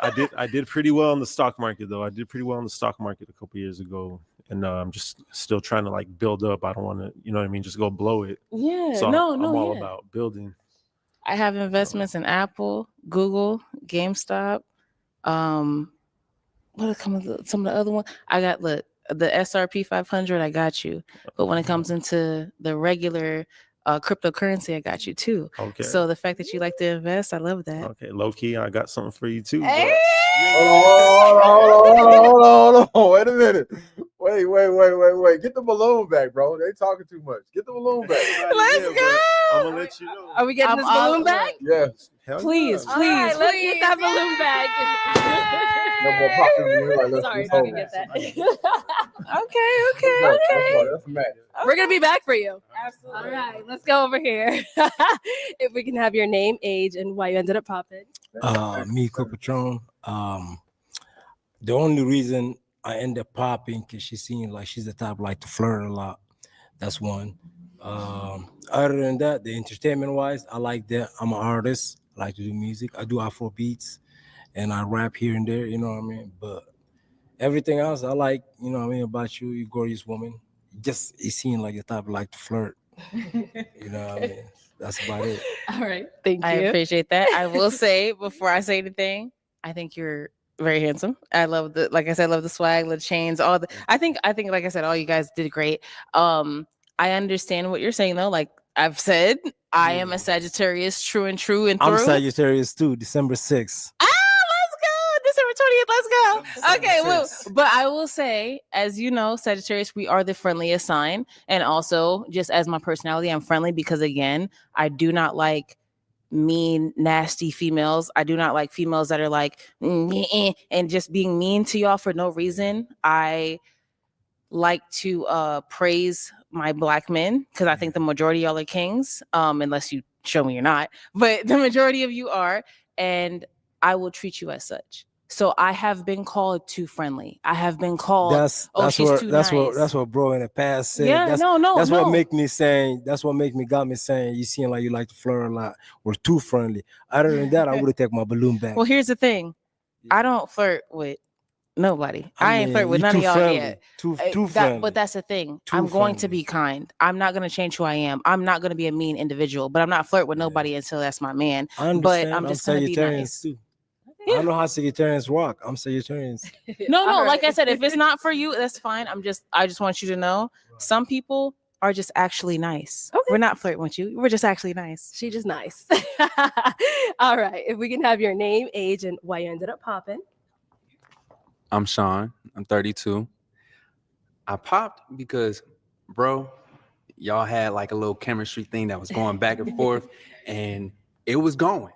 I did pretty well in the stock market though. I did pretty well in the stock market a couple years ago, and I'm just still trying to like build up. I don't want to, you know what I mean, just go blow it. Yeah, so no, I'm no, all yeah. about building. I have investments in Apple, Google, GameStop. What are some of the other ones? I got the SRP 500. I got you, but when it comes into the regular cryptocurrency, I got you too. Okay. So the fact that you like to invest, I love that. Okay, low key, I got something for you too. Hey! Hold on. Wait a minute. Wait. Get the balloon back, bro. They talking too much. Get the balloon back. Let's go. I'm gonna let you know. Are we getting this balloon back? Yes. Please, All right, let's get that balloon back. No more popping. Like, Sorry, let's I can get that. Okay. That's a match. We're gonna be back for you. Absolutely. All right, let's go over here. If we can have your name, age, and why you ended up popping. Me, Patron. The only reason I end up popping because she seems like she's the type like to flirt a lot. That's one. Other than that, the entertainment wise, I like that. I'm an artist. I like to do music. I do Afro beats, and I rap here and there. You know what I mean? But everything else, I like. You know what I mean about you, you gorgeous woman. Just it seems like the type of like to flirt. You know what I mean? That's about it. All right. Thank I you. appreciate that. I will say before I say anything, I think you're very handsome. I love like I said, I love the swag, the chains, all the I think like I said, all you guys did great. I understand what you're saying though. Like I've said, I am a Sagittarius true and through. I'm Sagittarius too, December 6th. December 20th. Let's go. Okay, well, but I will say, as you know, Sagittarius, we are the friendliest sign. And also, just as my personality, I'm friendly because, again, I do not like mean, nasty females. I do not like females that are like, and just being mean to y'all for no reason. I like to praise my Black men because I think the majority of y'all are kings, unless you show me you're not. But the majority of you are. And I will treat you as such. So I have been called too friendly. I have been called, she's too nice. That's what bro in the past said. Yeah, that's, no. What make me saying. That's what got me saying. You seem like you like to flirt a lot. We're too friendly. Other than that, I would have taken my balloon back. Well, here's the thing. I don't flirt with nobody. I ain't flirt with none of y'all yet. Too friendly. But that's the thing. I'm going to be kind. I'm not going to change who I am. I'm not going to be a mean individual. But I'm not flirt with nobody until that's my man. But I'm just going to be nice. Too. Yeah. I know how Sagittarians rock. I'm Sagittarians. No, like I said, if it's not for you, that's fine. I just want you to know, some people are just actually nice. Okay. We're not flirting with you. We're just actually nice. She just nice. All right. If we can have your name, age, and why you ended up popping. I'm Sean. I'm 32. I popped because, bro, y'all had like a little chemistry thing that was going back and forth, and it was going.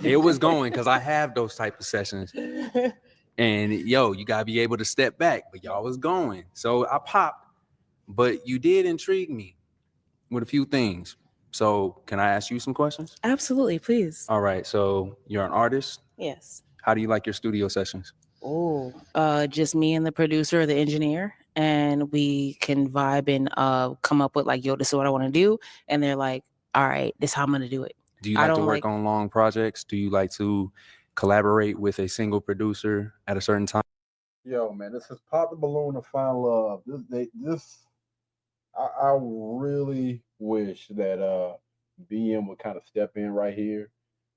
It was going because I have those type of sessions. And you gotta be able to step back, but y'all was going. So I popped, but you did intrigue me with a few things. So can I ask you some questions? Absolutely, please. All right. So you're an artist? Yes. How do you like your studio sessions? Oh, just me and the producer or the engineer, and we can vibe and come up with like, yo, this is what I want to do. And they're like, all right, this is how I'm gonna do it. Do you like to work on long projects? Do you like to collaborate with a single producer at a certain time? Yo, man, this is Pop the Balloon and Find Love. I really wish that BM would kind of step in right here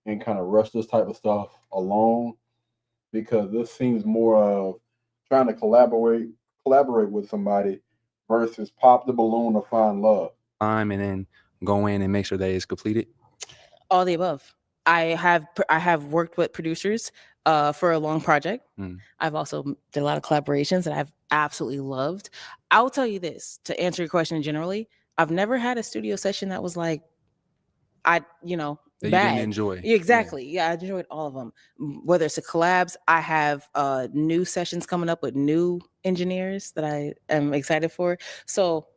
and kind of rush this type of stuff along, because this seems more of trying to collaborate with somebody versus Pop the Balloon or Find Love. And then go in and make sure that it's completed. All the above. I have worked with producers for a long project. I've also did a lot of collaborations that I've absolutely loved. I will tell you this, to answer your question generally, I've never had a studio session that was like, that bad. You didn't enjoy. Exactly. Yeah, I enjoyed all of them. Whether it's a collabs, I have new sessions coming up with new engineers that I am excited for. So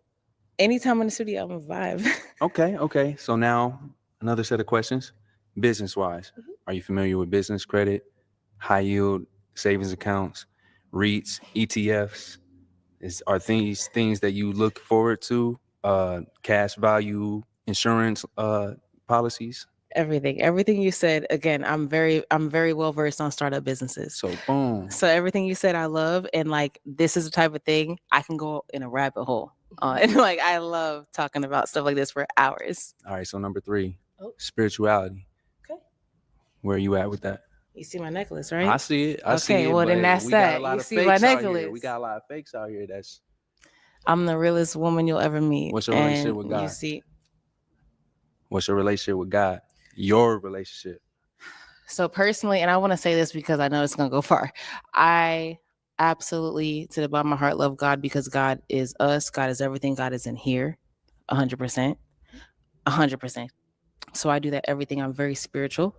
anytime in the studio, I'm a vibe. Okay. So now another set of questions. Business-wise, are you familiar with business credit, high yield savings accounts, REITs, ETFs? Are these things that you look forward to? Cash value insurance policies? Everything you said. Again, I'm very well versed on startup businesses. So boom. So everything you said, I love, and like this is the type of thing I can go in a rabbit hole. And like I love talking about stuff like this for hours. All right. So number 3, spirituality. Okay. Where are you at with that? You see my necklace, right? I see it. I see it. Well, then that's that. You see my necklace. We got a lot of fakes out here. I'm the realest woman you'll ever meet. What's your relationship with God? You see. What's your relationship with God? Your relationship. So personally, and I want to say this because I know it's going to go far. I absolutely, to the bottom of my heart, love God because God is us. God is everything. God is in here. 100%. 100%. So I do that everything. I'm very spiritual.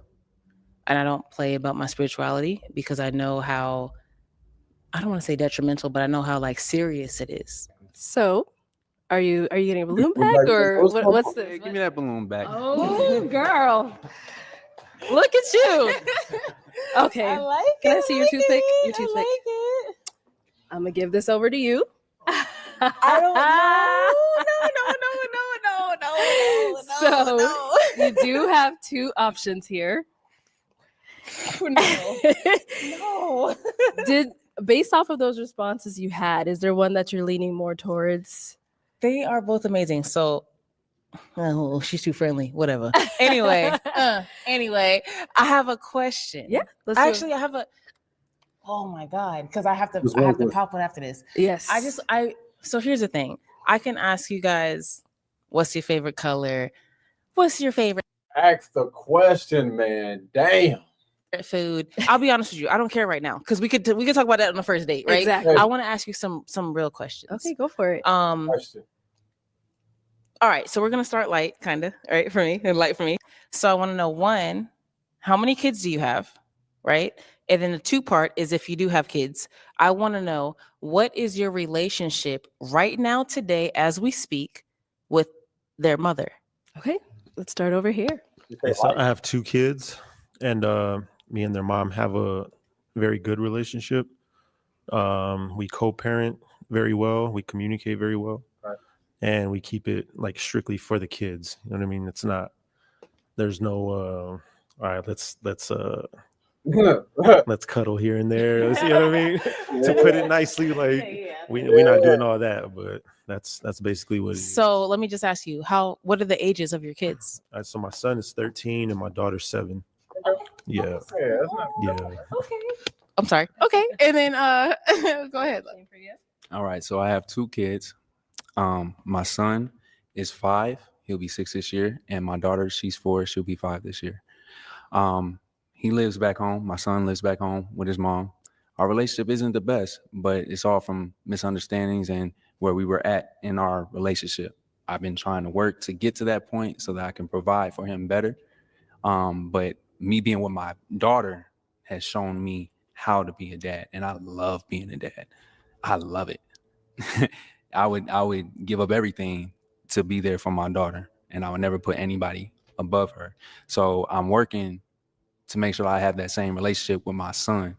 And I don't play about my spirituality because I know how, I don't want to say detrimental, but I know how like serious it is. So are you getting a balloon back or what's this? Give me that balloon back. Oh, girl. Look at you. Okay. I like Can it. I see your toothpick? Your I toothpick. like it. I'm going to give this over to you. I don't know. No. So you do have 2 options here. No. Based off of those responses you had, is there one that you're leaning more towards? They are both amazing. So, oh, she's too friendly. Whatever. Anyway, I have a question. Yeah, Actually, I have a. Oh my god, because I have to pop one after this. Yes. So here's the thing. I can ask you guys, what's your favorite color? What's your favorite Ask the question, man. Damn. food? I'll be honest with you. I don't care right now because we could talk about that on the first date, right? Exactly. I want to ask you some real questions. Okay, go for it. Question. All right, so we're gonna start light, kind of, right, for me, and light for me. So I want to know, one, how many kids do you have, right? And then the two part is, if you do have kids, I want to know, what is your relationship right now, today, as we speak, with their mother? Okay, let's start over here. Okay, so I have 2 kids, and me and their mom have a very good relationship. We co-parent very well. We communicate very well. Right. And we keep it like strictly for the kids. You know what I mean? It's not, there's no, all right, let's cuddle here and there. You know what I mean? To put it nicely, like we're not doing all that, but that's basically what it is. So let me just ask you, what are the ages of your kids? So my son is 13 and my daughter's 7. Yeah. Yeah. Okay. I'm sorry. Okay. And then go ahead. All right. So I have 2 kids. My son is 5. He'll be 6 this year. And my daughter, she's 4. She'll be 5 this year. He lives back home. My son lives back home with his mom. Our relationship isn't the best, but it's all from misunderstandings and where we were at in our relationship. I've been trying to work to get to that point so that I can provide for him better. But me being with my daughter has shown me how to be a dad, and I love being a dad. I love it. I would give up everything to be there for my daughter, and I would never put anybody above her. So I'm working to make sure I have that same relationship with my son.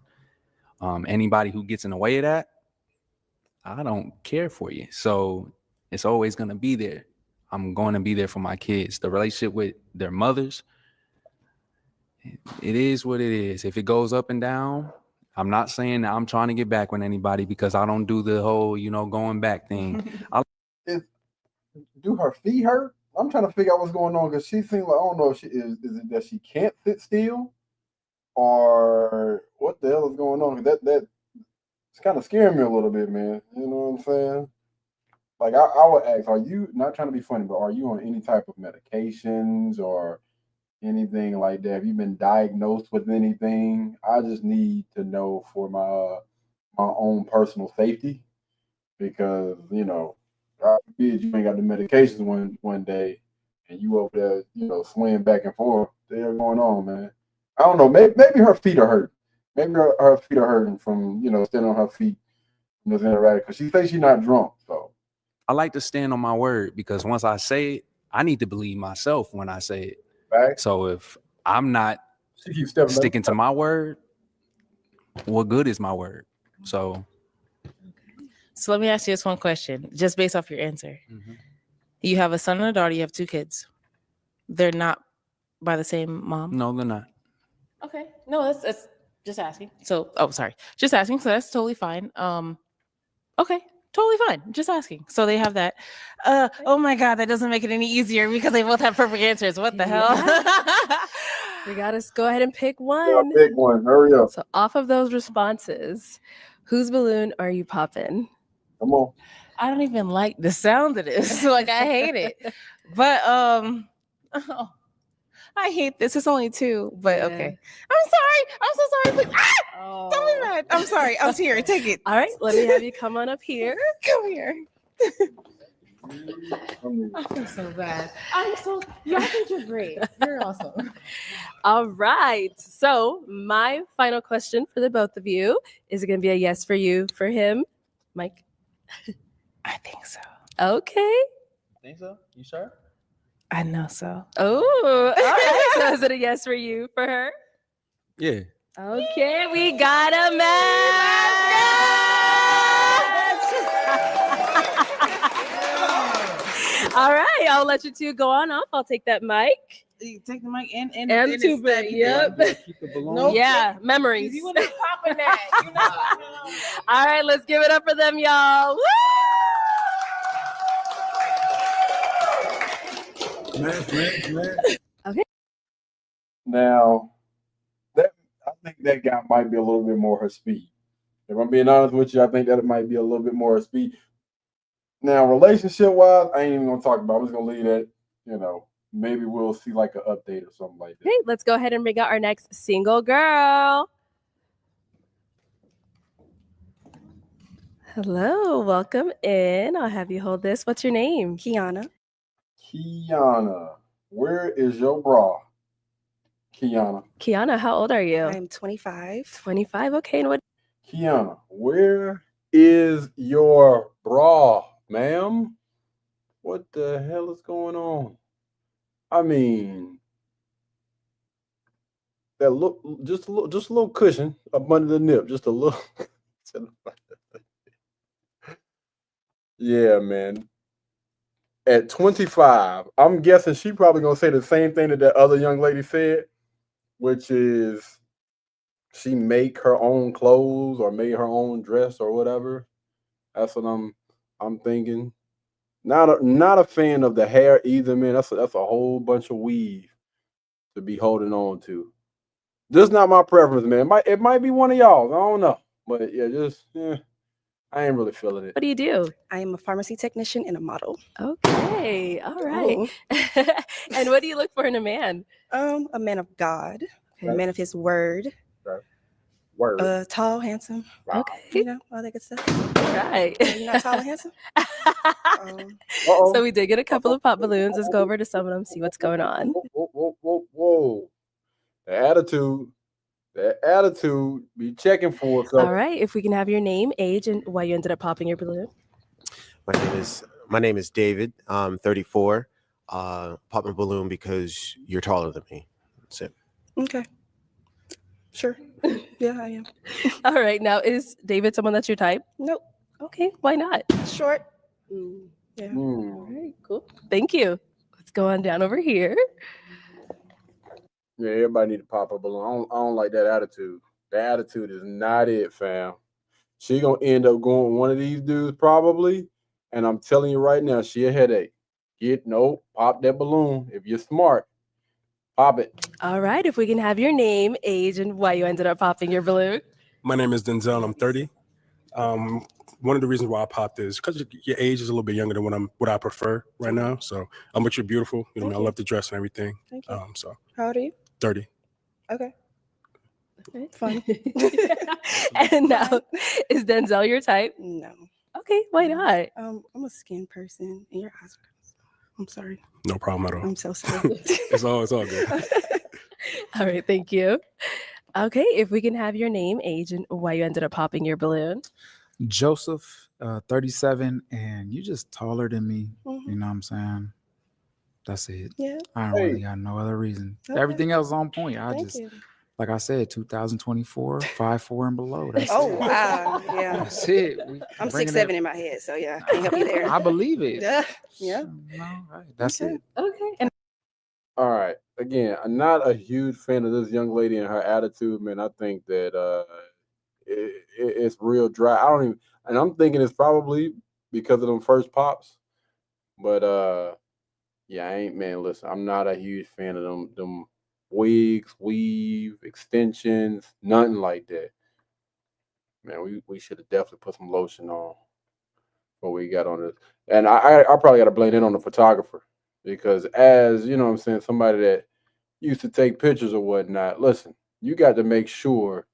Anybody who gets in the way of that, I don't care for you. So it's always going to be there. I'm going to be there for my kids. The relationship with their mothers, it is what it is. If it goes up and down, I'm not saying that I'm trying to get back with anybody, because I don't do the whole, going back thing. Do her feet hurt? I'm trying to figure out what's going on, because she seems like, I don't know if she is it that she can't sit still, or what the hell is going on? That it's kind of scaring me a little bit, man. You know what I'm saying? Like I would ask, are you, not trying to be funny, but are you on any type of medications or anything like that? Have you been diagnosed with anything? I just need to know for my own personal safety, because God forbid you ain't got the medications one day and you over there, swaying back and forth. What's going on, man? I don't know. Maybe her feet are hurt. Maybe her feet are hurting from standing on her feet and was interacting, because she says she's not drunk. So I like to stand on my word, because once I say it, I need to believe myself when I say it. Right. So if I'm not sticking to my word, what good is my word? So let me ask you this one question, just based off your answer. Mm-hmm. You have a son and a daughter. You have 2 kids. They're not by the same mom? No, they're not. Okay. No, that's just asking. So, sorry. Just asking. So that's totally fine. Okay. Totally fine. Just asking. So they have that. Oh my God, that doesn't make it any easier, because they both have perfect answers. What the hell? We got to go ahead and pick one. Yeah, pick one. Hurry up. So off of those responses, whose balloon are you popping? Come on. I don't even like the sound of this. Like, I hate it. But I hate this. It's only 2, but Yeah. okay. I'm sorry. I'm so sorry. Please. Don't be mad. I'm sorry. I'm here. Take it. All right, let me have you come on up here. Come here. I feel so bad. I think you're great. You're awesome. All right. So my final question for the both of you, is it going to be a yes for you, for him, Mike? I think so. Okay. Think so? You sure? I know so. Oh, all right. So is it a yes for you, for her? Yeah. Okay, we got a match. All right, I'll let you 2 go on off. I'll take that mic. You take the mic and And then two it's that. big. Yep. Keep the balloon. Nope. Yeah, memories. You were not popping that. You know. All right, let's give it up for them, y'all. Woo! Okay. Now, I think that guy might be a little bit more her speed. If I'm being honest with you, I think that it might be a little bit more her speed. Now, relationship wise, I ain't even gonna talk about it. I'm just gonna leave that, maybe we'll see like an update or something like that. Okay, let's go ahead and bring out our next single girl. Hello, welcome in. I'll have you hold this. What's your name? Kiana. Kiana, where is your bra? Kiana, how old are you? I'm 25. 25. Okay, and what? Kiana, where is your bra, ma'am? What the hell is going on? I mean, that look, just a little cushion up under the nip, just a little. Yeah, man. At 25, I'm guessing she probably gonna say the same thing that other young lady said, which is she make her own clothes or made her own dress or whatever. That's what I'm thinking. Not a fan of the hair either, man. That's a whole bunch of weave to be holding on to. Just not my preference, man. It might be one of y'all. I don't know, but yeah, I ain't really feeling it. What do you do? I am a pharmacy technician and a model. Okay, all right. And what do you look for in a man? A man of God, a man of his word. Word. Tall, handsome. Okay. All that good stuff. All right. You're not tall and handsome? So we did get a couple of pop balloons. Let's go over to some of them, see what's going on. Whoa. That attitude, be checking for us. All right, if we can have your name, age, and why you ended up popping your balloon. My name is David. I'm 34. Pop my balloon because you're taller than me. That's it. Okay. Sure. Yeah, I am. All right, now is David someone that's your type? Nope. Okay, why not? Short. Yeah. All right, cool. Thank you. Let's go on down over here. Yeah, everybody need to pop a balloon. I don't like that attitude. That attitude is not it, fam. She gonna end up going with one of these dudes probably, and I'm telling you right now, she a headache. Pop that balloon if you're smart. Pop it. All right, if we can have your name, age, and why you ended up popping your balloon. My name is Denzel. I'm 30. One of the reasons why I popped is because your age is a little bit younger than what I prefer right now. So but you're beautiful. I love the dress and everything. Thank you. So how old are you? 30. Okay. Fun. And now, is Denzel your type? No. Okay, why not? I'm a skin person, and your eyes are. I'm sorry. No problem at all. I'm so sorry. It's all good. All right, thank you. Okay, if we can have your name, age, and why you ended up popping your balloon. Joseph, 37, and you just taller than me. Mm-hmm. You know what I'm saying? That's it. Yeah. I don't really got no other reason. Okay. Everything else on point. Thank you. Like I said, 2024, 5'4" and below. That's Oh it. wow, yeah. That's it. I'm 6'7" in my head, so yeah, I can't help you there. I believe it. Yeah. All right. That's it. Okay. And All right. Again, I'm not a huge fan of this young lady and her attitude, man. I think that it's real dry. And I'm thinking it's probably because of them first pops. But yeah, listen, I'm not a huge fan of them wigs, weave, extensions, nothing like that. Man, we should have definitely put some lotion on before we got on this. And I probably got to blame it on the photographer because as, you know what I'm saying, somebody that used to take pictures or whatnot, listen, you got to make sure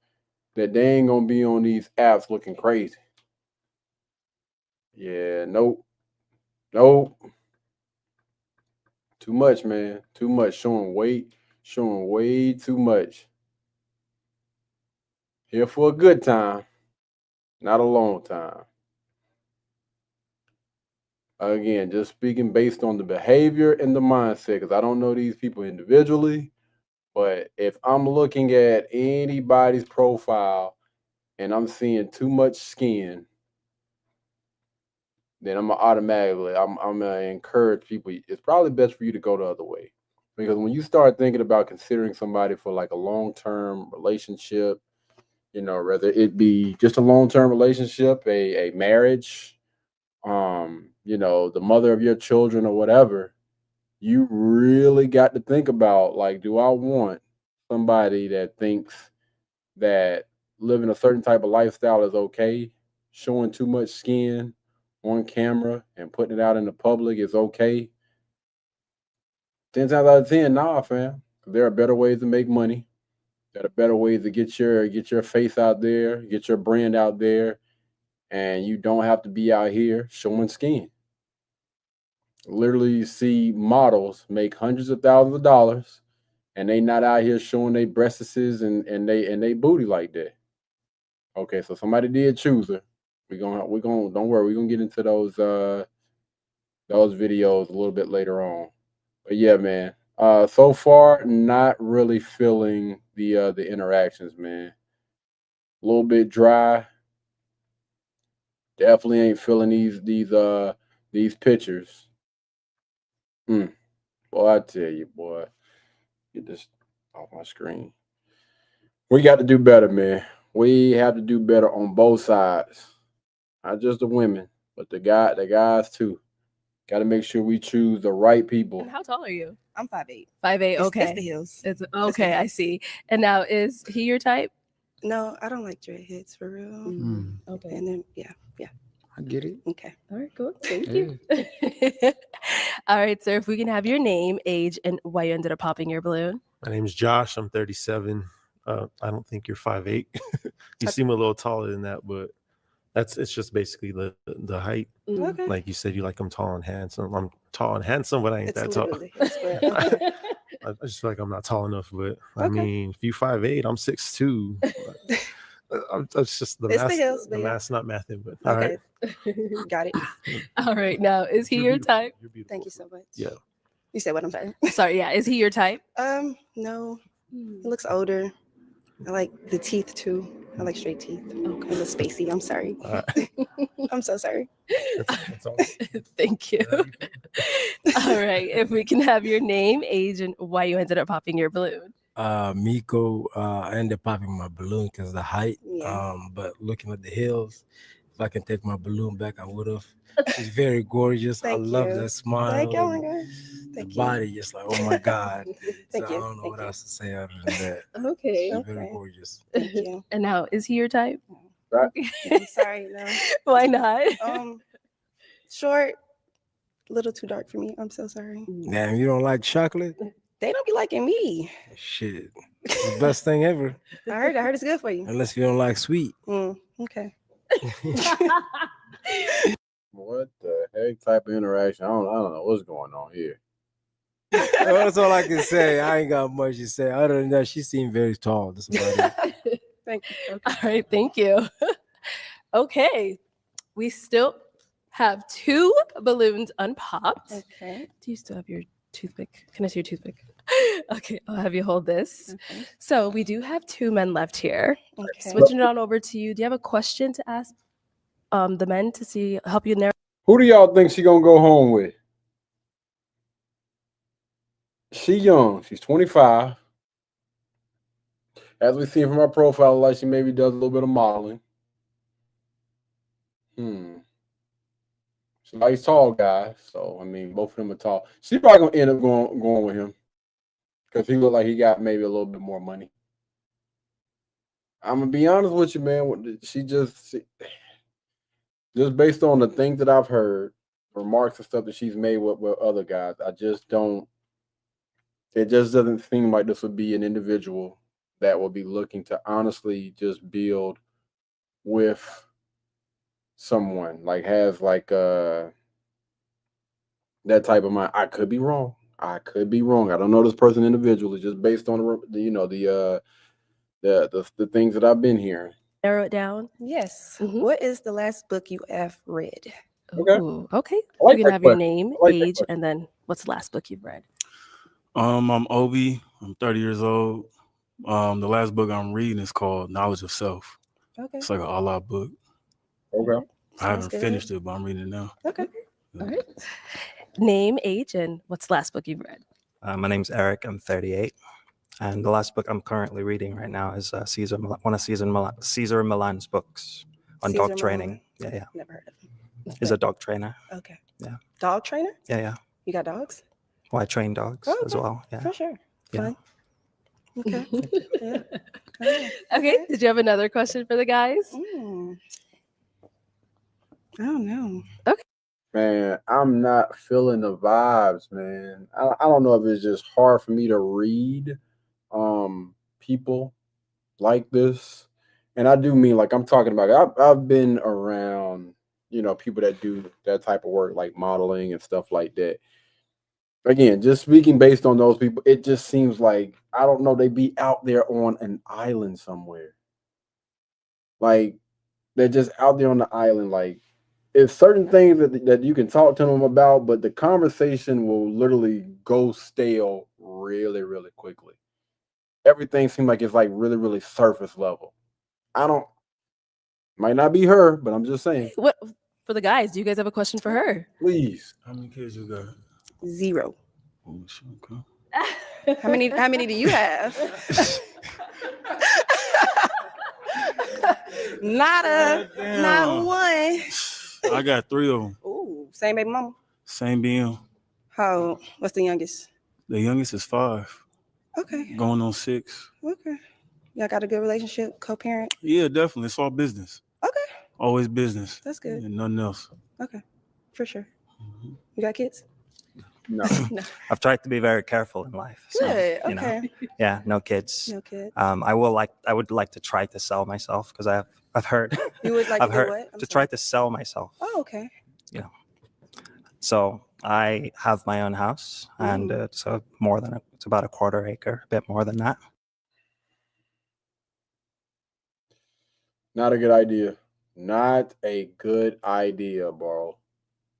that they ain't going to be on these apps looking crazy. Yeah, nope. Too much, man. Too much. Showing way too much. Here for a good time, not a long time. Again, just speaking based on the behavior and the mindset, because I don't know these people individually, but if I'm looking at anybody's profile and I'm seeing too much skin, then I'm gonna encourage people. It's probably best for you to go the other way. Because when you start thinking about considering somebody for like a long-term relationship, whether it be just a long-term relationship, a marriage, the mother of your children or whatever, you really got to think about, like, do I want somebody that thinks that living a certain type of lifestyle is okay, showing too much skin on camera and putting it out in the public is okay? 10 times out of 10, nah, fam. There are better ways to make money. There are better ways to get your face out there, get your brand out there, and you don't have to be out here showing skin. Literally, you see models make hundreds of thousands of dollars, and they not out here showing their breasts and they booty like that. Okay, so somebody did choose her. We're gonna don't worry, we're gonna get into those videos a little bit later on. But yeah, man. So far, not really feeling the interactions, man. A little bit dry. Definitely ain't feeling these pictures. Boy, I tell you, boy. Get this off my screen. We got to do better, man. We have to do better on both sides. Not just the women, but the guys too. Got to make sure we choose the right people. And how tall are you? I'm 5'8". 5'8". Okay. It's the heels. It's the okay. I heels. see. And now, is he your type? No, I don't like dreadheads for real. Okay. And then yeah. I get it. Okay. All right, cool. Thank Yeah. you. All right, sir. If we can have your name, age, and why you ended up popping your balloon. My name's Josh. I'm 37. I don't think you're 5'8". You seem a little taller than that, but it's just basically the height. Okay. Like you said, you like I'm tall and handsome. I'm tall and handsome, but I ain't It's that tall. literally his, but okay. I just feel like I'm not tall enough, but I Okay. mean, if you 5'8", I'm 6'2". That's just the It's the math. hills, The but yeah. math's not mathing, but all Okay. right. Got it. All right. Now, is he You're your beautiful. type? You're beautiful. Thank you so much. Yeah. You said what? I'm sorry. Sorry. Yeah. Is he your type? No. He looks older. I like the teeth too. I like straight teeth. Okay. A little spacey. I'm sorry. I'm so sorry. That's all. Thank you. All right. If we can have your name, age, and why you ended up popping your balloon. Miko, I ended up popping my balloon because of the height. Yeah. But looking at the hills, if I can take my balloon back, I would have. She's very gorgeous. I Thank love you. that smile. Thank you. Oh my gosh. The Thank you. body, just like, oh my God. Thank So you. I don't know Thank what you. else to say other than that. Okay. She's very gorgeous. Thank you. And now, is he your type? I'm sorry. No. Why not? Short. A little too dark for me. I'm so sorry. Damn, you don't like chocolate? They don't be liking me. Shit. It's the best thing ever. I heard it's good for you. Unless you don't like sweet. Okay. What the heck type of interaction? I don't know what's going on here. That's all I can say. I ain't got much to say. Other than that, she seemed very tall. That's about it. Thank you. Okay. All right. Thank you. Okay. We still have 2 balloons unpopped. Okay. Do you still have your toothpick? Can I see your toothpick? Okay, I'll have you hold this. Okay. So we do have 2 men left here. Okay. Switching it on over to you. Do you have a question to ask the men to help you narrow? Who do y'all think she gonna go home with? She young. She's 25. As we see from her profile, like she maybe does a little bit of modeling. She likes tall guys, so I mean, both of them are tall. She probably gonna end up going with him because he looked like he got maybe a little bit more money. I'm gonna be honest with you, man. She just based on the things that I've heard, remarks and stuff that she's made with other guys, I just don't. It just doesn't seem like this would be an individual that will be looking to honestly just build with someone, like has like that type of mind. I could be wrong. I don't know this person individually, just based on the things that I've been hearing. Narrow it down. Yes. What is the last book you have read? Ooh, okay. like You that can have your question. name, I like that age, question. and then what's the last book you've read? I'm Obi. I'm 30 years old. The last book I'm reading is called Knowledge of Self. Okay. It's like an Allah book. Okay. I haven't finished it, but I'm reading it now. Okay. All right. Name, age, and what's the last book you've read? My name's Eric. I'm 38. And the last book I'm currently reading right now is one of Caesar Milan's books on Caesar dog training. Milan. Yeah. Never heard of him. He's a dog trainer. Okay. Yeah. Dog trainer? Yeah. You got dogs? Well, I train dogs as well. Yeah. For sure. Yeah. Fun. Okay. Yeah. Okay. Did you have another question for the guys? I don't know. Okay. Man, I'm not feeling the vibes, man. I don't know if it's just hard for me to read people like this. And I do mean like I'm talking about I've been around, people that do that type of work like modeling and stuff like that. Again, just speaking based on those people, it just seems like I don't know, they be out there on an island somewhere. Like they're just out there on the island like it's certain things that you can talk to them about, but the conversation will literally go stale really, really quickly. Everything seems like it's like really, really surface level. Might not be her, but I'm just saying. What for the guys? Do you guys have a question for her? Please. How many kids you got? 0. Oh, shit, okay. How many do you have? Not one. I got 3 of them. Ooh, same baby mama. Same BM. How old? What's the youngest? The youngest is 5. Okay. Going on 6. Okay. Y'all got a good relationship, co-parent? Yeah, definitely. It's all business. Okay. Always business. That's good. And nothing else. Okay. For sure. You got kids? No. I've tried to be very careful in life. So, Good. you know, Okay. yeah, no kids. No kids. I would like to try to sell myself because I've heard. You would like I've to do heard what? I'm to sorry. try to sell myself. Oh, okay. You know, so I have my own house, and it's about a quarter acre, a bit more than that. Not a good idea. Not a good idea, bro.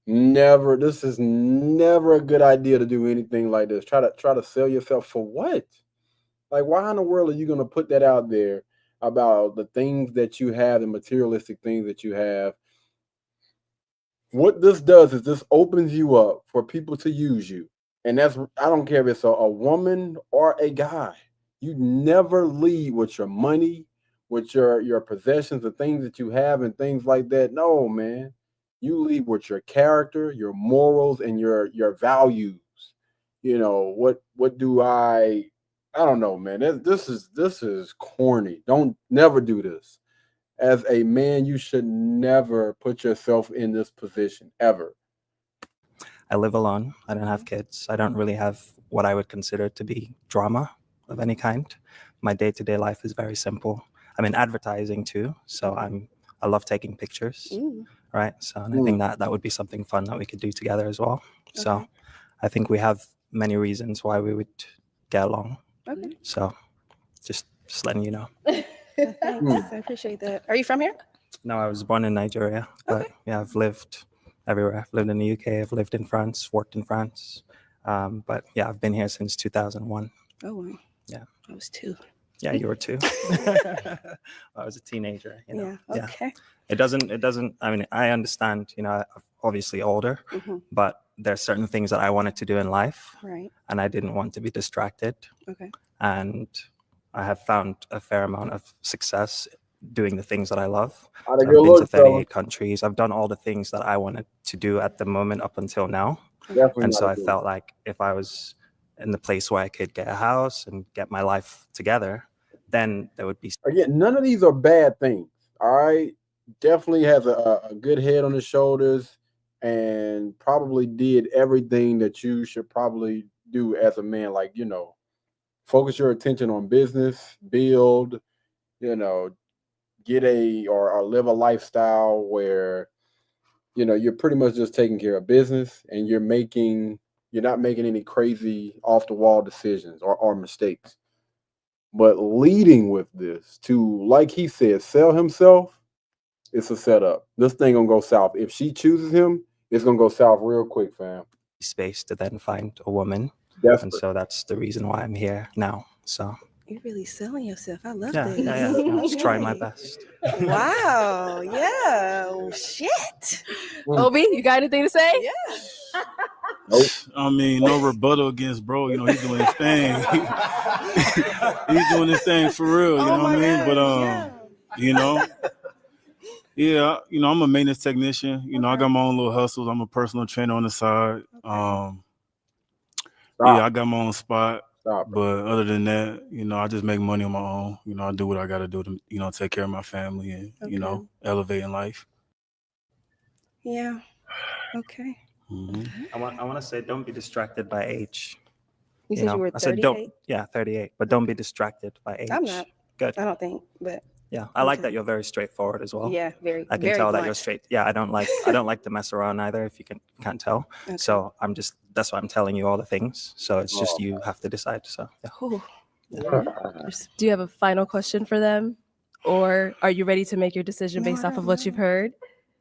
Never. This is never a good idea to do anything like this. Try to sell yourself for what? Like, why in the world are you gonna put that out there about the things that you have, the materialistic things that you have? What this does is this opens you up for people to use you. And I don't care if it's a woman or a guy. You never lead with your money, with your possessions, the things that you have and things like that. No, man. You lead with your character, your morals, and your values. What do I don't know, man. This is corny. Don't never do this. As a man, you should never put yourself in this position ever. I live alone. I don't have kids. I don't really have what I would consider to be drama of any kind. My day-to-day life is very simple. I'm in advertising too, so I love taking pictures, right? So and I think that would be something fun that we could do together as well. Okay. So I think we have many reasons why we would get along. Okay. So just letting you know. Thanks. I appreciate that. Are you from here? No, I was born in Nigeria, but yeah, I've lived everywhere. I've lived in the UK, I've lived in France, worked in France. But yeah, I've been here since 2001. Oh, wow. Yeah. I was 2. Yeah, you were 2. I was a teenager, you know. Yeah. Okay. It doesn't, I mean, I understand, I'm obviously older, but there's certain things that I wanted to do in life. Right. And I didn't want to be distracted. Okay. And I have found a fair amount of success doing the things that I love. How'd it I've go been to look, 38 fella? countries. I've done all the things that I wanted to do at the moment up until now. Definitely And not so a I good felt like if I was in the place where I could get a house and get my life together, then there would be. Again, none of these are bad things. All right. Definitely has a good head on his shoulders and probably did everything that you should probably do as a man. Like, focus your attention on business, build, get or live a lifestyle where, you're pretty much just taking care of business and you're not making any crazy off the wall decisions or mistakes. But leading with this to, like he said, sell himself, it's a setup. This thing gonna go south. If she chooses him, it's gonna go south real quick, fam. Space to then find a woman. Desperate. And so that's the reason why I'm here now. So You're really selling yourself. I love yeah, this. I'm just trying my Okay. best. Wow. Yeah. Oh, shit. Obi, you got anything to say? Yeah. I mean, no rebuttal against bro. You know, he's doing his thing. He's doing his thing for real. You know what I mean? But you know, yeah, you know, I'm a maintenance technician. You know, I got my own little hustles. I'm a personal trainer on the side. Yeah, I got my own spot. But other than that, you know, I just make money on my own. You know, I do what I got to do to, you know, take care of my family and, you know, elevate in life. Yeah. Okay. Mm-hmm. I want to say, don't be distracted by age. You said know, you were I said 38? don't. Yeah, 38. But don't be distracted by age. I'm not. Good. I don't think, but yeah, I like that you're very straightforward as well. Yeah, I can very tell that blunt. you're straight. Yeah, I don't like to mess around either. If you can't tell, so that's why I'm telling you all the things. So it's just you have to decide. So yeah. Do you have a final question for them, or are you ready to make your decision based off of what you've heard?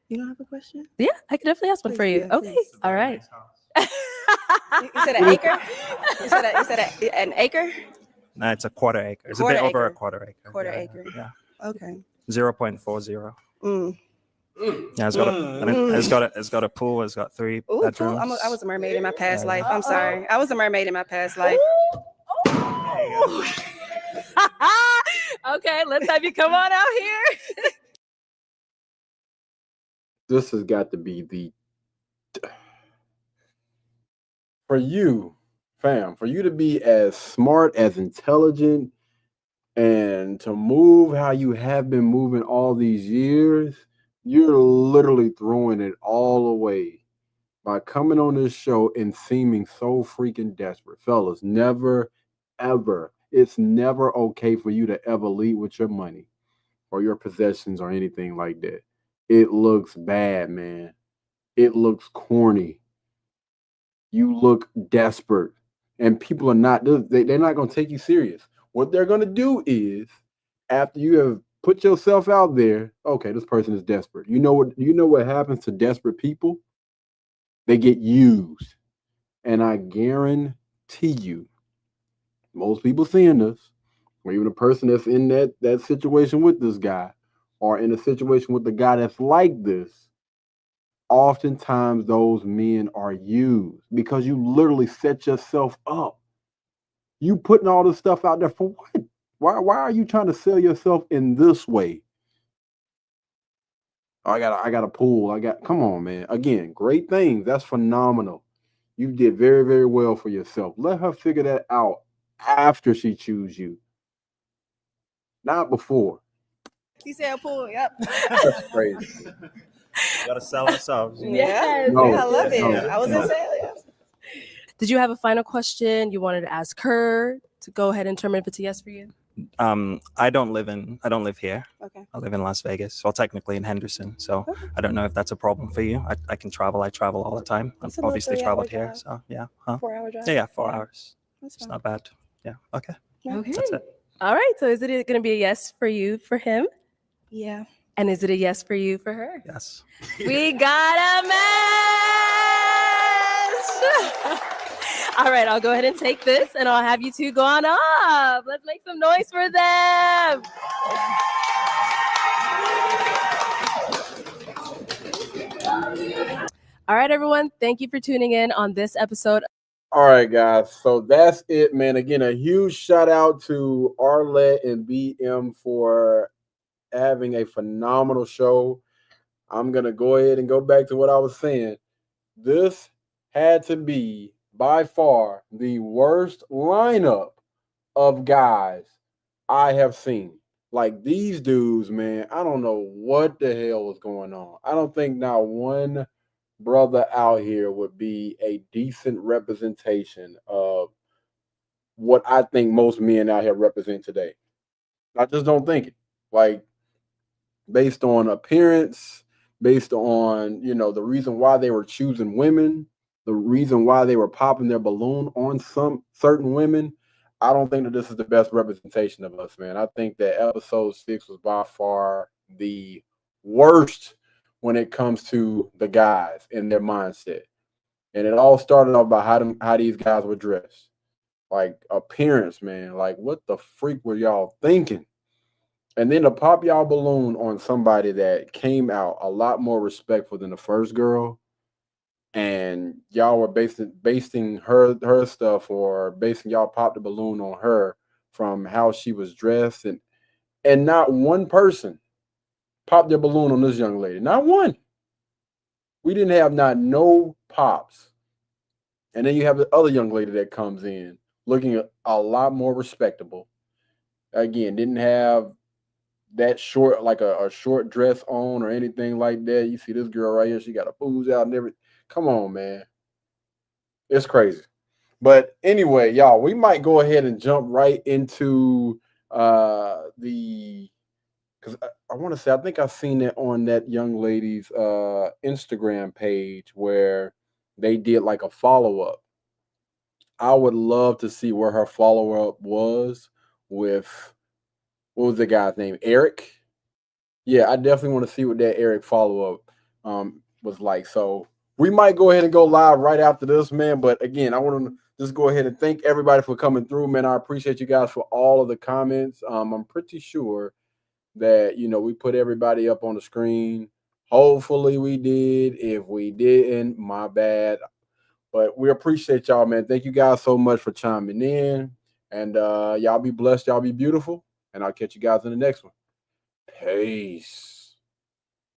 You don't have a question? Yeah, I can definitely ask one for you. Okay, all right. You said an acre? You said an acre? No, it's a quarter acre. It's a bit over a quarter acre. Quarter acre. Yeah. Okay. 0.40. Mm. Yeah, it's got a pool. It's got 3 Ooh, bedrooms. cool. I was a mermaid in my past life. I'm sorry. I was a mermaid in my past life. Okay, let's have you come on out here. This has got to be the for you, fam, for you to be as smart, as intelligent, and to move how you have been moving all these years, you're literally throwing it all away by coming on this show and seeming so freaking desperate. Fellas, never, ever, it's never okay for you to ever lead with your money or your possessions or anything like that. It looks bad, man. It looks corny. You look desperate. And people are not, they're not going to take you serious. What they're going to do is, after you have put yourself out there, okay, this person is desperate. You know what happens to desperate people? They get used. And I guarantee you, most people seeing this, or even a person that's in that situation with this guy, or in a situation with the guy that's like this, oftentimes those men are used because you literally set yourself up. You putting all this stuff out there for what? Why are you trying to sell yourself in this way? Oh, I got a pool. Come on, man. Again, great things. That's phenomenal. You did very, very well for yourself. Let her figure that out after she choose you, not before. He said pool. Yep. That's crazy. We gotta sell ourselves. Yes. No, I love it. no, I was no. in sale. Yeah. Did you have a final question you wanted to ask her to go ahead and determine if it's a yes for you? I don't live here. Okay. I live in Las Vegas. Well, technically in Henderson. So I don't know if that's a problem for you. I can travel. I travel all the time. I've That's a little obviously 3-hour traveled here. drive. So yeah. Huh? 4-hour drive. Yeah, 4 hours. That's It's fine. not bad. Yeah. Okay. Okay. That's it. All right. So is it going to be a yes for you for him? Yeah. And is it a yes for you for her? Yes. We got a match. All right, I'll go ahead and take this and I'll have you two go on up. Let's make some noise for them. All right, everyone. Thank you for tuning in on this episode. All right, guys. So that's it, man. Again, a huge shout out to Arlette and BM for having a phenomenal show. I'm going to go ahead and go back to what I was saying. This had to be by far the worst lineup of guys I have seen. Like these dudes, man, I don't know what the hell was going on. I don't think not one brother out here would be a decent representation of what I think most men out here represent today. I just don't think it. Like based on appearance, based on, the reason why they were choosing women, the reason why they were popping their balloon on some certain women, I don't think that this is the best representation of us, man. I think that episode 6 was by far the worst when it comes to the guys and their mindset. And it all started off by how these guys were dressed. Like appearance, man. Like what the freak were y'all thinking? And then to pop y'all balloon on somebody that came out a lot more respectful than the first girl, and y'all were basing her stuff, or basing y'all Pop the Balloon on her from how she was dressed, and not one person popped their balloon on this young lady. Not one. We didn't have not no pops. And then you have the other young lady that comes in looking a lot more respectable. Again, didn't have that short, like a short dress on or anything like that. You see this girl right here, she got her boobs out and everything. Come on, man. It's crazy. But anyway, y'all, we might go ahead and jump right into the, because I want to say, I think I've seen it on that young lady's Instagram page where they did like a follow-up. I would love to see where her follow-up was with, what was the guy's name? Eric? Yeah, I definitely want to see what that Eric follow-up was like. So we might go ahead and go live right after this, man. But again, I want to just go ahead and thank everybody for coming through, man. I appreciate you guys for all of the comments. I'm pretty sure that, we put everybody up on the screen. Hopefully we did. If we didn't, my bad. But we appreciate y'all, man. Thank you guys so much for chiming in. And y'all be blessed. Y'all be beautiful. And I'll catch you guys in the next one. Peace.